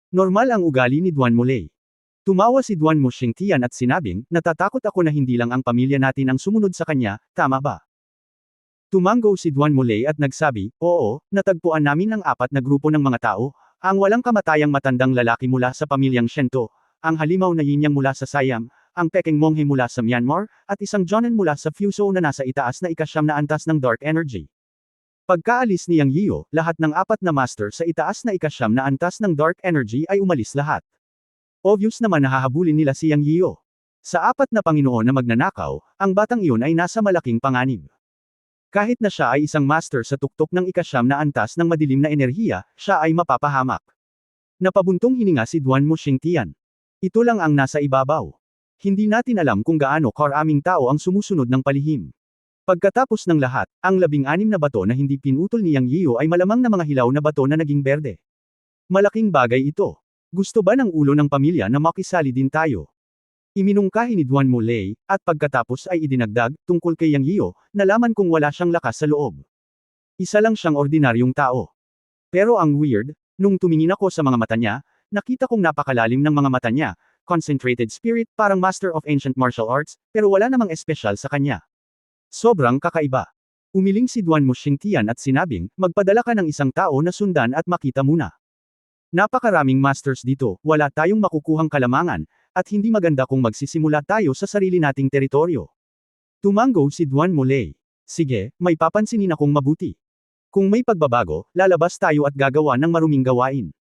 Normal ang ugali ni Duanmo Lei. Tumawa si Duanmo Xingtian at sinabing, natatakot ako na hindi lang ang pamilya natin ang sumunod sa kanya, tama ba? Tumanggo si Duanmo Lei at nagsabi, oo, natagpuan namin ang 4 na grupo ng mga tao, ang walang kamatayang matandang lalaki mula sa pamilyang Shento, ang halimaw na yinyang mula sa Siam, ang Peking Monghe mula sa Myanmar, at isang Jonan mula sa Fuso na nasa itaas na ikasyam na antas ng Dark Energy. Pagkaalis ni Yang Yio, lahat ng 4 na master sa itaas na ikasyam na antas ng Dark Energy ay umalis lahat. Obvious naman na hahabulin nila si Yang Yio. Sa 4 na Panginoon na magnanakaw, ang batang iyon ay nasa malaking panganib. Kahit na siya ay isang master sa tuktok ng ikasyam na antas ng madilim na enerhiya, siya ay mapapahamak. Napabuntong hininga si Duanmo Xingtian. Ito lang ang nasa ibabaw. Hindi natin alam kung gaano karaming tao ang sumusunod ng palihim. Pagkatapos ng lahat, ang 16 na bato na hindi pinutol ni Yang Yio ay malamang na mga hilaw na bato na naging berde. Malaking bagay ito. Gusto ba ng ulo ng pamilya na makisali din tayo? Iminungkahi ni Duanmo Lei, at pagkatapos ay idinagdag, tungkol kay Yang Yio, nalaman kong wala siyang lakas sa loob. Isa lang siyang ordinaryong tao. Pero ang weird, nung tumingin ako sa mga mata niya, nakita kong napakalalim ng mga mata niya, concentrated spirit, parang master of ancient martial arts, pero wala namang espesyal sa kanya. Sobrang kakaiba. Umiling si Duanmo Xingtian at sinabing, magpadala ka ng isang tao na sundan at makita muna. Napakaraming masters dito, wala tayong makukuhang kalamangan, at hindi maganda kung magsisimula tayo sa sarili nating teritoryo. Tumanggo si Duanmo Lei. Sige, may papansinin akong mabuti. Kung may pagbabago, lalabas tayo at gagawa ng maruming gawain.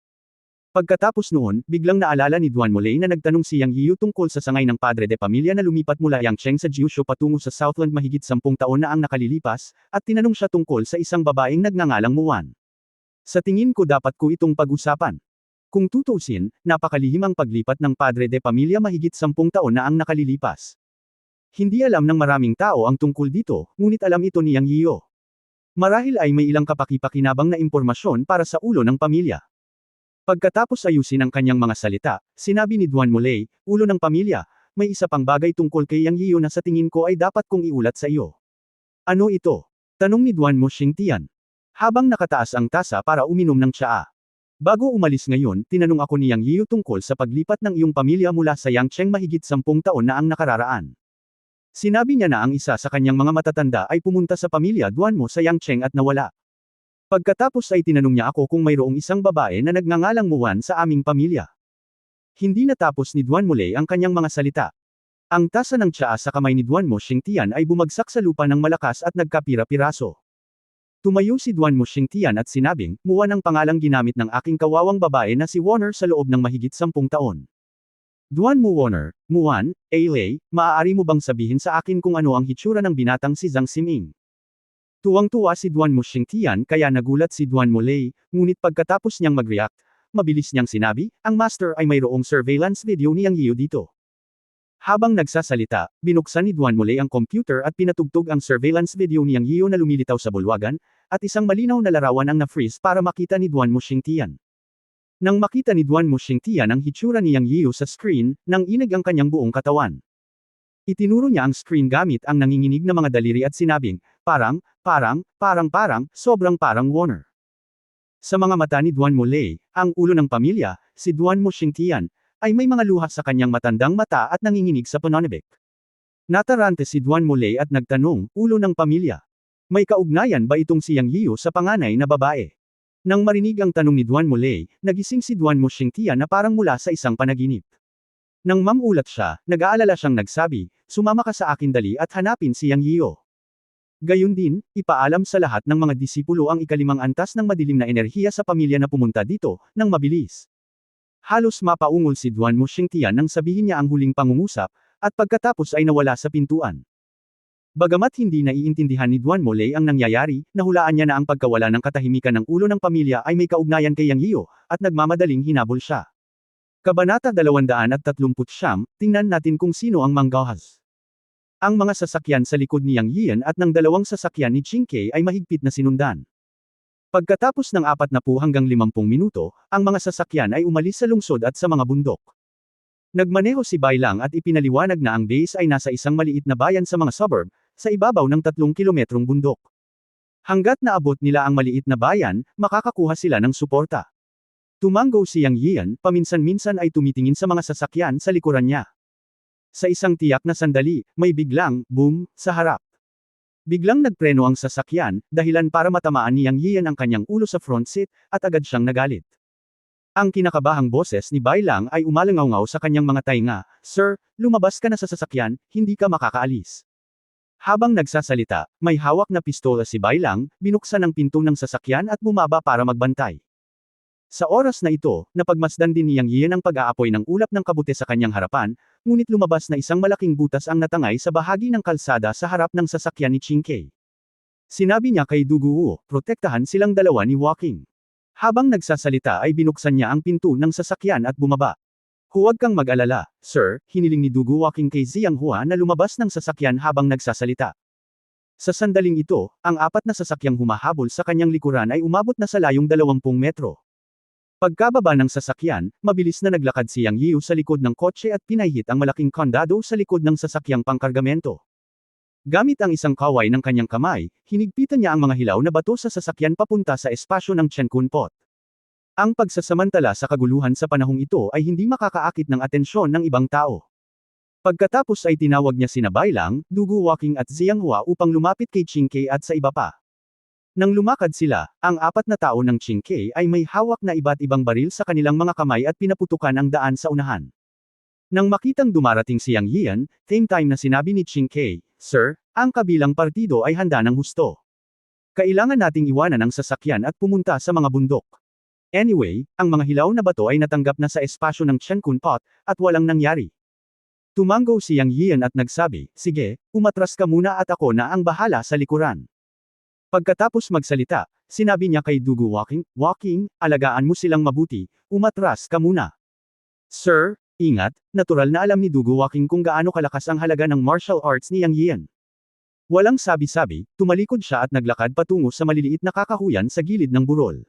Pagkatapos noon, biglang naalala ni Duanmo Lei na nagtanong si Yang Yio tungkol sa sangay ng padre de pamilya na lumipat mula Yangcheng sa Jiushu patungo sa Southland mahigit 10 taon na ang nakalilipas, at tinanong siya tungkol sa isang babaeng nagngangalang Muan. Sa tingin ko dapat ko itong pag-usapan. Kung tutuusin, napakalihim ang paglipat ng padre de pamilya mahigit 10 taon na ang nakalilipas. Hindi alam ng maraming tao ang tungkol dito, ngunit alam ito ni Yang Yio. Marahil ay may ilang kapaki-pakinabang na impormasyon para sa ulo ng pamilya. Pagkatapos ayusin ang kanyang mga salita, sinabi ni Duanmo Lei, ulo ng pamilya, may isa pang bagay tungkol kay Yang Yiyo na sa tingin ko ay dapat kong iulat sa iyo. Ano ito? Tanong ni Duan Mo Xingtian. Habang nakataas ang tasa para uminom ng tsaa. Bago umalis ngayon, tinanong ako ni Yang Yiyo tungkol sa paglipat ng iyong pamilya mula sa Yangcheng mahigit 10 taon na ang nakararaan. Sinabi niya na ang isa sa kanyang mga matatanda ay pumunta sa pamilya Duan Mo sa Yangcheng at nawala. Pagkatapos ay tinanong niya ako kung mayroong isang babae na nagngangalang Muan sa aming pamilya. Hindi natapos ni Duan Mulei ang kanyang mga salita. Ang tasa ng tsaa sa kamay ni Duan Mo Xingtian ay bumagsak sa lupa ng malakas at nagkapira-piraso. Tumayo si Duan Mo Xingtian at sinabing, Muan ang pangalang ginamit ng aking kawawang babae na si Warner sa loob ng mahigit 10 taon. Duan Mo Warner, Muan, Lei, maaari mo bang sabihin sa akin kung ano ang hitsura ng binatang si Zhang Ximing? Tuwang-tuwa si Duan Mo Xingtian kaya nagulat si Duan Mulei, ngunit pagkatapos niyang mag-react, mabilis niyang sinabi, ang master ay mayroong surveillance video ni Yang Yiyo dito. Habang nagsasalita, binuksan ni Duan Mulei ang computer at pinatugtog ang surveillance video ni Yang Yiyo na lumilitaw sa bulwagan, at isang malinaw na larawan ang na-freeze para makita ni Duan Mo Xingtian. Nang makita ni Duan Mo Xingtian ang hitsura ni Yang Yiyo sa screen, nang inig ang kanyang buong katawan. Itinuro niya ang screen gamit ang nanginginig na mga daliri at sinabing, parang, sobrang parang Warner. Sa mga mata ni Duan Mulei, ang ulo ng pamilya, si Duan Mo Xingtian, ay may mga luha sa kanyang matandang mata at nanginginig sa pananabik. Natarante si Duan Mulei at nagtanong, ulo ng pamilya. May kaugnayan ba itong si Yang Yiyo sa panganay na babae? Nang marinig ang tanong ni Duan Mulei, nagising si Duan Mo Xingtian na parang mula sa isang panaginip. Nang mamulat siya, nag-aalala siyang nagsabi, sumama ka sa akin dali at hanapin si Yang Yiyo. Gayun din, ipaalam sa lahat ng mga disipulo ang ikalimang antas ng madilim na enerhiya sa pamilya na pumunta dito, nang mabilis. Halos mapaungol si Duan Mo Xingtian nang sabihin niya ang huling pangungusap, at pagkatapos ay nawala sa pintuan. Bagamat hindi naiintindihan ni Duan Mulei ang nangyayari, nahulaan niya na ang pagkawala ng katahimikan ng ulo ng pamilya ay may kaugnayan kay Yang Yiyo, at nagmamadaling hinabol siya. Kabanata 239, tingnan natin kung sino ang manggahas. Ang mga sasakyan sa likod ni Yang Yian at ng dalawang sasakyan ni Ching Kei ay mahigpit na sinundan. Pagkatapos ng 40 hanggang 50 minuto, ang mga sasakyan ay umalis sa lungsod at sa mga bundok. Nagmaneho si Bai Lang at ipinaliwanag na ang base ay nasa isang maliit na bayan sa mga suburb, sa ibabaw ng 3 kilometrong bundok. Hanggat naabot nila ang maliit na bayan, makakakuha sila ng suporta. Tumango si Yang Yian, paminsan-minsan ay tumitingin sa mga sasakyan sa likuran niya. Sa isang tiyak na sandali, may biglang, boom, sa harap. Biglang nagpreno ang sasakyan, dahilan para matamaan ni Yang Yian ang kanyang ulo sa front seat, at agad siyang nagalit. Ang kinakabahang boses ni Bai Lang ay umalangaw sa kanyang mga tainga, Sir, lumabas ka na sa sasakyan, hindi ka makakaalis. Habang nagsasalita, may hawak na pistola si Bai Lang, binuksan ang pinto ng sasakyan at bumaba para magbantay. Sa oras na ito, napagmasdan din ni Yang Yian ang pag-aapoy ng ulap ng kabute sa kanyang harapan, ngunit lumabas na isang malaking butas ang natangay sa bahagi ng kalsada sa harap ng sasakyan ni Ching Kei. Sinabi niya kay Du Guo, protektahan silang dalawa ni Walking. Habang nagsasalita ay binuksan niya ang pinto ng sasakyan at bumaba. Huwag kang mag-alala, sir, hiniling ni Du Guo Walking kay Ziyang Hua na lumabas ng sasakyan habang nagsasalita. Sa sandaling ito, ang 4 na sasakyang humahabol sa kanyang likuran ay umabot na sa layong 20 metro. Pagkababa ng sasakyan, mabilis na naglakad si Yang Yiu sa likod ng kotse at pinahit ang malaking kondado sa likod ng sasakyang pangkargamento. Gamit ang isang kaway ng kanyang kamay, hinigpitan niya ang mga hilaw na bato sa sasakyan papunta sa espasyo ng Chenkun Pot. Ang pagsasamantala sa kaguluhan sa panahong ito ay hindi makakaakit ng atensyon ng ibang tao. Pagkatapos ay tinawag niya sina Bai Lang, Du Guo Walking at Ziyang Hua upang lumapit kay Ching Kei at sa iba pa. Nang lumakad sila, ang 4 na tao ng Ching Kei ay may hawak na iba't ibang baril sa kanilang mga kamay at pinaputukan ang daan sa unahan. Nang makitang dumarating si Yang Yian, same time na sinabi ni Ching Kei, Sir, ang kabilang partido ay handa ng husto. Kailangan nating iwanan ang sasakyan at pumunta sa mga bundok. Anyway, ang mga hilaw na bato ay natanggap na sa espasyo ng Chenkun Pot, at walang nangyari. Tumango si Yang Yian at nagsabi, sige, umatras ka muna at ako na ang bahala sa likuran. Pagkatapos magsalita, sinabi niya kay Du Guo Walking, alagaan mo silang mabuti, umatras ka muna. Sir, ingat, natural na alam ni Du Guo Walking kung gaano kalakas ang halaga ng martial arts ni Yang Yian. Walang sabi-sabi, tumalikod siya at naglakad patungo sa maliliit na kakahuyan sa gilid ng burol.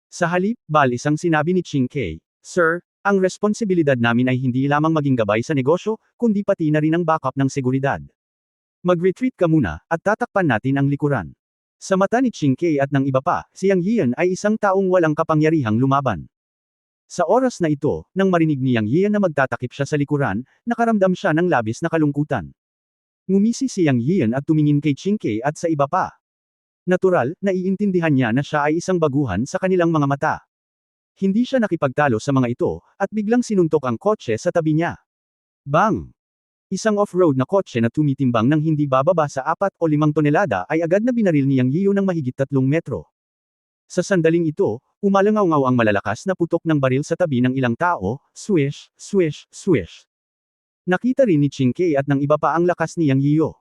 Sa halip, isang sinabi ni Ching Kei, Sir, Ang responsibilidad namin ay hindi lamang maging gabay sa negosyo, kundi pati na rin ang backup ng seguridad. Mag-retreat ka muna, at tatakpan natin ang likuran. Sa mata ni Ching Kei at ng iba pa, si Yang Yian ay isang taong walang kapangyarihang lumaban. Sa oras na ito, nang marinig ni Yang Yian na magtatakip siya sa likuran, nakaramdam siya ng labis na kalungkutan. Ngumisi si Yang Yian at tumingin kay Ching Kei at sa iba pa. Natural, naiintindihan niya na siya ay isang baguhan sa kanilang mga mata. Hindi siya nakipagtalo sa mga ito, at biglang sinuntok ang kotse sa tabi niya. Bang! Isang off-road na kotse na tumitimbang ng hindi bababa sa 4 o 5 tonelada ay agad na binaril ni Yang Yiu ng mahigit 3 metro. Sa sandaling ito, umalangaw-ngaw ang malalakas na putok ng baril sa tabi ng ilang tao, swish, swish, swish. Nakita rin ni Ching Kei at ng iba pa ang lakas ni Yang Yiu.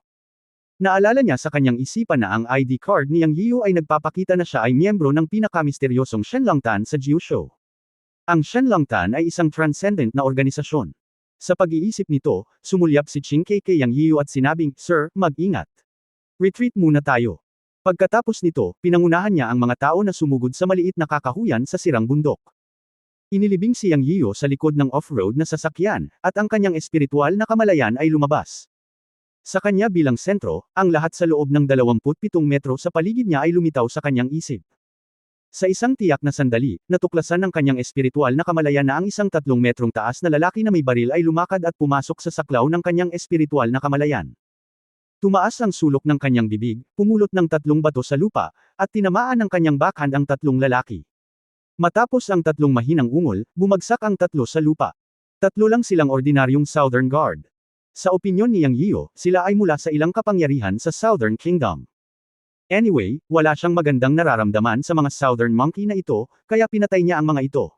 Naalala niya sa kanyang isipan na ang ID card ni Yang Yiu ay nagpapakita na siya ay miyembro ng pinakamisteryosong Shenlongtan sa Jiushu. Ang Shenlongtan ay isang transcendent na organisasyon. Sa pag-iisip nito, sumulyap si Ching Kei kay Yang Yiu at sinabing, "Sir, mag-ingat. Retreat muna tayo." Pagkatapos nito, pinangunahan niya ang mga tao na sumugod sa maliit na kakahuyan sa sirang bundok. Inilibing si Yang Yiu sa likod ng off-road na sasakyan, at ang kanyang espiritual na kamalayan ay lumabas. Sa kanya bilang sentro, ang lahat sa loob ng 27 metro sa paligid niya ay lumitaw sa kanyang isip. Sa isang tiyak na sandali, natuklasan ng kanyang espiritual na kamalayan na ang isang 3 metrong taas na lalaki na may baril ay lumakad at pumasok sa saklaw ng kanyang espiritual na kamalayan. Tumaas ang sulok ng kanyang bibig, pumulot ng 3 bato sa lupa, at tinamaan ng kanyang backhand ang 3 lalaki. Matapos ang 3 mahinang ungol, bumagsak ang 3 sa lupa. 3 lang silang ordinaryong Southern Guard. Sa opinyon ni Yang Yiu, sila ay mula sa ilang kapangyarihan sa Southern Kingdom. Anyway, wala siyang magandang nararamdaman sa mga Southern Monkey na ito, kaya pinatay niya ang mga ito.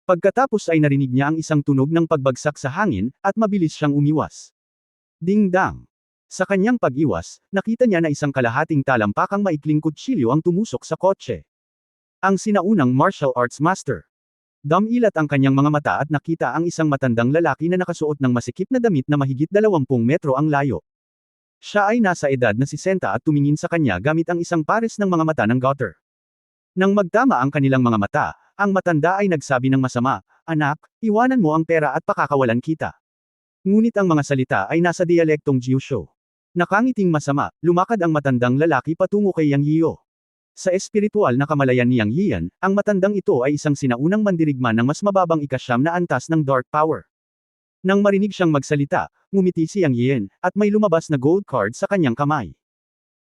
Pagkatapos ay narinig niya ang isang tunog ng pagbagsak sa hangin, at mabilis siyang umiwas. Ding-dang! Sa kanyang pag-iwas, nakita niya na isang kalahating talampakang maikling kutsilyo ang tumusok sa kotse. Ang sinaunang martial arts master. Dumilat ang kanyang mga mata at nakita ang isang matandang lalaki na nakasuot ng masikip na damit na mahigit 20 metro ang layo. Siya ay nasa edad na 60 at tumingin sa kanya gamit ang isang pares ng mga mata ng Gotter. Nang magtama ang kanilang mga mata, ang matanda ay nagsabi ng masama, "Anak, iwanan mo ang pera at pakakawalan kita." Ngunit ang mga salita ay nasa dialektong Jiushu. Nakangiting masama, lumakad ang matandang lalaki patungo kay Yang Yiu. Sa espiritual na kamalayan ni Yang Yian, ang matandang ito ay isang sinaunang mandirigma ng mas mababang ika-9 na antas ng Dark Power. Nang marinig siyang magsalita, ngumiti si Yang Yian, at may lumabas na gold card sa kanyang kamay.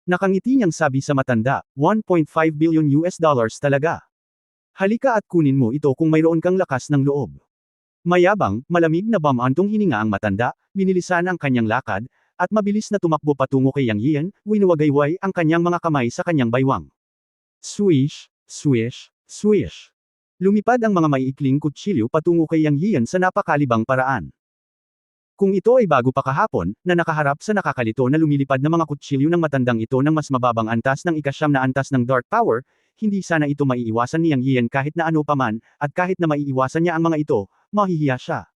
Nakangiti niyang sabi sa matanda, $1.5 billion talaga. Halika at kunin mo ito kung mayroon kang lakas ng loob. Mayabang, malamig na bamantong hininga ang matanda, binilisan ang kanyang lakad, at mabilis na tumakbo patungo kay Yang Yian, winuwagayway ang kanyang mga kamay sa kanyang baywang. Swish, swish, swish. Lumipad ang mga maiikling kutsilyo patungo kay Yang Yian sa napakalibang paraan. Kung ito ay bago pa kahapon, na nakaharap sa nakakalito na lumilipad na mga kutsilyo ng matandang ito ng mas mababang antas ng ika-9 na antas ng Dark Power, hindi sana ito maiiwasan ni Yang Yian kahit na ano paman, at kahit na maiiwasan niya ang mga ito, mahihiya siya.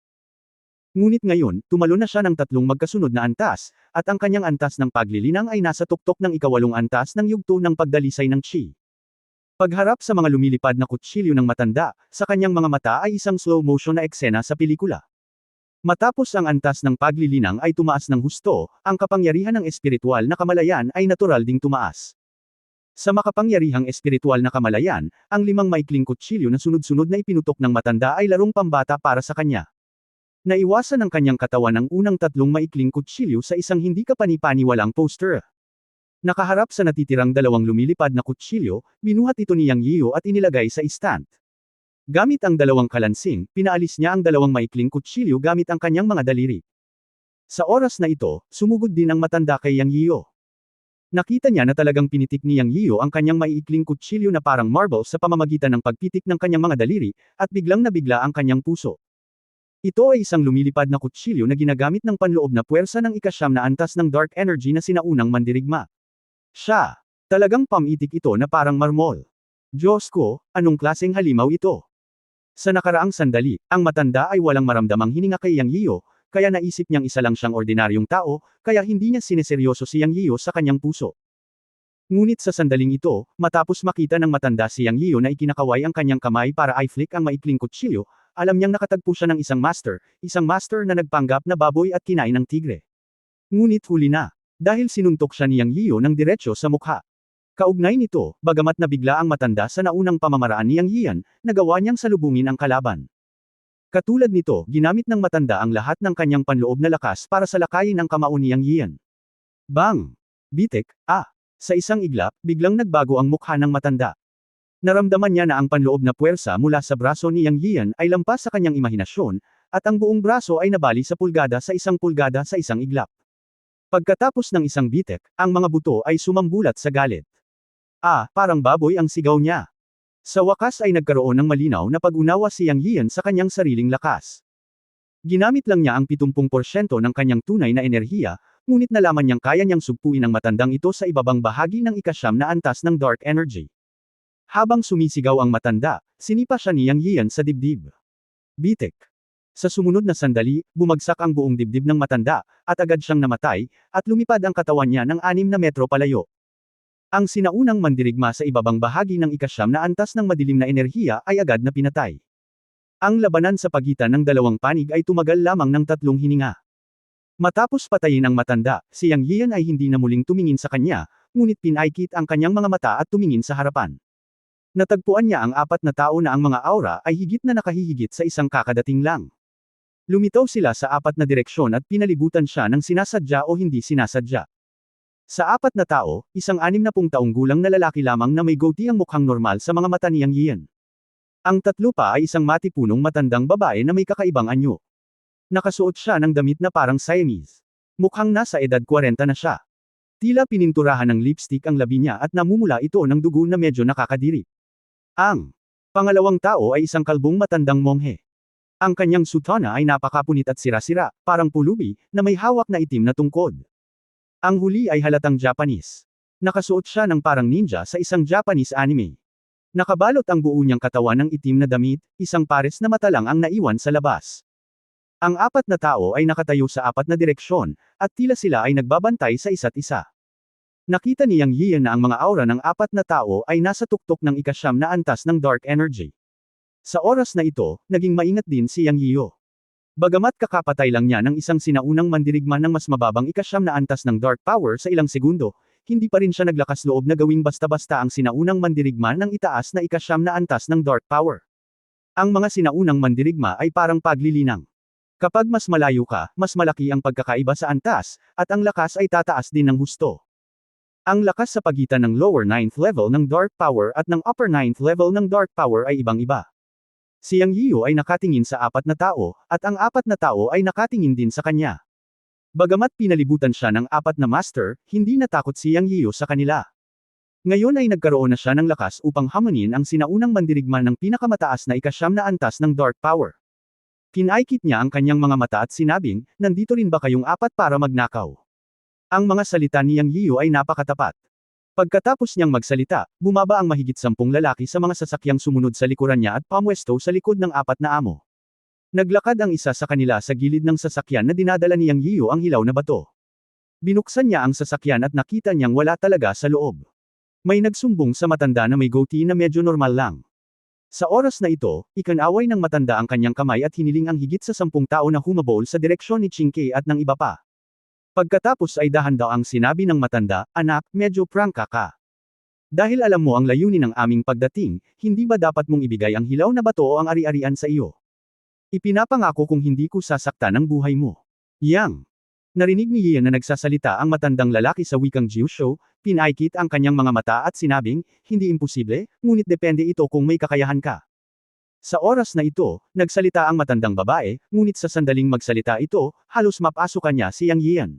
Ngunit ngayon, tumalon na siya ng 3 magkasunod na antas, at ang kanyang antas ng paglilinang ay nasa tuktok ng ika-8 antas ng yugto ng pagdalisay ng Qi. Pagharap sa mga lumilipad na kutsilyo ng matanda, sa kanyang mga mata ay isang slow motion na eksena sa pelikula. Matapos ang antas ng paglilinang ay tumaas ng husto, ang kapangyarihan ng espiritual na kamalayan ay natural ding tumaas. Sa makapangyarihang espiritual na kamalayan, ang 5 maikling kutsilyo na sunod-sunod na ipinutok ng matanda ay larong pambata para sa kanya. Naiwasan ng kanyang katawan ang unang 3 maikling kutsilyo sa isang hindi kapani-paniwalang poster. Nakaharap sa natitirang 2 lumilipad na kutsilyo, binuhat ito ni Yang Yiu at inilagay sa stand. Gamit ang 2 kalansing, pinaalis niya ang 2 maikling kutsilyo gamit ang kanyang mga daliri. Sa oras na ito, sumugod din ang matanda kay Yang Yiu. Nakita niya na talagang pinitik ni Yang Yiu ang kanyang maiikling kutsilyo na parang marble sa pamamagitan ng pagpitik ng kanyang mga daliri, at biglang nabigla ang kanyang puso. Ito ay isang lumilipad na kutsilyo na ginagamit ng panloob na puwersa ng ika-9 na antas ng dark energy na sinaunang mandirigma. Siya! Talagang pamitik ito na parang marmol. Diyos ko, anong klaseng halimaw ito? Sa nakaraang sandali, ang matanda ay walang maramdamang hininga kay Yang Yiu, kaya naisip niyang isa lang siyang ordinaryong tao, kaya hindi niya sineseryoso si Yang Yiu sa kanyang puso. Ngunit sa sandaling ito, matapos makita ng matanda si Yang Yiu na ikinakaway ang kanyang kamay para i-flick ang maikling kutsilyo, alam niyang nakatagpo siya ng isang master na nagpanggap na baboy at kinain ng tigre. Ngunit huli na, dahil sinuntok siya ni Yang Yiyo ng diretso sa mukha. Kaugnay nito, bagamat nabigla ang matanda sa naunang pamamaraan ni Yang Yiyan, nagawa niyang salubungin ang kalaban. Katulad nito, ginamit ng matanda ang lahat ng kanyang panloob na lakas para salakayin ang kamao ni Yang Yiyan. Bang! Bitek, Sa isang iglap, biglang nagbago ang mukha ng matanda. Naramdaman niya na ang panloob na puwersa mula sa braso ni Yang Yiyan ay lampas sa kanyang imahinasyon, at ang buong braso ay nabali sa isang iglap. Pagkatapos ng isang bitek, ang mga buto ay sumambulat sa galit. Parang baboy ang sigaw niya. Sa wakas ay nagkaroon ng malinaw na pag-unawa si Yang Yiyan sa kanyang sariling lakas. Ginamit lang niya ang 70% ng kanyang tunay na enerhiya, ngunit nalaman niyang kaya niyang sugpuin ang matandang ito sa ibabang bahagi ng ika-9 na antas ng dark energy. Habang sumisigaw ang matanda, sinipa siya ni Yang Yiyan sa dibdib. Bitek. Sa sumunod na sandali, bumagsak ang buong dibdib ng matanda, at agad siyang namatay, at lumipad ang katawan niya ng 6 na metro palayo. Ang sinaunang mandirigma sa ibabang bahagi ng ika-9 na antas ng madilim na enerhiya ay agad na pinatay. Ang labanan sa pagitan ng dalawang panig ay tumagal lamang ng 3 hininga. Matapos patayin ang matanda, si Yang Yiyan ay hindi na muling tumingin sa kanya, ngunit pinaikit ang kanyang mga mata at tumingin sa harapan. Natagpuan niya ang 4 na tao na ang mga aura ay higit na nakahihigit sa isang kakadating lang. Lumitaw sila sa 4 na direksyon at pinalibutan siya ng sinasadya o hindi sinasadya. Sa 4 na tao, isang 60 taong gulang na lalaki lamang na may goatee ang mukhang normal sa mga mata ni Yang Yiyan. Ang 3 pa ay isang matipunong matandang babae na may kakaibang anyo. Nakasuot siya ng damit na parang Siamese. Mukhang nasa edad 40 na siya. Tila pininturahan ng lipstick ang labi niya at namumula ito ng dugo na medyo nakakadiri. Ang pangalawang tao ay isang kalbong matandang monghe. Ang kanyang sutana ay napakapunit at sira-sira, parang pulubi, na may hawak na itim na tungkod. Ang huli ay halatang Japanese. Nakasuot siya ng parang ninja sa isang Japanese anime. Nakabalot ang buo niyang katawan ng itim na damit, isang pares na mata lang ang naiwan sa labas. Ang 4 na tao ay nakatayo sa 4 na direksyon, at tila sila ay nagbabantay sa isa't isa. Nakita ni Yang Yiyan na ang mga aura ng 4 na tao ay nasa tuktok ng ika-9 na antas ng dark energy. Sa oras na ito, naging maingat din si Yang Yiyo. Bagamat kakapatay lang niya ng isang sinaunang mandirigma ng mas mababang ika-9 na antas ng dark power sa ilang segundo, hindi pa rin siya naglakas loob na gawing basta-basta ang sinaunang mandirigma ng itaas na ika-9 na antas ng dark power. Ang mga sinaunang mandirigma ay parang paglilinang. Kapag mas malayo ka, mas malaki ang pagkakaiba sa antas, at ang lakas ay tataas din ng husto. Ang lakas sa pagitan ng lower 9th level ng dark power at ng upper 9th level ng dark power ay ibang-iba. Si Yang Yiyo ay nakatingin sa 4 na tao, at ang 4 na tao ay nakatingin din sa kanya. Bagamat pinalibutan siya ng 4 na master, hindi natakot si Yang Yiyo sa kanila. Ngayon ay nagkaroon na siya ng lakas upang hamunin ang sinaunang mandirigma ng pinakamataas na ika-9 na antas ng dark power. Pinaikit niya ang kanyang mga mata at sinabing, nandito rin ba kayong 4 para magnakaw? Ang mga salita ni Yang Yiyo ay napakatapat. Pagkatapos niyang magsalita, bumaba ang mahigit 10 lalaki sa mga sasakyang sumunod sa likuran niya at pamwesto sa likod ng 4 na amo. Naglakad ang isa sa kanila sa gilid ng sasakyan na dinadala ni Yang Yiyo ang hilaw na bato. Binuksan niya ang sasakyan at nakita niyang wala talaga sa loob. May nagsumbong sa matanda na may goatee na medyo normal lang. Sa oras na ito, ikinaway ng matanda ang kanyang kamay at hiniling ang higit sa 10 tao na humabol sa direksyon ni Chinke at ng iba pa. Pagkatapos ay dahan daw ang sinabi ng matanda, anak, medyo prangka ka. Dahil alam mo ang layunin ng aming pagdating, hindi ba dapat mong ibigay ang hilaw na bato o ang ari-arian sa iyo? Ipinapangako kung hindi ko sasaktan ang buhay mo. Yang. Narinig ni Yiyan na nagsasalita ang matandang lalaki sa wikang Jiusho, pinaikit ang kanyang mga mata at sinabing, hindi imposible, ngunit depende ito kung may kakayahan ka. Sa oras na ito, nagsalita ang matandang babae, ngunit sa sandaling magsalita ito, halos mapasukan niya si Yang Yiyan.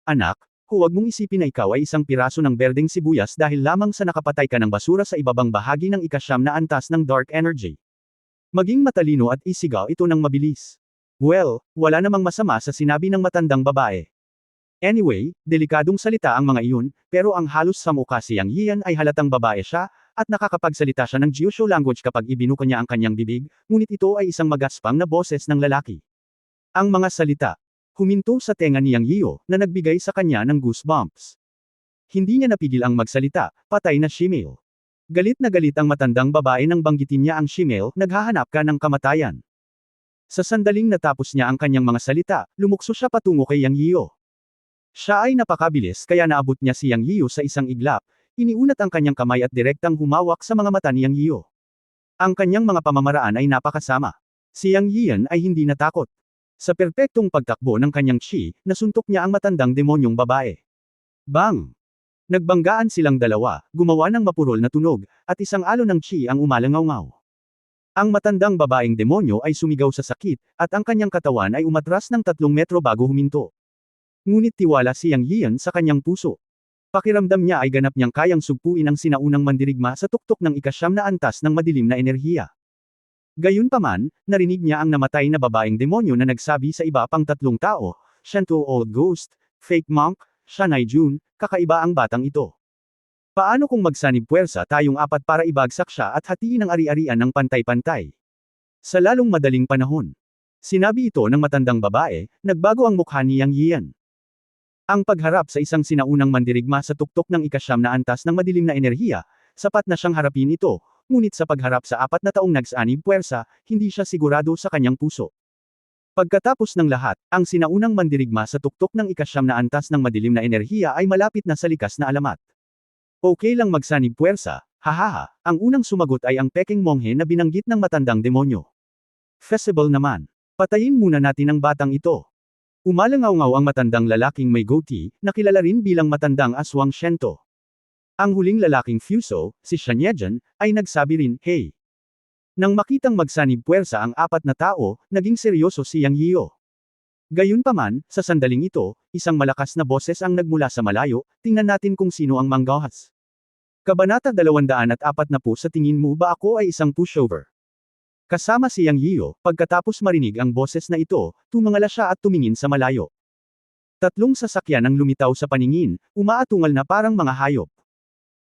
Anak, huwag mong isipin na ikaw ay isang piraso ng berdeng sibuyas dahil lamang sa nakapatay ka ng basura sa ibabang bahagi ng ika-9 na antas ng dark energy. Maging matalino at isigaw ito ng mabilis. Well, wala namang masama sa sinabi ng matandang babae. Anyway, delikadong salita ang mga iyon, pero ang halos sa mukha si Yang Yiyan ay halatang babae siya, at nakakapagsalita siya ng Jiusho language kapag ibinuka niya ang kanyang bibig, ngunit ito ay isang magaspang na boses ng lalaki. Ang mga salita. Huminto sa tenga ni Yang Yiyo, na nagbigay sa kanya ng goosebumps. Hindi niya napigil ang magsalita, patay na shemale. Galit na galit ang matandang babae nang banggitin niya ang Shimel, naghahanap ka ng kamatayan. Sa sandaling natapos niya ang kanyang mga salita, lumukso siya patungo kay Yang Yiyo. Siya ay napakabilis kaya naabot niya si Yang Yiyo sa isang iglap, iniunat ang kanyang kamay at direktang humawak sa mga mata ni Yang Yiyo. Ang kanyang mga pamamaraan ay napakasama. Si Yang Yiyan ay hindi natakot. Sa perpektong pagtakbo ng kanyang chi, nasuntok niya ang matandang demonyong babae. Bang! Nagbanggaan silang dalawa, gumawa ng mapurol na tunog, at isang alon ng chi ang umalangaw-ngaw. Ang matandang babaeng demonyo ay sumigaw sa sakit, at ang kanyang katawan ay umatras ng 3 metro bago huminto. Ngunit tiwala si Yang Yiyan sa kanyang puso. Pakiramdam niya ay ganap niyang kayang sugpuin ang sinaunang mandirigma sa tuktok ng ika-9 na antas ng madilim na enerhiya. Gayunpaman, narinig niya ang namatay na babaeng demonyo na nagsabi sa iba pang 3 tao, Shanto Old Ghost, Fake Monk, Shanai Jun, kakaiba ang batang ito. Paano kung magsanib puwersa tayong 4 para ibagsak siya at hatiin ang ari-arian ng pantay-pantay? Sa lalong madaling panahon. Sinabi ito ng matandang babae, nagbago ang mukha ni Yang Yiyan. Ang pagharap sa isang sinaunang mandirigma sa tuktok ng ika-9 na antas ng madilim na enerhiya, sapat na siyang harapin ito, ngunit sa pagharap sa 4 na taong nagsanib puwersa, hindi siya sigurado sa kanyang puso. Pagkatapos ng lahat, ang sinaunang mandirigma sa tuktok ng ika-9 na antas ng madilim na enerhiya ay malapit na sa likas na alamat. Okay lang magsanib puwersa, hahaha, ang unang sumagot ay ang peking monghe na binanggit ng matandang demonyo. Feasible naman. Patayin muna natin ang batang ito. Umalangaw-ngaw ang matandang lalaking may goatee, na kilala rin bilang matandang aswang Shento. Ang huling lalaking Fuso, si Shanyejan, ay nagsabi rin, hey. Nang makitang magsanib puwersa ang 4 na tao, naging seryoso si Yang Yiyo. Gayunpaman, sa sandaling ito, isang malakas na boses ang nagmula sa malayo, tingnan natin kung sino ang manggahas. Kabanata 240 sa tingin mo ba ako ay isang pushover? Kasama si Yang Yiyo, pagkatapos marinig ang boses na ito, tumangala siya at tumingin sa malayo. 3 sasakyan ang lumitaw sa paningin, umaatungal na parang mga hayop.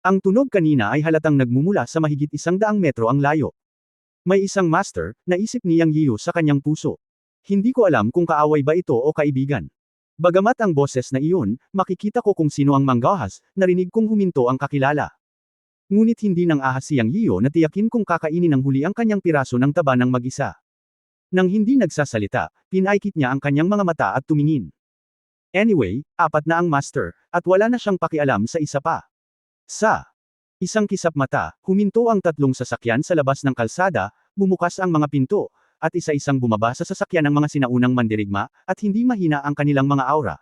Ang tunog kanina ay halatang nagmumula sa mahigit 100 metro ang layo. May isang master, naisip ni Yang Yiyo sa kanyang puso. Hindi ko alam kung kaaway ba ito o kaibigan. Bagamat ang boses na iyon, makikita ko kung sino ang manggahas, narinig kong huminto ang kakilala. Ngunit hindi nang ahas si Yang Yiyo na tiyakin kung kakainin ng huli ang kanyang piraso ng taba ng mag-isa. Nang hindi nagsasalita, pinaikit niya ang kanyang mga mata at tumingin. Anyway, 4 na ang master, at wala na siyang pakialam sa isa pa. Sa isang kisap mata, huminto ang 3 sasakyan sa labas ng kalsada, bumukas ang mga pinto, at isa-isang bumaba sa sasakyan ng mga sinaunang mandirigma, at hindi mahina ang kanilang mga aura.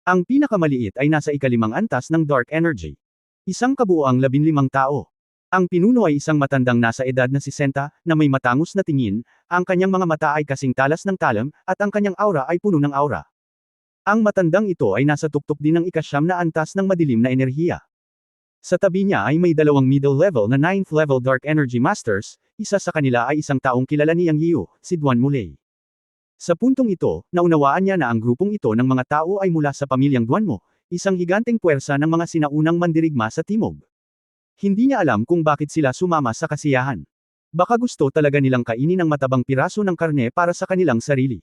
Ang pinakamaliit ay nasa ika-5 antas ng dark energy. Isang kabuuang 15 tao. Ang pinuno ay isang matandang nasa edad na 60, na may matangos na tingin, ang kanyang mga mata ay kasing talas ng talam, at ang kanyang aura ay puno ng aura. Ang matandang ito ay nasa tuktok din ng ika-9 na antas ng madilim na enerhiya. Sa tabi niya ay may 2 middle level na 9th level dark energy masters, isa sa kanila ay isang taong kilala ni Yang Yiyo, si Duan Mulei. Sa puntong ito, naunawaan niya na ang grupong ito ng mga tao ay mula sa pamilyang Duanmo, isang higanteng puwersa ng mga sinaunang mandirigma sa timog. Hindi niya alam kung bakit sila sumama sa kasiyahan. Baka gusto talaga nilang kainin ang matabang piraso ng karne para sa kanilang sarili.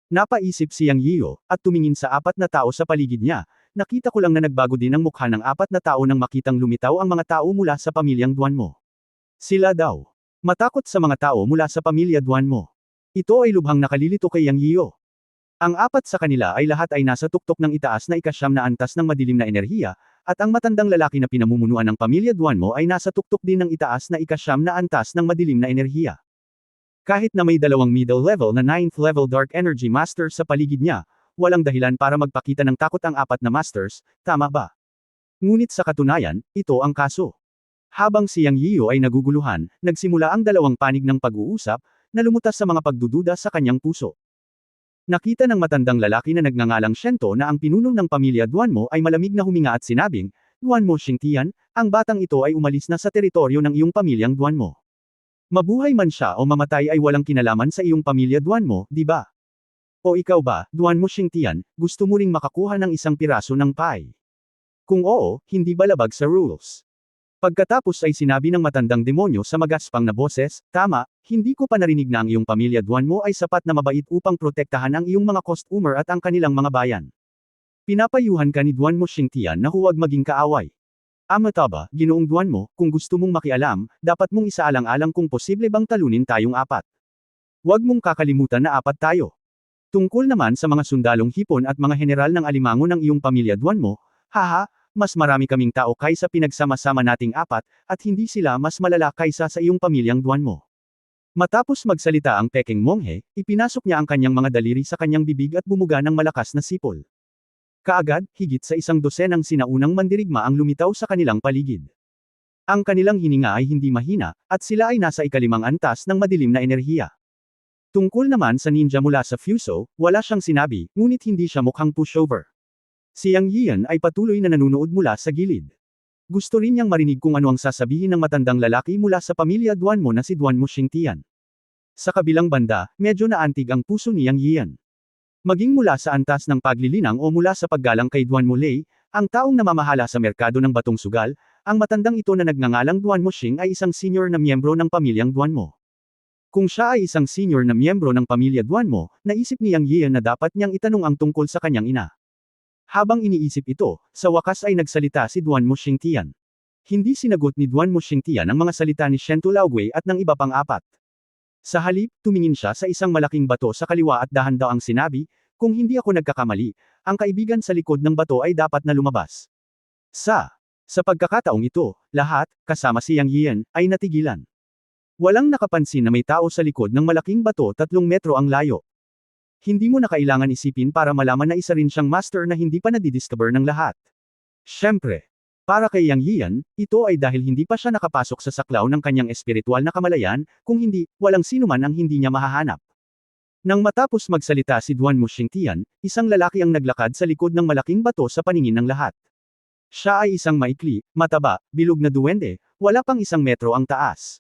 Napaisip si Yang Yiyo, at tumingin sa 4 na tao sa paligid niya, nakita ko lang na nagbago din ang mukha ng 4 na tao nang makitang lumitaw ang mga tao mula sa pamilyang Duanmo. Sila daw. Matakot sa mga tao mula sa pamilya Duanmo. Ito ay lubhang nakalilito kay Yang Yiyo. Ang 4 sa kanila ay lahat ay nasa tuktok ng itaas na ika-9 na antas ng madilim na enerhiya, at ang matandang lalaki na pinamumunuan ng pamilya Duanmo ay nasa tuktok din ng itaas na ika-9 na antas ng madilim na enerhiya. Kahit na may 2 middle level na 9th level dark energy master sa paligid niya, walang dahilan para magpakita ng takot ang 4 na masters, tama ba? Ngunit sa katunayan, ito ang kaso. Habang si Yang Yiyo ay naguguluhan, nagsimula ang 2 panig ng pag-uusap, na lumutas sa mga pagdududa sa kanyang puso. Nakita ng matandang lalaki na nagngangalang Shento na ang pinuno ng pamilya Duanmo ay malamig na huminga at sinabing, Duanmo Xingtian, ang batang ito ay umalis na sa teritoryo ng iyong pamilyang Duanmo. Mabuhay man siya o mamatay ay walang kinalaman sa iyong pamilya Duanmo, di ba? O ikaw ba, Duanmo Xingtian, gusto mo ring makakuha ng isang piraso ng pie? Kung oo, hindi ba labag sa rules? Pagkatapos ay sinabi ng matandang demonyo sa magaspang na boses, tama, hindi ko pa narinig na ang iyong pamilya Duanmo ay sapat na mabait upang protektahan ang iyong mga customer at ang kanilang mga bayan. Pinapayuhan ka ni Duanmo Xingtian na huwag maging kaaway. Amataba, Ginoong Duan mo, kung gusto mong makialam, dapat mong isaalang-alang kung posible bang talunin tayong apat. Huwag mong kakalimutan na apat tayo. Tungkol naman sa mga sundalong hipon at mga general ng alimango ng iyong pamilya Duan mo, haha, mas marami kaming tao kaysa pinagsama-sama nating apat, at hindi sila mas malala kaysa sa iyong pamilyang Duan mo. Matapos magsalita ang Peking Monghe, ipinasok niya ang kanyang mga daliri sa kanyang bibig at bumuga ng malakas na sipol. Kaagad, higit sa 100 ang sinaunang mandirigma ang lumitaw sa kanilang paligid. Ang kanilang hininga ay hindi mahina, at sila ay nasa ikalimang antas ng madilim na enerhiya. Tungkol naman sa ninja mula sa Fuso, wala siyang sinabi, ngunit hindi siya mukhang pushover. Si Yang Yian ay patuloy na nanunood mula sa gilid. Gusto rin niyang marinig kung ano ang sasabihin ng matandang lalaki mula sa pamilya Duan mo na si Duan Mo Xingtian. Sa kabilang banda, medyo naantig ang puso ni Yang Yian. Maging mula sa antas ng paglilinang o mula sa paggalang kay Duan Mo Lei, ang taong namamahala sa merkado ng batong sugal, ang matandang ito na nagngangalang Duan Mo Xing ay isang senior na miyembro ng pamilyang Duan Mo. Kung siya ay isang senior na miyembro ng pamilya Duan Mo, naisip ni Yang Yian na dapat niyang itanong ang tungkol sa kanyang ina. Habang iniisip ito, sa wakas ay nagsalita si Duan Mo Xingtian. Hindi sinagot ni Duan Mo Xingtian ang mga salita ni Shento Laogui at ng iba pang apat. Sa halip, tumingin siya sa isang malaking bato sa kaliwa at dahan-daang sinabi, kung hindi ako nagkakamali, ang kaibigan sa likod ng bato ay dapat na lumabas. Sa pagkakataong ito, lahat, kasama si Yang Yian, ay natigilan. Walang nakapansin na may tao sa likod ng malaking bato 3 metro ang layo. Hindi mo na kailangan isipin para malaman na isa rin siyang master na hindi pa nadidiscover ng lahat. Siyempre, para kay Yang Yian, ito ay dahil hindi pa siya nakapasok sa saklaw ng kanyang espiritual na kamalayan, kung hindi, walang sinuman ang hindi niya mahahanap. Nang matapos magsalita si Duan Mo Xingtian, isang lalaki ang naglakad sa likod ng malaking bato sa paningin ng lahat. Siya ay isang maikli, mataba, bilog na duwende, wala pang 1 metro ang taas.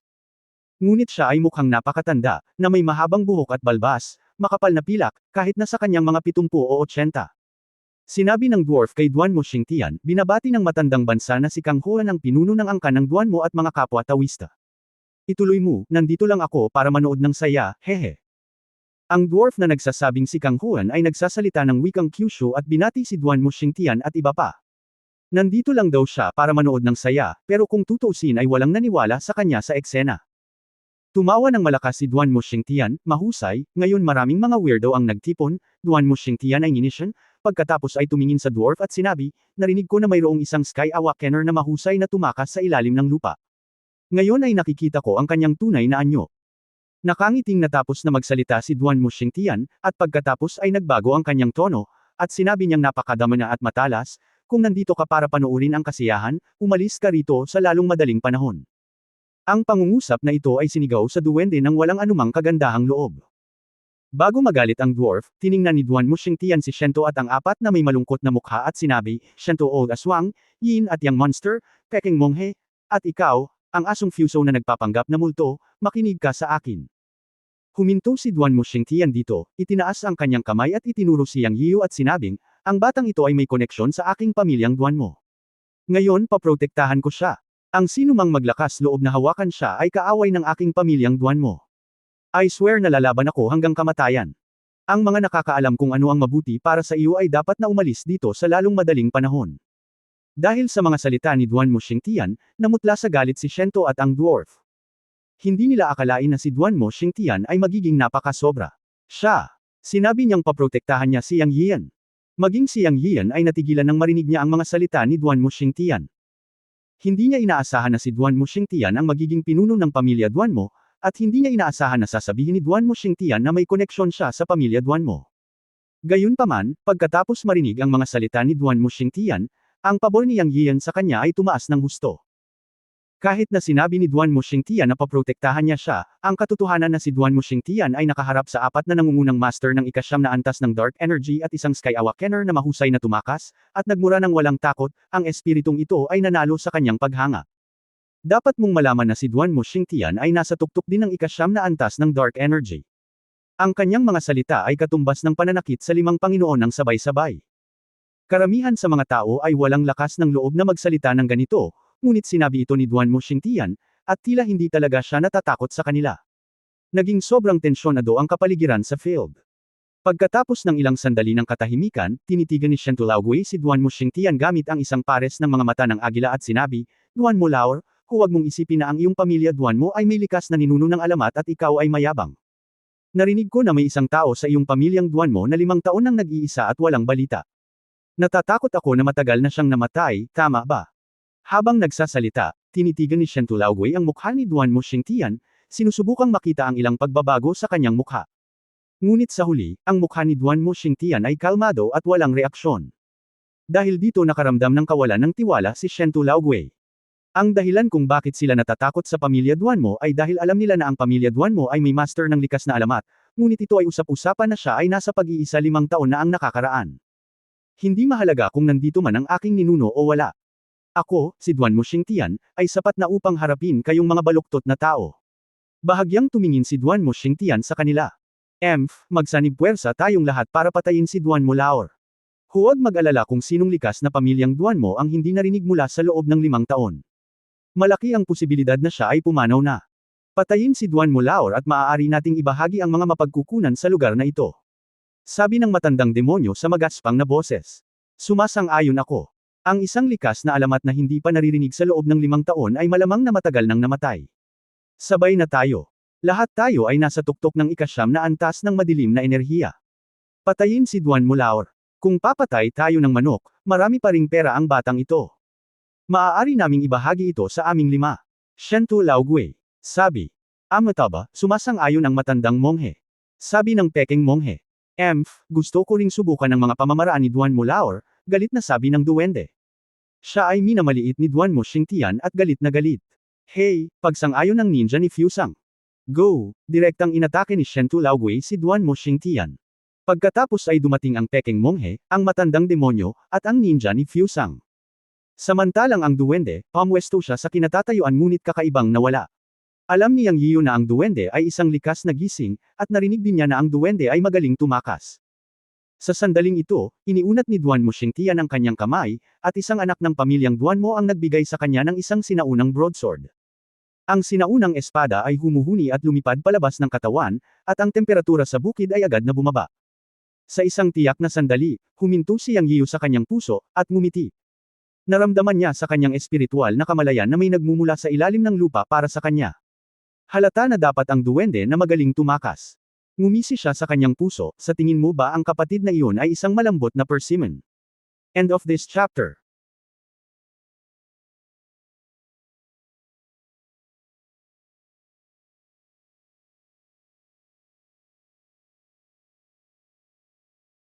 Ngunit siya ay mukhang napakatanda, na may mahabang buhok at balbas, makapal na pilak, kahit na sa kanyang mga 70 o 80. Sinabi ng dwarf kay Duan Mo Xingtian, binabati ng matandang bansa na si Kang Huan ang pinuno ng angkan ng Duan Mo at mga kapwa tawista. Ituloy mo, nandito lang ako para manood ng saya, hehe. Ang dwarf na nagsasabing si Kang Huan ay nagsasalita ng wikang Kyushu at binati si Duan Mo Xingtian at iba pa. Nandito lang daw siya para manood ng saya, pero kung tutuusin ay walang naniwala sa kanya sa eksena. Tumawa ng malakas si Duan Mo Xingtian, mahusay, ngayon maraming mga weirdo ang nagtipon, Duan Mo Xingtian ay nginisyon, pagkatapos ay tumingin sa dwarf at sinabi, narinig ko na mayroong isang Sky Awakener na mahusay na tumakas sa ilalim ng lupa. Ngayon ay nakikita ko ang kanyang tunay na anyo. Nakangiting natapos na magsalita si Duan Mo Xingtian, at pagkatapos ay nagbago ang kanyang tono, at sinabi niyang napakadama na at matalas, kung nandito ka para panoorin ang kasiyahan, umalis ka rito sa lalong madaling panahon. Ang pangungusap na ito ay sinigaw sa duwende ng walang anumang kagandahang loob. Bago magalit ang dwarf, tiningnan ni Duan Mo Xingtian si Shento at ang apat na may malungkot na mukha at sinabi, Shento Old Aswang, Yin at Yang Monster, Peking Monghe, at ikaw, ang asong Fuso na nagpapanggap na multo, makinig ka sa akin. Huminto si Duan Mo Xingtian dito, itinaas ang kanyang kamay at itinuro si Yang Yiu at sinabing, ang batang ito ay may koneksyon sa aking pamilyang Duan Mo. Ngayon paprotektahan ko siya. Ang sinumang maglakas loob na hawakan siya ay kaaway ng aking pamilyang Duan Mo. I swear na lalaban ako hanggang kamatayan. Ang mga nakakaalam kung ano ang mabuti para sa iyo ay dapat na umalis dito sa lalong madaling panahon. Dahil sa mga salita ni Duan Mo Xingtian, namutla sa galit si Shento at ang dwarf. Hindi nila akalain na si Duan Mo Xingtian ay magiging napakasobra. Sinabi niyang paprotektahan niya si Yang Yian. Maging si Yang Yian ay natigilan nang marinig niya ang mga salita ni Duan Mo Xingtian. Hindi niya inaasahan na si Duan Mo Xingtian ang magiging pinuno ng pamilya Duan Mo, at hindi niya inaasahan na sasabihin ni Duan Mo Xingtian na may koneksyon siya sa pamilya Duan Mo. Gayunpaman, pagkatapos marinig ang mga salita ni Duan Mo Xingtian, ang pabor ni Yang Yian sa kanya ay tumaas ng husto. Kahit na sinabi ni Duan Mo Xingtian na paprotektahan niya siya, ang katotohanan na si Duan Mo Xingtian ay nakaharap sa apat na nangungunang master ng ikasyam na antas ng Dark Energy at isang Sky Awakener na mahusay na tumakas, at nagmura ng walang takot, ang espiritong ito ay nanalo sa kanyang paghanga. Dapat mong malaman na si Duan Mo Xingtian ay nasa tuktok din ng ikasyam na antas ng Dark Energy. Ang kanyang mga salita ay katumbas ng pananakit sa 5 Panginoon ng sabay-sabay. Karamihan sa mga tao ay walang lakas ng loob na magsalita ng ganito, ngunit sinabi ito ni Duan Mo Xingtian, at tila hindi talaga siya natatakot sa kanila. Naging sobrang tensyon ang kapaligiran sa field. Pagkatapos ng ilang sandali ng katahimikan, tinitigan ni Shen Tulaugui si Duan Muxingtian gamit ang isang pares ng mga mata ng agila at sinabi, Duan mo Laor, huwag mong isipin na ang iyong pamilya Duan mo ay may likas na ninuno ng alamat at ikaw ay mayabang. Narinig ko na may isang tao sa iyong pamilyang Duan mo na 5 taon nang nag-iisa at walang balita. Natatakot ako na matagal na siyang namatay, tama ba? Habang nagsasalita, tinitigan ni Shen Tulaugui ang mukha ni Duan Muxingtian, sinusubukang makita ang ilang pagbabago sa kanyang mukha. Ngunit sa huli, ang mukha ni Duan Muxingtian ay kalmado at walang reaksyon. Dahil dito nakaramdam ng kawalan ng tiwala si Shen Tulaugui. Ang dahilan kung bakit sila natatakot sa pamilya Duan mo ay dahil alam nila na ang pamilya Duan mo ay may master ng likas na alamat, ngunit ito ay usap-usapan na siya ay nasa pag-iisa 5 taon na ang nakakaraan. Hindi mahalaga kung nandito man ang aking ninuno o wala. Ako, si Duan Muxingtian, ay sapat na upang harapin kayong mga baluktot na tao. Bahagyang tumingin si Duan Muxingtian sa kanila. Magsanib puwersa tayong lahat para patayin si Duan mo Laor. Huwag mag-alala kung sinong likas na pamilyang Duan mo ang hindi narinig mula sa loob ng 5 taon. Malaki ang posibilidad na siya ay pumanaw na. Patayin si Duan mo Laor at maaari nating ibahagi ang mga mapagkukunan sa lugar na ito. Sabi ng matandang demonyo sa magaspang na boses. Sumasang-ayon ako. Ang isang likas na alamat na hindi pa naririnig sa loob ng 5 taon ay malamang na matagal nang namatay. Sabay na tayo. Lahat tayo ay nasa tuktok ng ika-9 na antas ng madilim na enerhiya. Patayin si Duan mo Laor. Kung papatay tayo ng manok, marami pa ring pera ang batang ito. Maaari naming ibahagi ito sa aming 5. Shen Tulaugui. Sabi. Amataba, sumasang-ayon ang matandang monghe. Sabi ng peking monghe. Gusto ko ring subukan ng mga pamamaraan ni Duan mo Laor, galit na sabi ng duwende. Siya ay minamaliit ni Duan Muxingtian at galit na galit. Hey, pagsang-ayon ng ninja ni Fusang. Go! Direktang inatake ni Shen Tulaugui si Duan Muxingtian. Pagkatapos ay dumating ang peking monghe, ang matandang demonyo, at ang ninja ni Fusang. Samantalang ang duwende, pamwesto siya sa kinatatayuan ngunit kakaibang nawala. Alam niyang Yiyo na ang duwende ay isang likas na gising, at narinig din niya na ang duwende ay magaling tumakas. Sa sandaling ito, iniunat ni Duan Muxingtian ang kanyang kamay, at isang anak ng pamilyang Duan mo ang nagbigay sa kanya ng isang sinaunang broadsword. Ang sinaunang espada ay humuhuni at lumipad palabas ng katawan, at ang temperatura sa bukid ay agad na bumaba. Sa isang tiyak na sandali, huminto si Yang Yiyo sa kanyang puso, at ngumiti. Naramdaman niya sa kanyang espiritual na kamalayan na may nagmumula sa ilalim ng lupa para sa kanya. Halata na dapat ang duwende na magaling tumakas. Ngumisi siya sa kanyang puso, sa tingin mo ba ang kapatid na iyon ay isang malambot na persimmon? End of this chapter.